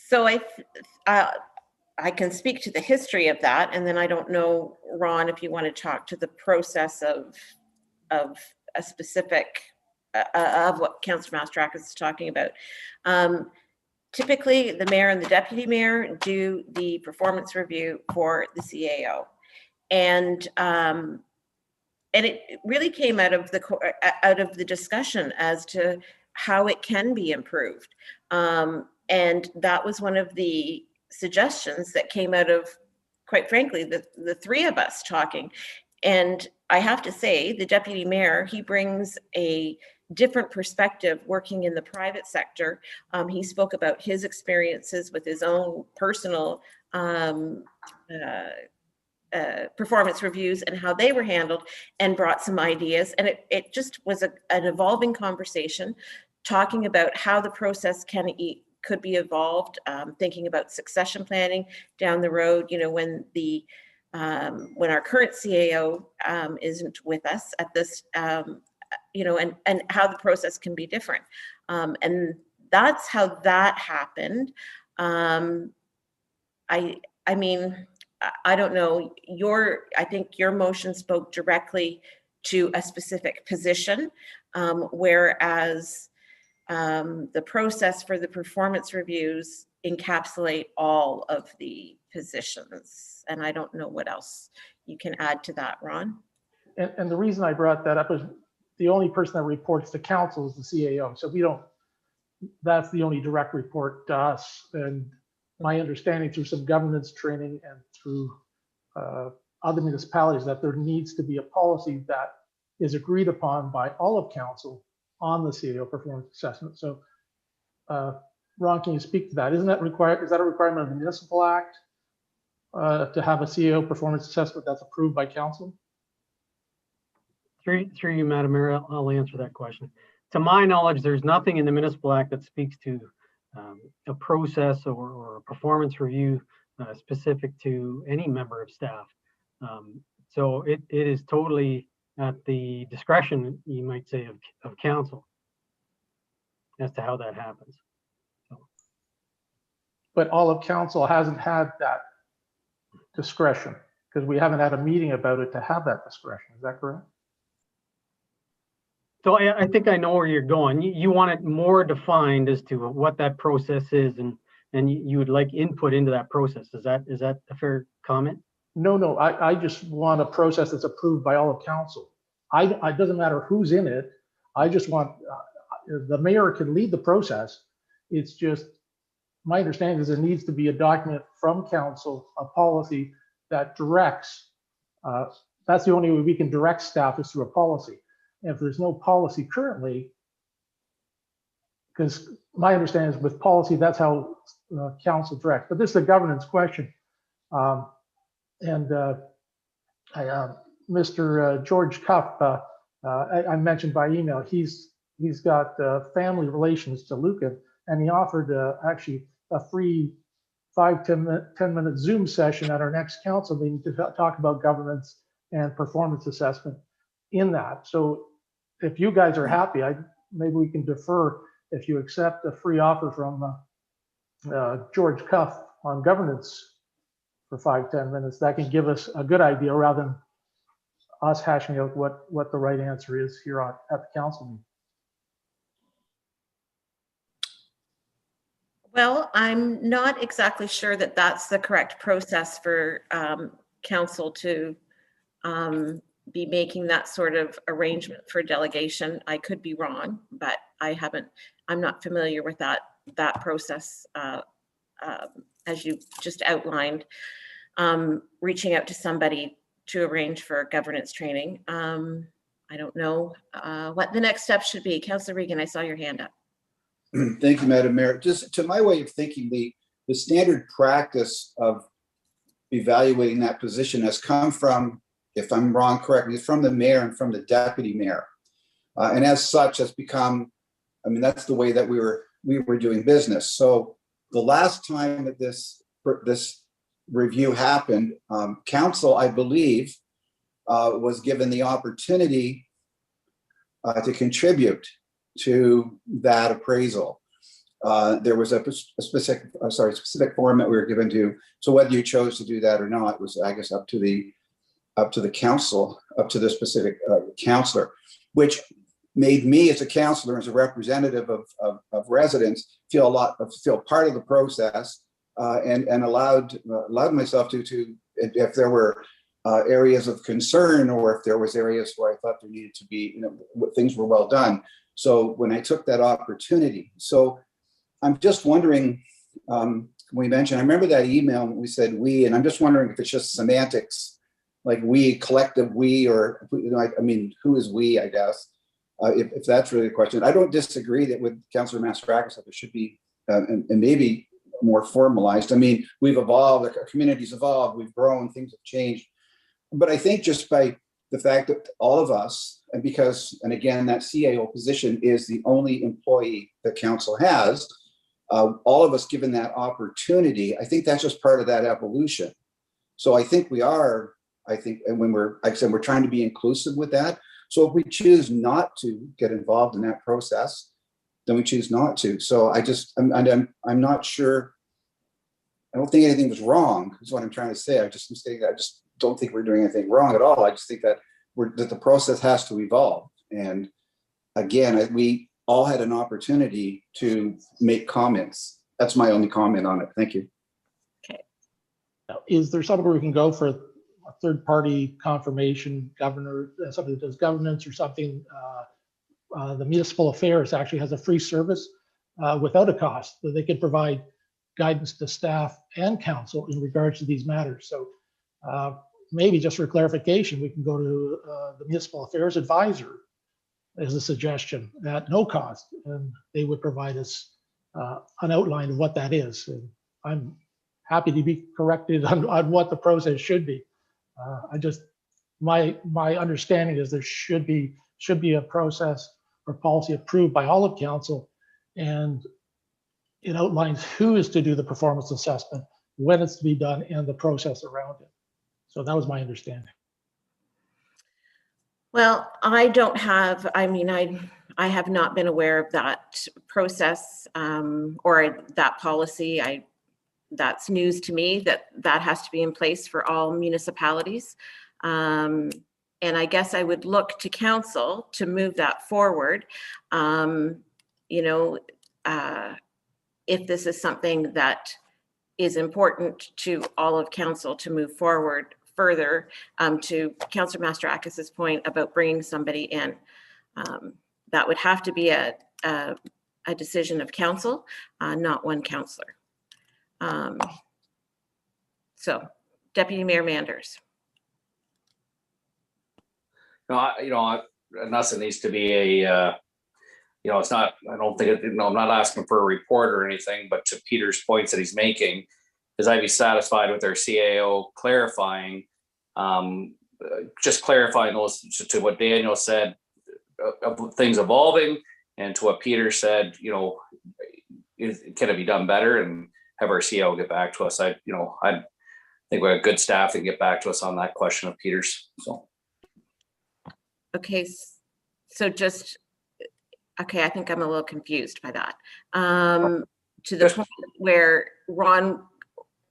So I can speak to the history of that, and then I don't know, Ron, if you want to talk to the process of a specific of what Councillor Mastrakis is talking about. Typically, the mayor and the deputy mayor do the performance review for the CAO, and it really came out of the discussion as to how it can be improved, and that was one of the suggestions that came out of, quite frankly, the three of us talking. And I have to say, the deputy mayor, he brings a different perspective working in the private sector. He spoke about his experiences with his own personal performance reviews and how they were handled, and brought some ideas. And it just was an evolving conversation, talking about how the process could be evolved, thinking about succession planning down the road, when our current CAO isn't with us at this, and how the process can be different. And that's how that happened. I mean, I don't know, I think your motion spoke directly to a specific position, whereas the process for the performance reviews encapsulate all of the positions. And I don't know what else you can add to that, Ron. And the reason I brought that up is the only person that reports to council is the CAO. So that's the only direct report to us. And my understanding through some governance training and through other municipalities, that there needs to be a policy that is agreed upon by all of council on the CAO performance assessment. So Ron, can you speak to that? Is that a requirement of the Municipal Act to have a CAO performance assessment that's approved by council? Through you, Madam Mayor, I'll answer that question. To my knowledge, there's nothing in the Municipal Act that speaks to a process or a performance review specific to any member of staff. So it is totally at the discretion, you might say, of council as to how that happens. So. But all of council hasn't had that discretion, because we haven't had a meeting about it to have that discretion. Is that correct? So I think I know where you're going. You want it more defined as to what that process is, and you would like input into that process. Is that a fair comment? No, I just want a process that's approved by all of council. It doesn't matter who's in it. I just want, the mayor can lead the process. It's just, my understanding is there needs to be a document from council, a policy that directs, that's the only way we can direct staff is through a policy. And if there's no policy currently, because my understanding is with policy, that's how council directs. But this is a governance question. Mr. George Cuff, I mentioned by email, he's got family relations to Lucan, and he offered actually a free 10-minute Zoom session at our next council meeting to talk about governance and performance assessment in that. So if you guys are happy, maybe we can defer if you accept a free offer from George Cuff on governance for 5-10 minutes. That can give us a good idea rather than us hashing out what the right answer is here at the council meeting. Well, I'm not exactly sure that that's the correct process for council to be making that sort of arrangement for delegation. I could be wrong, but I'm not familiar with that process as you just outlined. Reaching out to somebody to arrange for governance training. I don't know what the next step should be. Councillor Regan, I saw your hand up. Thank you, Madam Mayor. Just to my way of thinking, the standard practice of evaluating that position has come from, if I'm wrong, correct me, from the mayor and from the deputy mayor. And as such, has become, I mean, that's the way that we were doing business. So the last time that this review happened, council, I believe, was given the opportunity to contribute to that appraisal. There was a specific form that we were given to. So whether you chose to do that or not was, I guess, up to the council, up to the specific councillor, which made me as a councillor, as a representative of residents, feel part of the process, and allowed myself to if there were areas of concern, or if there was areas where I thought there needed to be, things were well done. So when I took that opportunity, so I'm just wondering, we mentioned, I remember that email when we said we, and I'm just wondering if it's just semantics, like we, collective we, or, I mean, who is we, I guess, if that's really the question. I don't disagree that with Councillor Mastarakis that there should be, and maybe more formalized. I mean, we've evolved, our community's evolved, we've grown, things have changed. But I think just by the fact that all of us, and because, and again, that CAO position is the only employee that council has, all of us given that opportunity, I think that's just part of that evolution. So I think we are, and when we're, like I said, we're trying to be inclusive with that. So if we choose not to get involved in that process, then we choose not to. So I'm not sure. I don't think anything was wrong, is what I'm trying to say. I just don't think we're doing anything wrong at all. I just think that that the process has to evolve. And again, we all had an opportunity to make comments. That's my only comment on it. Thank you. Okay. Now, is there somewhere we can go for a third-party confirmation, governor, somebody that does governance or something? The municipal affairs actually has a free service without a cost that they could provide guidance to staff and council in regards to these matters. So maybe just for clarification, we can go to the municipal affairs advisor as a suggestion at no cost, and they would provide us an outline of what that is. And I'm happy to be corrected on what the process should be. My understanding is there should be a process or policy approved by all of council, and it outlines who is to do the performance assessment, when it's to be done, and the process around it. So that was my understanding. Well, I don't have, I mean, I have not been aware of that process or that policy. That's news to me, that has to be in place for all municipalities. And I guess I would look to council to move that forward. If this is something that is important to all of council to move forward further, to Councillor Mastarakis's point about bringing somebody in, that would have to be a decision of council, not one councillor. So, Deputy Mayor Manders. Unless it needs to be a, it's not, I don't think, I'm not asking for a report or anything, but to Peter's points that he's making, is I'd be satisfied with our CAO clarifying, just clarifying those to what Daniel said, of things evolving, and to what Peter said, can it be done better, and have our CAO get back to us. I think we have good staff to get back to us on that question of Peter's. So. Okay, so okay, I think I'm a little confused by that. To the point where Ron,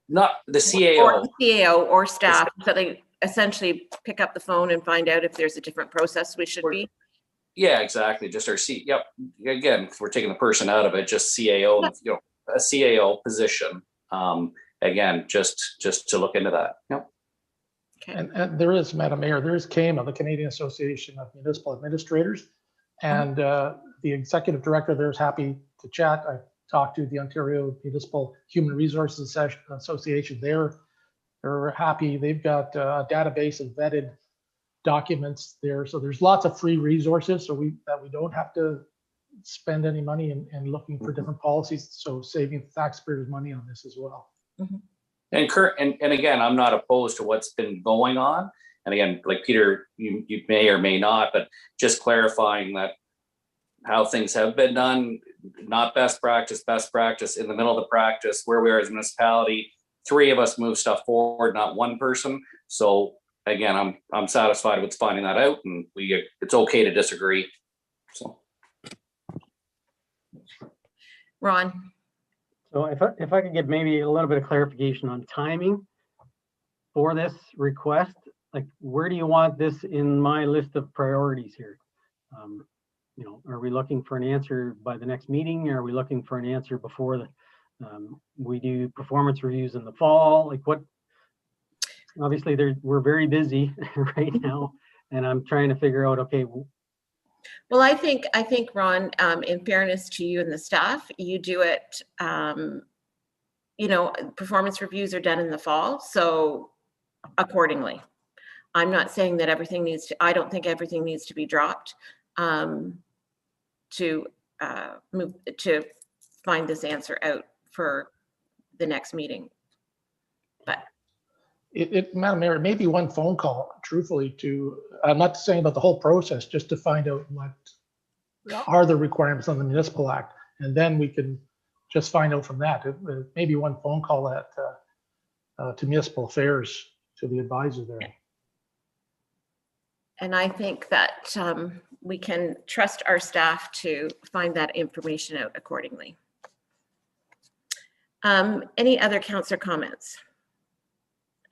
not the CAO, or staff, so they essentially pick up the phone and find out if there's a different process we should be. Yeah, exactly. Just our Yep. Again, if we're taking the person out of it, just CAO, a CAO position. Again, just to look into that. Yep. Okay. And there is, Madam Mayor, there is CAMA, the Canadian Association of Municipal Administrators, and the executive director there is happy to chat. I talked to the Ontario Municipal Human Resources Association. They're happy. They've got a database of vetted documents there. So there's lots of free resources, so we don't have to spend any money in looking for different policies. So saving taxpayers money on this as well. Mm-hmm. And again, I'm not opposed to what's been going on. And again, like Peter, you may or may not, but just clarifying that how things have been done, not best practice in the middle of the practice, where we are as a municipality, 3 of us move stuff forward, not 1 person. So again, I'm satisfied with finding that out, and it's okay to disagree. So, Ron. So if I could get maybe a little bit of clarification on timing for this request, like where do you want this in my list of priorities here? You know, are we looking for an answer by the next meeting? Are we looking for an answer before we do performance reviews in the fall? Like what? Obviously, we're very busy right now, and I'm trying to figure out, okay. Well, I think Ron, in fairness to you and the staff, you do it, you know, performance reviews are done in the fall, so accordingly. I'm not saying that I don't think everything needs to be dropped to find this answer out for the next meeting. But Madam Mayor, it may be 1 phone call, truthfully, I'm not saying about the whole process, just to find out what are the requirements on the Municipal Act, and then we can just find out from that. It may be 1 phone call to Municipal Affairs, to the advisor there. And I think that we can trust our staff to find that information out accordingly. Any other councillor comments?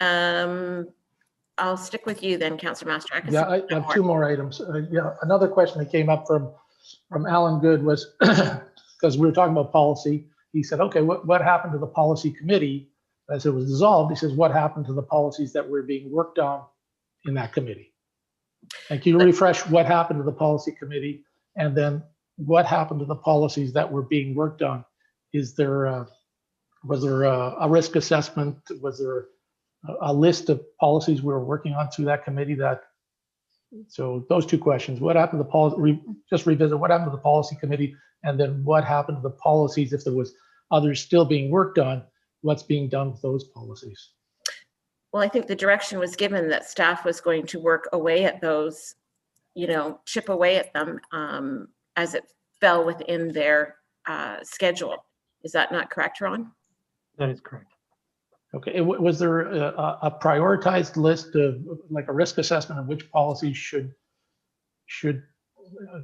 I'll stick with you then, Councillor Master. Yeah, I have 2 more items. Yeah, another question that came up from Alan Good was, because we were talking about policy, he said, okay, what happened to the policy committee as it was dissolved? He says, what happened to the policies that were being worked on in that committee? And can you refresh what happened to the policy committee, and then what happened to the policies that were being worked on? Was there a risk assessment? Was there a list of policies we were working on through that committee? So those 2 questions: what happened to the policy? Just revisit what happened to the policy committee, and then what happened to the policies? If there was others still being worked on, what's being done with those policies? Well, I think the direction was given that staff was going to work away at those, you know, chip away at them as it fell within their schedule. Is that not correct, Ron? That is correct. Okay, was there a prioritized list of, like, a risk assessment of which policies should do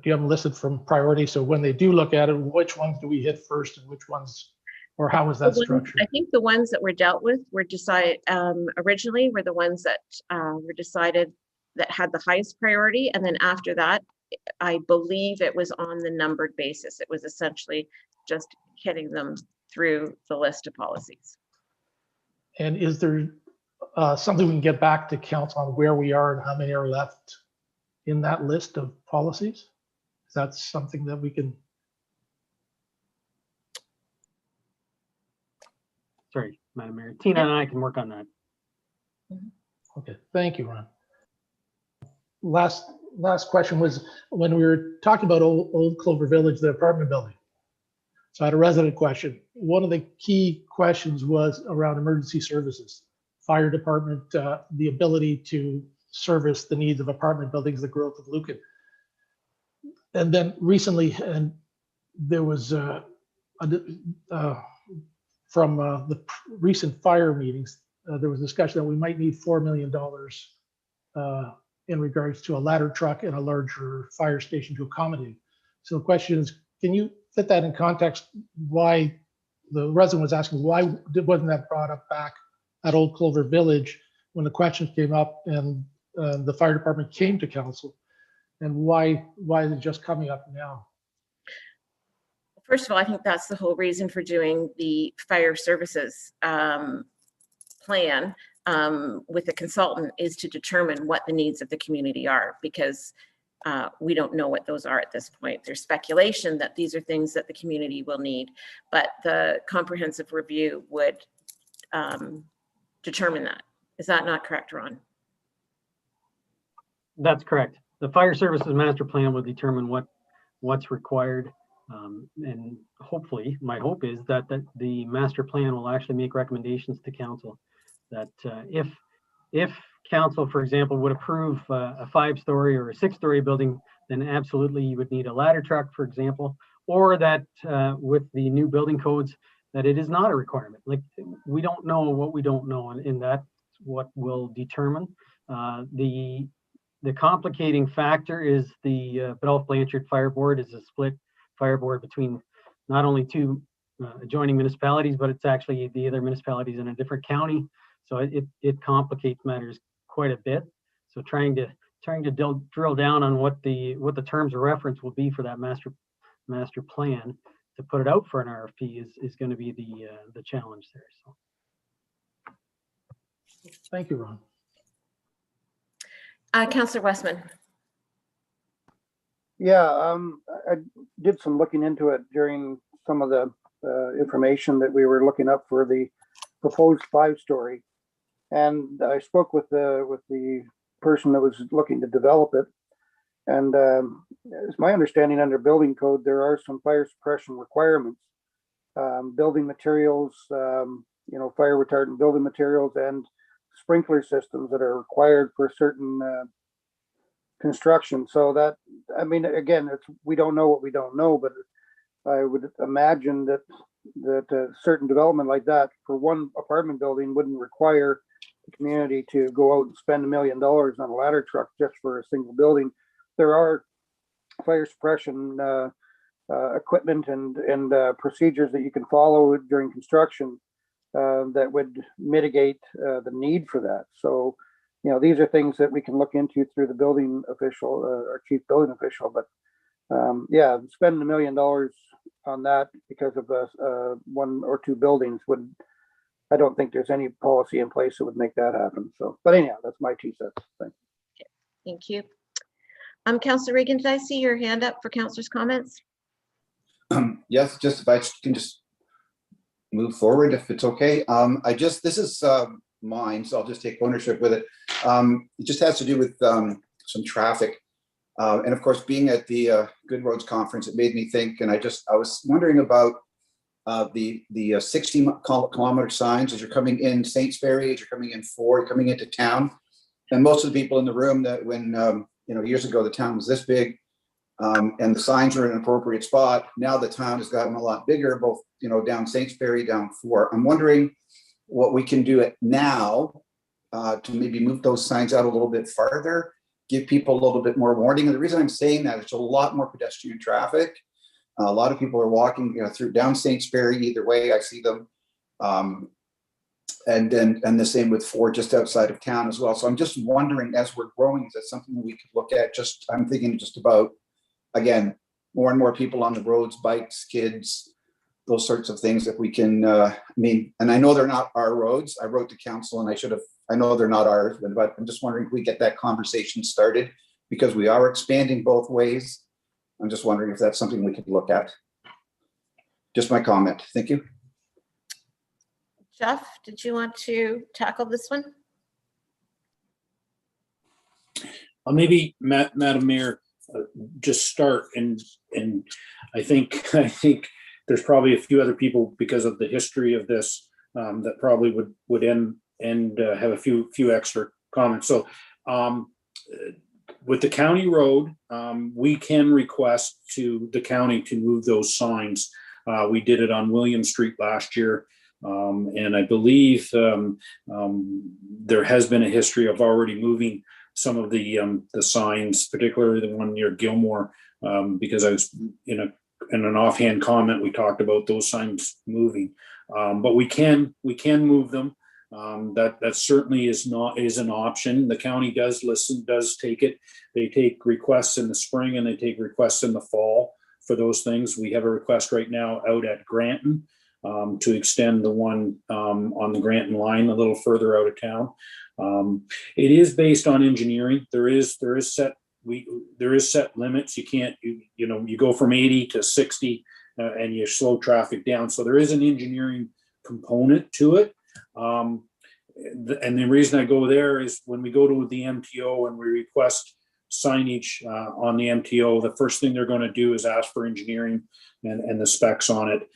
you have them listed from priority? So when they do look at it, which ones do we hit first and which ones, or how was that structured? I think the ones that were dealt with were decided originally were the ones that were decided that had the highest priority. And then after that, I believe it was on the numbered basis. It was essentially just hitting them through the list of policies. And is there something we can get back to council on where we are and how many are left in that list of policies? Is that something that we can? Sorry, Madam Mayor. Tina and I can work on that. Okay, thank you, Ron. Last question was when we were talking about Old Clover Village, the apartment building. So I had a resident question. One of the key questions was around emergency services, fire department, the ability to service the needs of apartment buildings, the growth of Lucan. And then recently, and there was from the recent fire meetings, there was discussion that we might need $4 million in regards to a ladder truck and a larger fire station to accommodate. So the question is, can you fit that in context? Why the resident was asking, why wasn't that brought up back at Old Clover Village when the question came up and the fire department came to council? And why is it just coming up now? First of all, I think that's the whole reason for doing the fire services plan. with the consultant is to determine what the needs of the community are, because we don't know what those are at this point. There's speculation that these are things that the community will need, but the comprehensive review would determine that. Is that not correct, Ron? That's correct. The fire services master plan will determine what's required. And hopefully, my hope is that the master plan will actually make recommendations to council that if council, for example, would approve a 5-story or a 6-story building, then absolutely you would need a ladder truck, for example, or that with the new building codes, that it is not a requirement. Like, we don't know what we don't know, and that's what will determine. The complicating factor is the Biddulph Blanchard Fire Board is a split fire board between not only two adjoining municipalities, but it's actually the other municipalities in a different county. So it complicates matters quite a bit. So trying to drill down on what the terms of reference will be for that master plan to put it out for an RFP is going to be the challenge there. So Thank you, Ron. Councillor Westman. Yeah, I did some looking into it during some of the information that we were looking up for the proposed 5-story. And I spoke with the person that was looking to develop it. And it's my understanding under building code, there are some fire suppression requirements, building materials, fire retardant building materials and sprinkler systems that are required for certain construction. So that, I mean, again, we don't know what we don't know, but I would imagine that a certain development like that for one apartment building wouldn't require the community to go out and spend $1 million on a ladder truck just for a single building. There are fire suppression equipment and procedures that you can follow during construction that would mitigate the need for that. So, these are things that we can look into through the building official, our chief building official. But yeah, spending $1 million on that because of 1 or 2 buildings I don't think there's any policy in place that would make that happen. So, but anyhow, that's my 2 cents. Thank you. Councillor Regan, did I see your hand up for councillors' comments? Yes, just if I can just move forward, if it's okay. This is mine, so I'll just take ownership with it. It just has to do with some traffic. And of course, being at the Good Roads Conference, it made me think, and I was wondering about the 60-kilometer signs as you're coming in Saintsbury, as you're coming in Ford, coming into town. And most of the people in the room that when, years ago, the town was this big and the signs were in an appropriate spot. Now the town has gotten a lot bigger, both, down Saintsbury, down Ford. I'm wondering what we can do now to maybe move those signs out a little bit farther, give people a little bit more warning. And the reason I'm saying that is a lot more pedestrian traffic. A lot of people are walking through down Saintsbury either way. I see them. And the same with Ford just outside of town as well. So I'm just wondering, as we're growing, is that something that we could look at? I'm thinking just about, again, more and more people on the roads, bikes, kids, those sorts of things that we can, and I know they're not our roads. I wrote to council and I know they're not ours, but I'm just wondering if we get that conversation started because we are expanding both ways. I'm just wondering if that's something we could look at. Just my comment. Thank you. Jeff, did you want to tackle this one? Maybe, Madam Mayor, just start and I think there's probably a few other people because of the history of this that probably would end and have a few extra comments. So with the county road, we can request to the county to move those signs. We did it on William Street last year. And I believe there has been a history of already moving some of the signs, particularly the one near Gilmore, because I was in an offhand comment, we talked about those signs moving, but we can move them. That certainly is an option. The county does listen, does take it. They take requests in the spring and they take requests in the fall for those things. We have a request right now out at Granton to extend the one on the Granton line a little further out of town. It is based on engineering. There is set limits. You can't, you go from 80 to 60 and you slow traffic down. So there is an engineering component to it. And the reason I go there is when we go to the MTO and we request signage on the MTO, the first thing they're going to do is ask for engineering and the specs on it.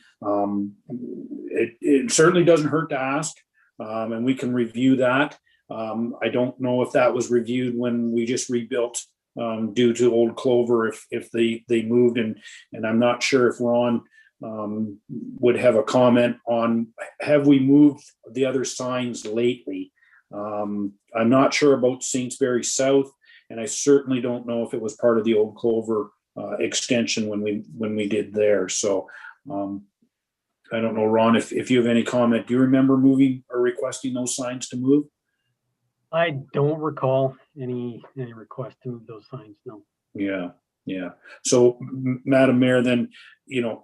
It certainly doesn't hurt to ask, and we can review that. I don't know if that was reviewed when we just rebuilt due to Old Clover, if they moved, and I'm not sure if Ron would have a comment on, have we moved the other signs lately? I'm not sure about Saintsbury South, and I certainly don't know if it was part of the Old Clover extension when we did there. So I don't know, Ron, if you have any comment. Do you remember moving or requesting those signs to move? I don't recall any request to move those signs, no. Yeah. So, Madam Mayor, then,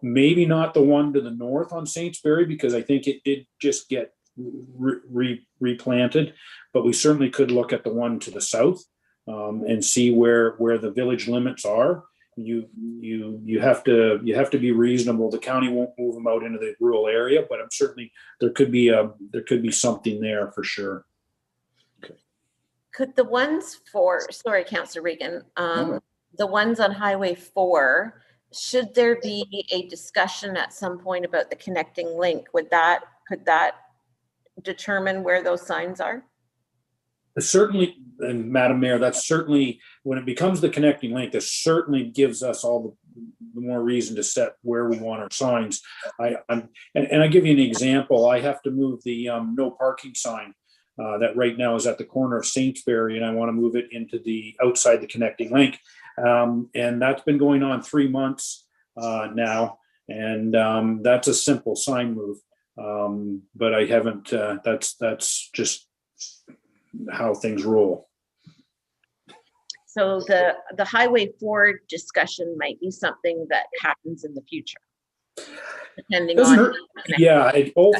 maybe not the one to the north on Saintsbury, because I think it did just get replanted, but we certainly could look at the one to the south and see where the village limits are. You have to be reasonable. The county won't move them out into the rural area, but I'm certainly there could be something there for sure. Could the ones sorry, Councillor Regan, the ones on Highway 4, should there be a discussion at some point about the connecting link? Could that determine where those signs are? Certainly, and Madam Mayor, that's certainly, when it becomes the connecting link, that certainly gives us all the more reason to set where we want our signs. I give you an example. I have to move the no parking sign that right now is at the corner of Saintsbury, and I want to move it into the outside the connecting link. And that's been going on 3 months now, and that's a simple sign move. But I haven't. That's just how things roll. So the Highway 4 discussion might be something that happens in the future, depending on. Yeah,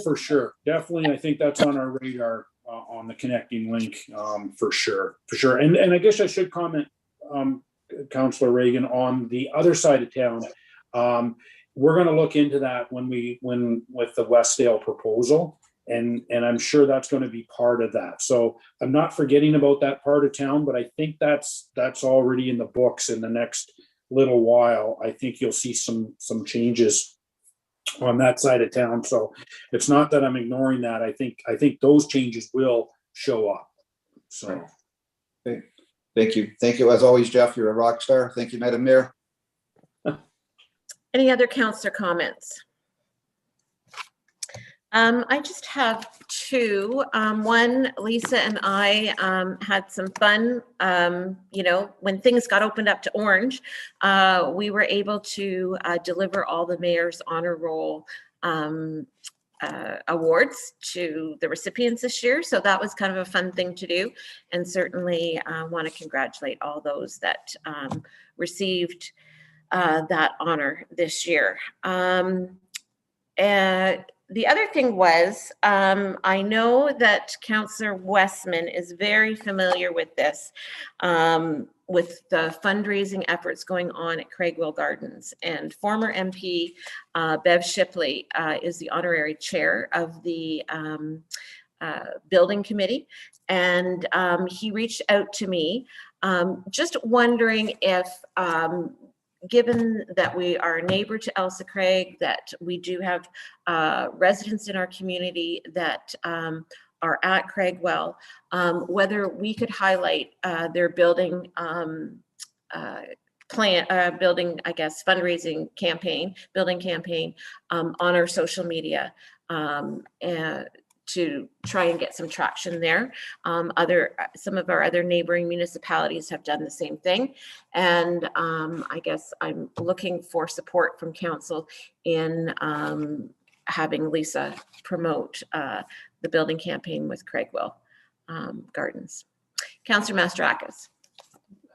for sure, definitely. I think that's on our radar on the connecting link, for sure. And I guess I should comment, Councillor Reagan, on the other side of town. We're going to look into that when with the Westdale proposal. And I'm sure that's going to be part of that. So I'm not forgetting about that part of town, but I think that's already in the books. In the next little while, I think you'll see some changes on that side of town. So it's not that I'm ignoring that. I think those changes will show up. So okay. Thank you. As always, Jeff, you're a rock star. Thank you, Madam Mayor. Any other councillor comments? I just have two. One, Lisa and I had some fun. When things got opened up to orange, we were able to deliver all the mayor's honor roll awards to the recipients this year. So that was kind of a fun thing to do. And certainly want to congratulate all those that received that honor this year. The other thing was, I know that Councillor Westman is very familiar with this, with the fundraising efforts going on at Craigwell Gardens. And former MP Bev Shipley is the honorary chair of the building committee. And he reached out to me, just wondering if, given that we are a neighbor to Elsa Craig, that we do have residents in our community that are at Craigwell, whether we could highlight their building fundraising campaign, building campaign on our social media, and to try and get some traction there. Some of our other neighboring municipalities have done the same thing. And I guess I'm looking for support from council in having Lisa promote the building campaign with Craigwell Gardens. Councillor Mastarakis.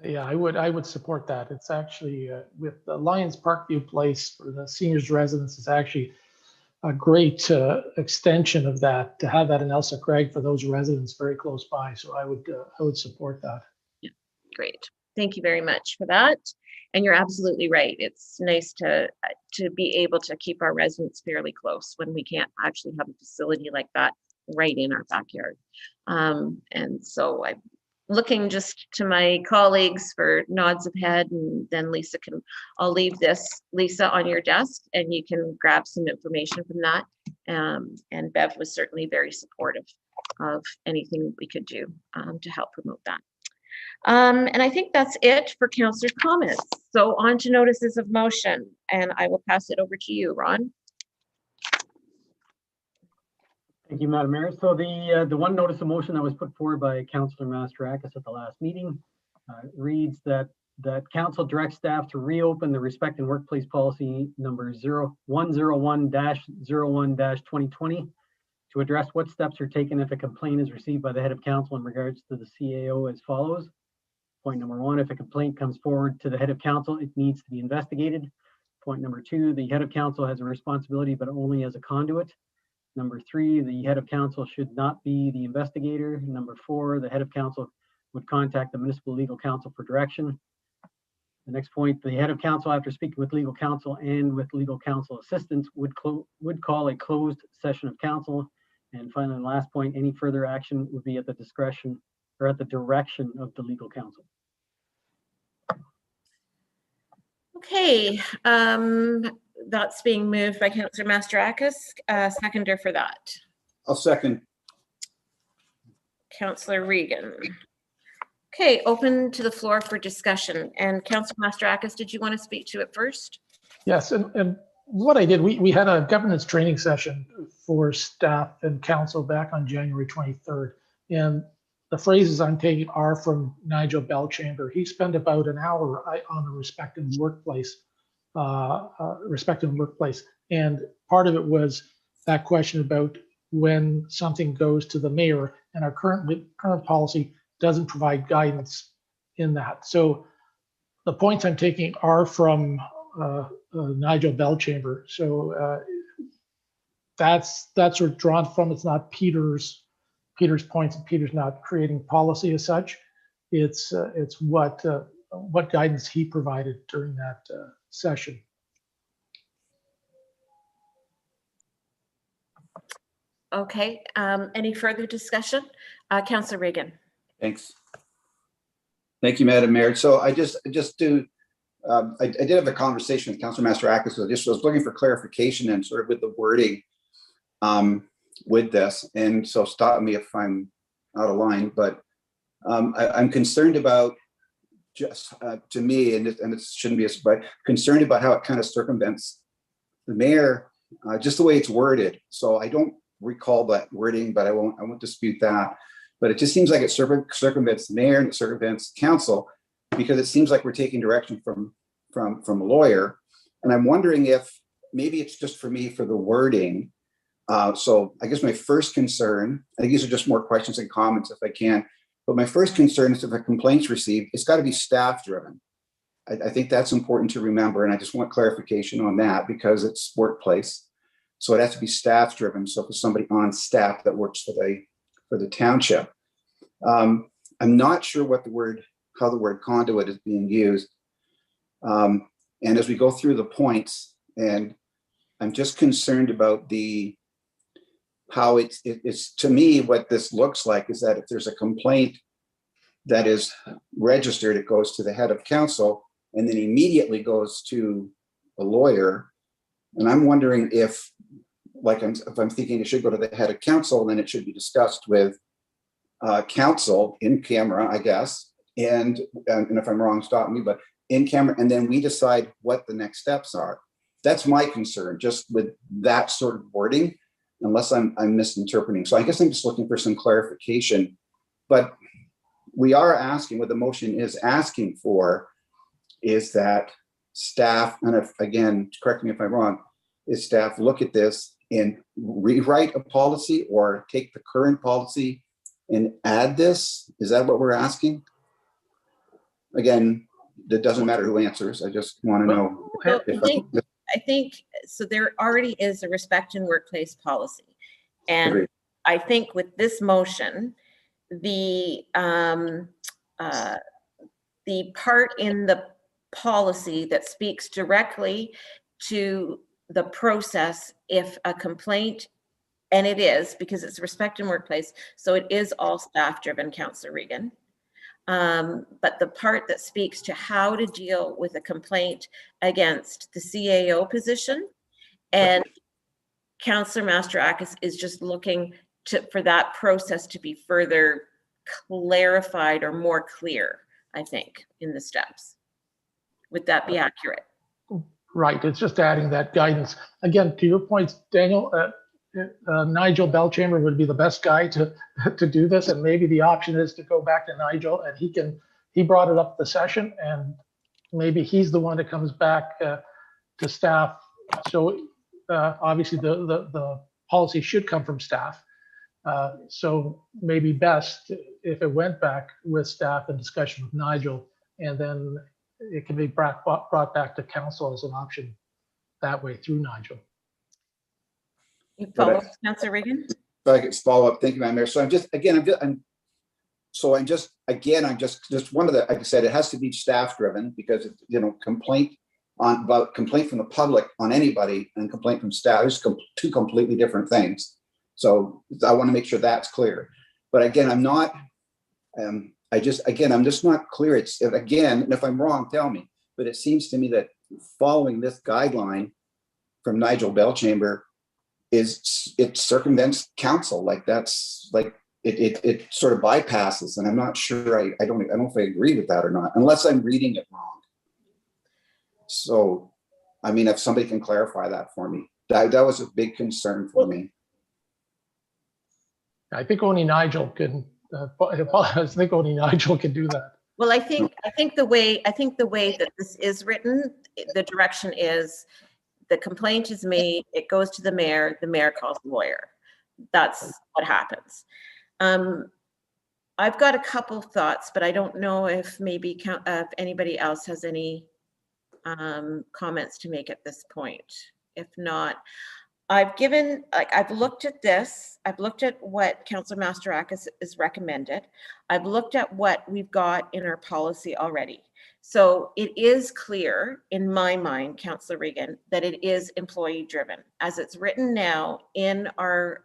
Yeah, I would support that. It's actually with the Lions Parkview Place for the seniors residents, it's actually a great extension of that, to have that in Elsa Craig for those residents very close by. So I would support that. Yeah, great. Thank you very much for that. And you're absolutely right. It's nice to be able to keep our residents fairly close when we can't actually have a facility like that right in our backyard. And so I'm looking just to my colleagues for nods of head, and then Lisa I'll leave this, Lisa, on your desk, and you can grab some information from that. And Bev was certainly very supportive of anything we could do to help promote that. And I think that's it for councillor comments. So on to notices of motion, and I will pass it over to you, Ron. Thank you, Madam Mayor. So the one notice of motion that was put forward by Councillor Mastarakis at the last meeting reads that council directs staff to reopen the respect and workplace policy number 101-01-2020 to address what steps are taken if a complaint is received by the head of council in regards to the CAO as follows. Point number 1, if a complaint comes forward to the head of council, it needs to be investigated. Point number 2, the head of council has a responsibility, but only as a conduit. Number 3, the head of council should not be the investigator. Number 4, the head of council would contact the municipal legal counsel for direction. The next point, the head of council, after speaking with legal counsel and with legal counsel assistance, would call a closed session of council. And finally, the last point, any further action would be at the discretion or at the direction of the legal counsel. Okay, that's being moved by Councillor Mastarakis. Seconder for that. I'll second. Councillor Regan. Okay, open to the floor for discussion. And Councillor Mastarakis, did you want to speak to it first? Yes, and what I did, we had a governance training session for staff and council back on January 23rd. And the phrases I'm taking are from Nigel Belchamber. He spent about an hour on the respect in the workplace, And part of it was that question about when something goes to the mayor, and our current policy doesn't provide guidance in that. So the points I'm taking are from Nigel Belchamber. So that's sort of drawn from. It's not Peter's points, and Peter's not creating policy as such. It's what guidance he provided during that session. Okay, any further discussion? Councillor Regan. Thanks. Thank you, Madam Mayor. So I did have a conversation with Councillor Mastarakis. So I was looking for clarification and sort of with the wording with this. And so stop me if I'm out of line, but I'm concerned about just to me, and it shouldn't be a surprise, concerned about how it kind of circumvents the mayor, just the way it's worded. So I don't recall that wording, but I won't dispute that. But it just seems like it circumvents the mayor and it circumvents council, because it seems like we're taking direction from a lawyer. And I'm wondering if maybe it's just for me for the wording. So I guess my first concern, I think these are just more questions and comments if I can, but my first concern is if a complaint's received, it's got to be staff driven. I think that's important to remember. And I just want clarification on that because it's workplace. So it has to be staff driven. So if it's somebody on staff that works for the township. I'm not sure how the word conduit is being used. And as we go through the points, and I'm just concerned about how it's to me, what this looks like is that if there's a complaint that is registered, it goes to the head of council and then immediately goes to a lawyer. And I'm wondering if I'm thinking it should go to the head of council, then it should be discussed with council in camera, I guess. And if I'm wrong, stop me, but in camera, and then we decide what the next steps are. That's my concern, just with that sort of wording, unless I'm misinterpreting. So I guess I'm just looking for some clarification. But we are asking, what the motion is asking for is that staff, and if, again, correct me if I'm wrong, is staff look at this and rewrite a policy or take the current policy and add this? Is that what we're asking? Again, it doesn't matter who answers. I just want to know. I think, so there already is a respect in workplace policy. And Agreed. I think with this motion, the part in the policy that speaks directly to the process if a complaint, and it is because it's respect in workplace, so it is all staff driven, Councillor Regan. But the part that speaks to how to deal with a complaint against the CAO position, and Councillor Masterakis is just looking for that process to be further clarified or more clear, I think, in the steps. Would that be accurate? Right, it's just adding that guidance. Again, to your point, Daniel, Nigel Belchamber would be the best guy to do this, and maybe the option is to go back to Nigel, and he brought it up at the session, and maybe he's the one that comes back to staff. So obviously the policy should come from staff. So maybe best if it went back with staff in discussion with Nigel, and then it can be brought back to council as an option that way through Nigel. You follow, Councillor Regan? If I could follow up, thank you, Madam Mayor. So I'm just one of the, like I said, it has to be staff driven, because, you know, complaint from the public on anybody and complaint from staff is two completely different things. So I want to make sure that's clear. But again, I'm just not clear. It's, again, and if I'm wrong, tell me, but it seems to me that following this guideline from Nigel Belchamber it circumvents council. Like, that's like, it sort of bypasses, and I'm not sure, I don't know if I agree with that or not, unless I'm reading it wrong. So, I mean, if somebody can clarify that for me, that was a big concern for me. I think only Nigel can. I think only Nigel can do that. Well, I think the way that this is written, the direction is the complaint is made, it goes to the mayor calls the lawyer. That's what happens. I've got a couple thoughts, but I don't know if maybe if anybody else has any comments to make at this point. If not, I've looked at this. I've looked at what Councillor Masterakis is recommended. I've looked at what we've got in our policy already. So it is clear in my mind, Councillor Regan, that it is employee driven. As it's written now in our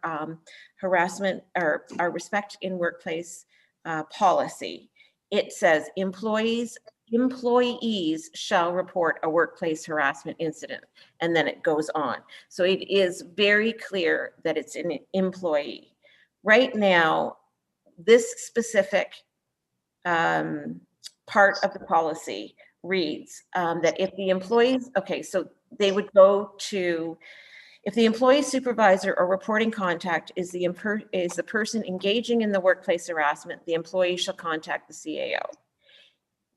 harassment or our respect in workplace policy, it says employees shall report a workplace harassment incident, and then it goes on. So it is very clear that it's an employee. Right now, this specific part of the policy reads that if the employees, so they would go to, if the employee supervisor or reporting contact is the person engaging in the workplace harassment, the employee shall contact the CAO.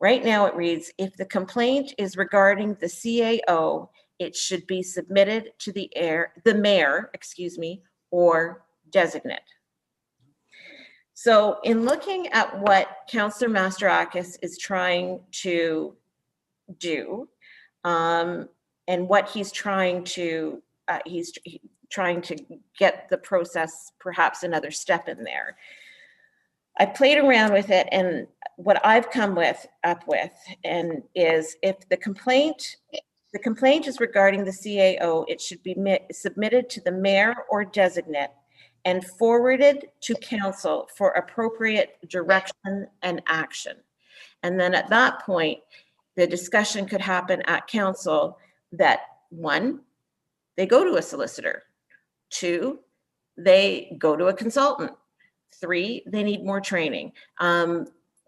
Right now it reads, if the complaint is regarding the CAO, it should be submitted to the mayor, or designate. So in looking at what Councillor Masterakis is trying to do, and what he's trying to get the process perhaps another step in there. I played around with it, and what I've come up with is if the complaint is regarding the CAO, it should be submitted to the mayor or designate and forwarded to council for appropriate direction and action. And then at that point, the discussion could happen at council that 1, they go to a solicitor, 2, they go to a consultant, 3, they need more training,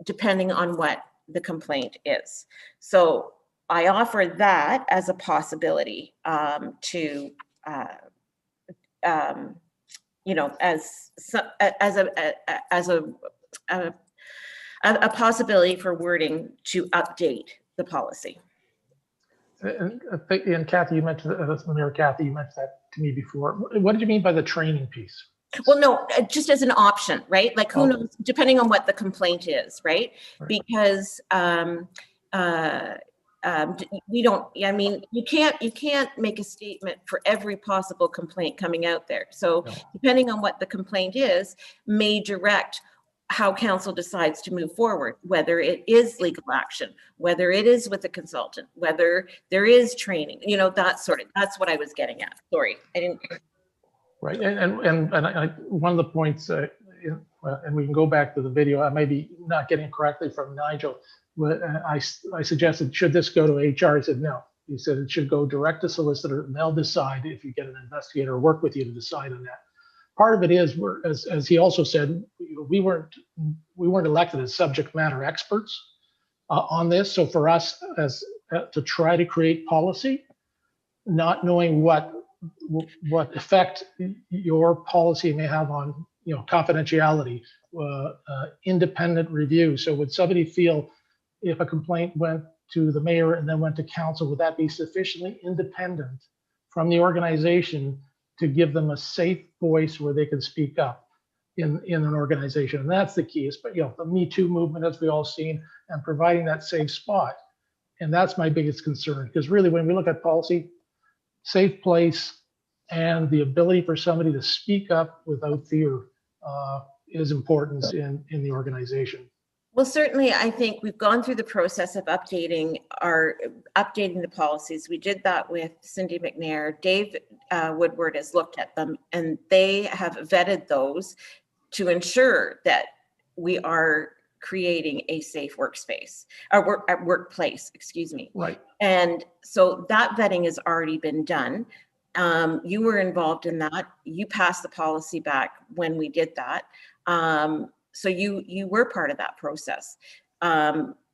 depending on what the complaint is. So I offer that as a possibility to, a possibility for wording to update the policy. And Kathy, you mentioned Mayor Kathy, you mentioned that to me before. What did you mean by the training piece? Well, no, just as an option, right? Like who knows, depending on what the complaint is, right? Because we don't, I mean, you can't make a statement for every possible complaint coming out there. So No. depending on what the complaint is, may direct how council decides to move forward, whether it is legal action, whether it is with a consultant, whether there is training, you know, that's what I was getting at. Sorry, I didn't. Right, and one of the points, and we can go back to the video, I may be not getting it correctly from Nigel, but I suggested, should this go to HR? He said, no. He said it should go direct to solicitor, and they'll decide if you get an investigator or work with you to decide on that. Part of it is, as he also said, we weren't elected as subject matter experts on this. So for us to try to create policy, not knowing what effect your policy may have on, you know, confidentiality, independent review. So would somebody feel if a complaint went to the mayor and then went to council, would that be sufficiently independent from the organization to give them a safe voice where they can speak up in an organization? And that's the key. Is, you know, the Me Too movement, as we all seen, and providing that safe spot. And that's my biggest concern, because really, when we look at policy, safe place and the ability for somebody to speak up without fear is important in the organization. Well, certainly, I think we've gone through the process of updating the policies. We did that with Cindy McNair. Dave Woodward has looked at them, and they have vetted those to ensure that we are creating a safe workspace, or workplace, excuse me. Right. And so that vetting has already been done. You were involved in that. You passed the policy back when we did that. So you were part of that process.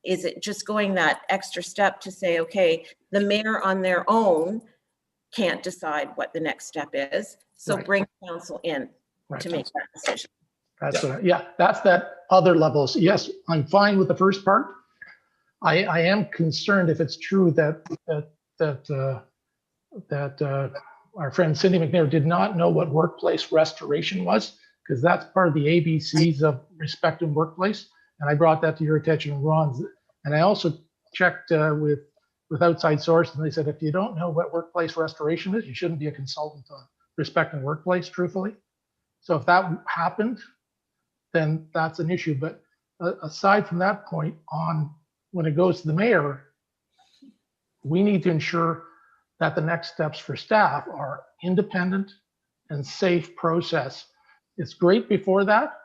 Is it just going that extra step to say, okay, the mayor on their own can't decide what the next step is, so Right. bring council in to make that decision? That's that's that other levels. Yes, I'm fine with the first part. I am concerned if it's true that our friend Cindy McNair did not know what workplace restoration was, because that's part of the ABCs of respect in workplace. And I brought that to your attention, Ron's. And I also checked with outside sources, and they said, if you don't know what workplace restoration is, you shouldn't be a consultant on respect in workplace, truthfully. So if that happened, then that's an issue. But aside from that point on, when it goes to the mayor, we need to ensure that the next steps for staff are independent and safe process. It's great before that.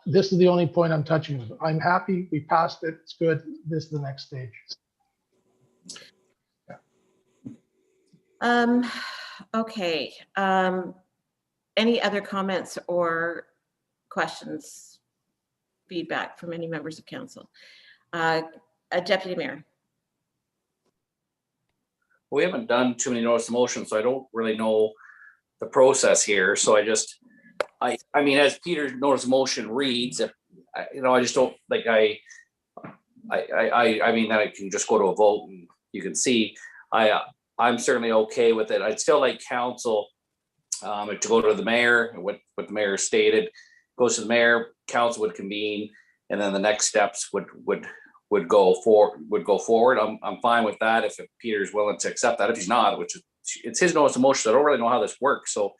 This is the only point I'm touching. I'm happy we passed it. It's good. This is the next stage. Okay. Any other comments or questions, feedback from any members of council? Deputy Mayor. We haven't done too many notice of motion, so I don't really know the process here. So I mean, as Peter's notice of motion reads, if I just don't like, I mean, that I can just go to a vote and you can see, I'm certainly okay with it. I'd still like council to go to the mayor, and what the mayor stated, goes to the mayor, council would convene, and then the next steps would go forward. I'm fine with that if Peter's willing to accept that. If he's not, which is, it's his notice of motion, so I don't really know how this works. So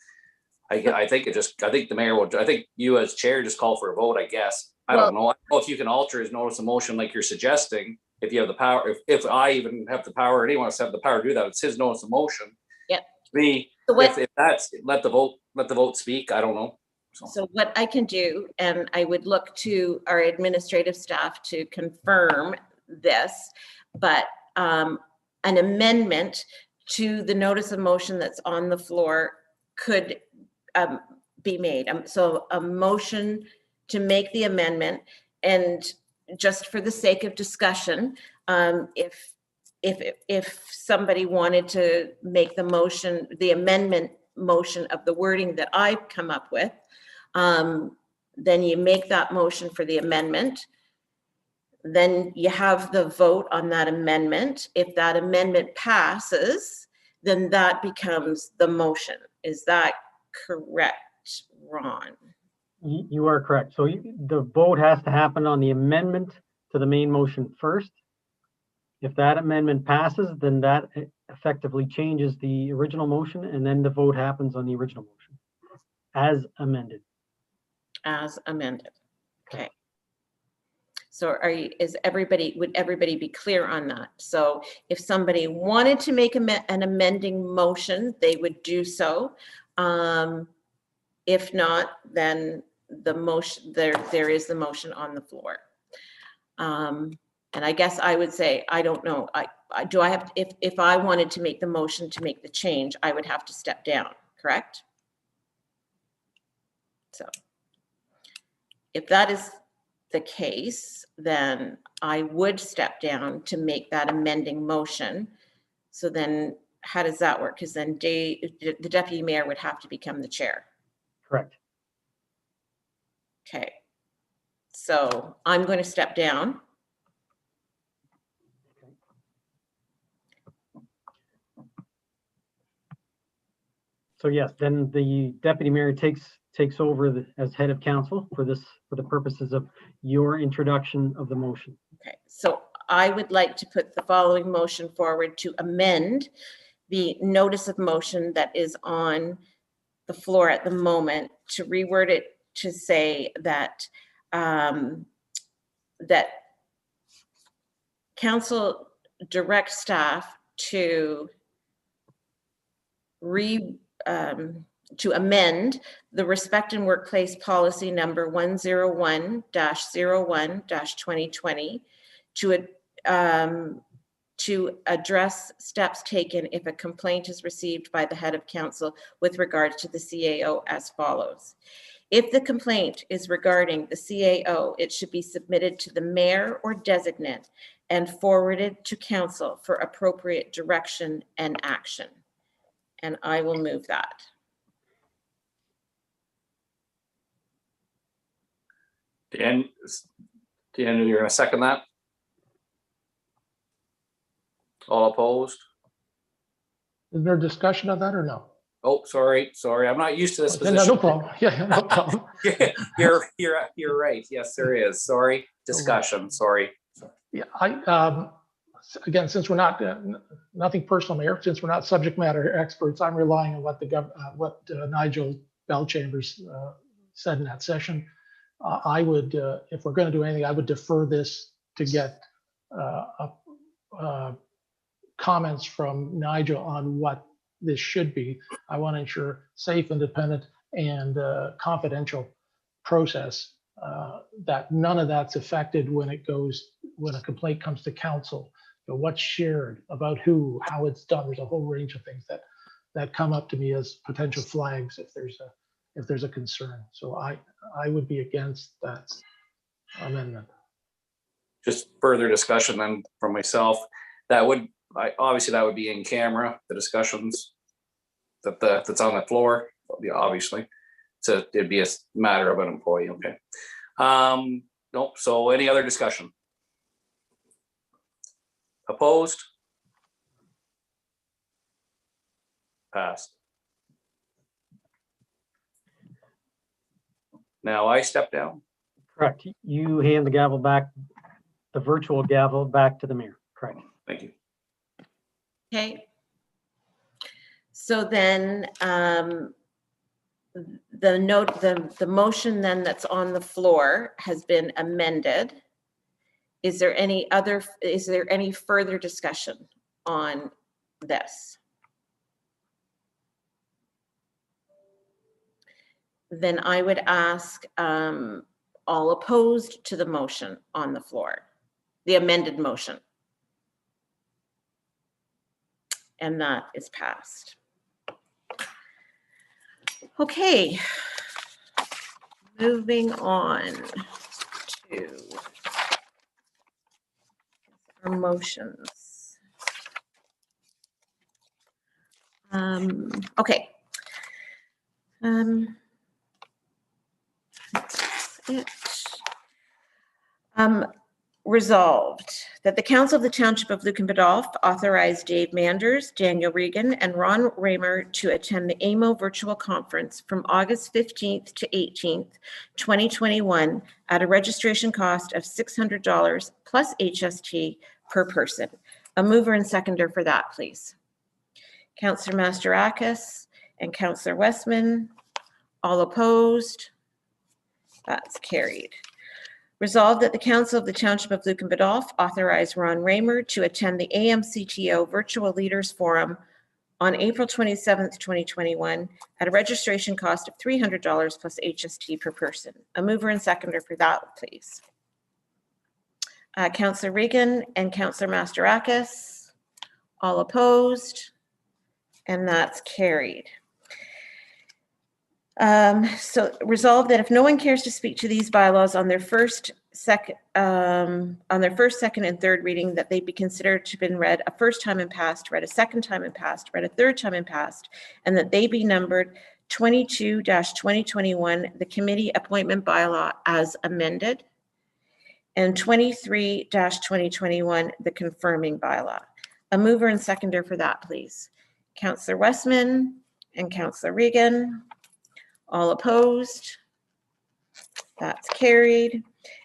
I think the mayor will, I think you as chair just call for a vote, I guess. I don't know. I don't know if you can alter his notice of motion like you're suggesting, if you have the power, if I even have the power, or anyone else have the power to do that. It's his notice of motion. Yep. Me, So if that's, let the vote speak. I don't know. So what I can do, and I would look to our administrative staff to confirm this, but an amendment to the notice of motion that's on the floor could be made. So a motion to make the amendment, and just for the sake of discussion, if somebody wanted to make the motion, the amendment motion of the wording that I've come up with, then you make that motion for the amendment. Then you have the vote on that amendment. If that amendment passes, then that becomes the motion. Is that correct, Ron? You are correct. So the vote has to happen on the amendment to the main motion first. If that amendment passes, then that effectively changes the original motion, and then the vote happens on the original motion as amended. As amended. Okay. So would everybody be clear on that? So if somebody wanted to make an amending motion, they would do so. If not, then the motion, there is the motion on the floor. And I guess I would say, I don't know, if I wanted to make the motion to make the change, I would have to step down, correct? So if that is the case, then I would step down to make that amending motion. So then how does that work? Because then the deputy mayor would have to become the chair. Correct. Okay. So I'm going to step down. So yes, then the deputy mayor takes over as head of council for the purposes of your introduction of the motion. Okay, so I would like to put the following motion forward to amend the notice of motion that is on the floor at the moment, to reword it to say that that council direct staff to amend the Respect in Workplace Policy number 101-01-2020 to address steps taken if a complaint is received by the head of council with regard to the CAO as follows. If the complaint is regarding the CAO, it should be submitted to the mayor or designate and forwarded to council for appropriate direction and action. And I will move that. Dan, you're going to second that? All opposed? Is there discussion of that or no? Oh, sorry. I'm not used to this Okay, position. no problem. Yeah, no problem. You're right. Yes, there is. Sorry. Discussion. Sorry. Yeah, again, since we're not nothing personal, Mayor, since we're not subject matter experts, I'm relying on what Nigel Bellchambers said in that session. I would, if we're going to do anything, I would defer this to get comments from Nigel on what this should be. I want to ensure safe, independent, and confidential process, that none of that's affected when a complaint comes to council. What's shared, about who, how it's done. There's a whole range of things that come up to me as potential flags if there's a concern. So I would be against that amendment. Just further discussion then from myself. Obviously that would be in camera, the discussions that's on the floor, obviously. So it'd be a matter of an employee. Okay. Nope. So any other discussion? Opposed? Passed. Now I step down. Correct. You hand the gavel back, the virtual gavel back to the mayor. Correct. Thank you. Okay. So then the motion then that's on the floor has been amended. Is there any further discussion on this? Then I would ask all opposed to the motion on the floor, the amended motion. And that is passed. Okay. Moving on to our motions. Okay. That's it. Resolved that the Council of the Township of Lucan Biddulph authorize Dave Manders, Daniel Regan, and Ron Raymer to attend the AMO virtual conference from August 15th to 18th, 2021 at a registration cost of $600 plus HST per person. A mover and seconder for that, please. Councillor Mastarakis and Councillor Westman. All opposed? That's carried. Resolved that the Council of the Township of Lucan Biddulph authorize Ron Raymer to attend the AMCTO Virtual Leaders Forum on April 27th, 2021 at a registration cost of $300 plus HST per person. A mover and seconder for that, please. Councillor Regan and Councillor Mastarakis. All opposed? And that's carried. So resolved that if no one cares to speak to these bylaws on their first, second, and third reading, that they be considered to have been read a first time and passed, read a second time and passed, read a third time and passed, and that they be numbered 22-2021, the committee appointment bylaw as amended, and 23-2021, the confirming bylaw. A mover and seconder for that, please. Councillor Westman and Councillor Regan. All opposed? That's carried.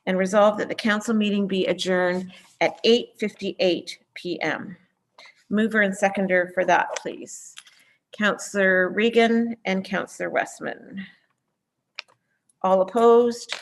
And resolved that the council meeting be adjourned at 8:58 p.m. Mover and seconder for that, please. Councillor Regan and Councillor Westman. All opposed?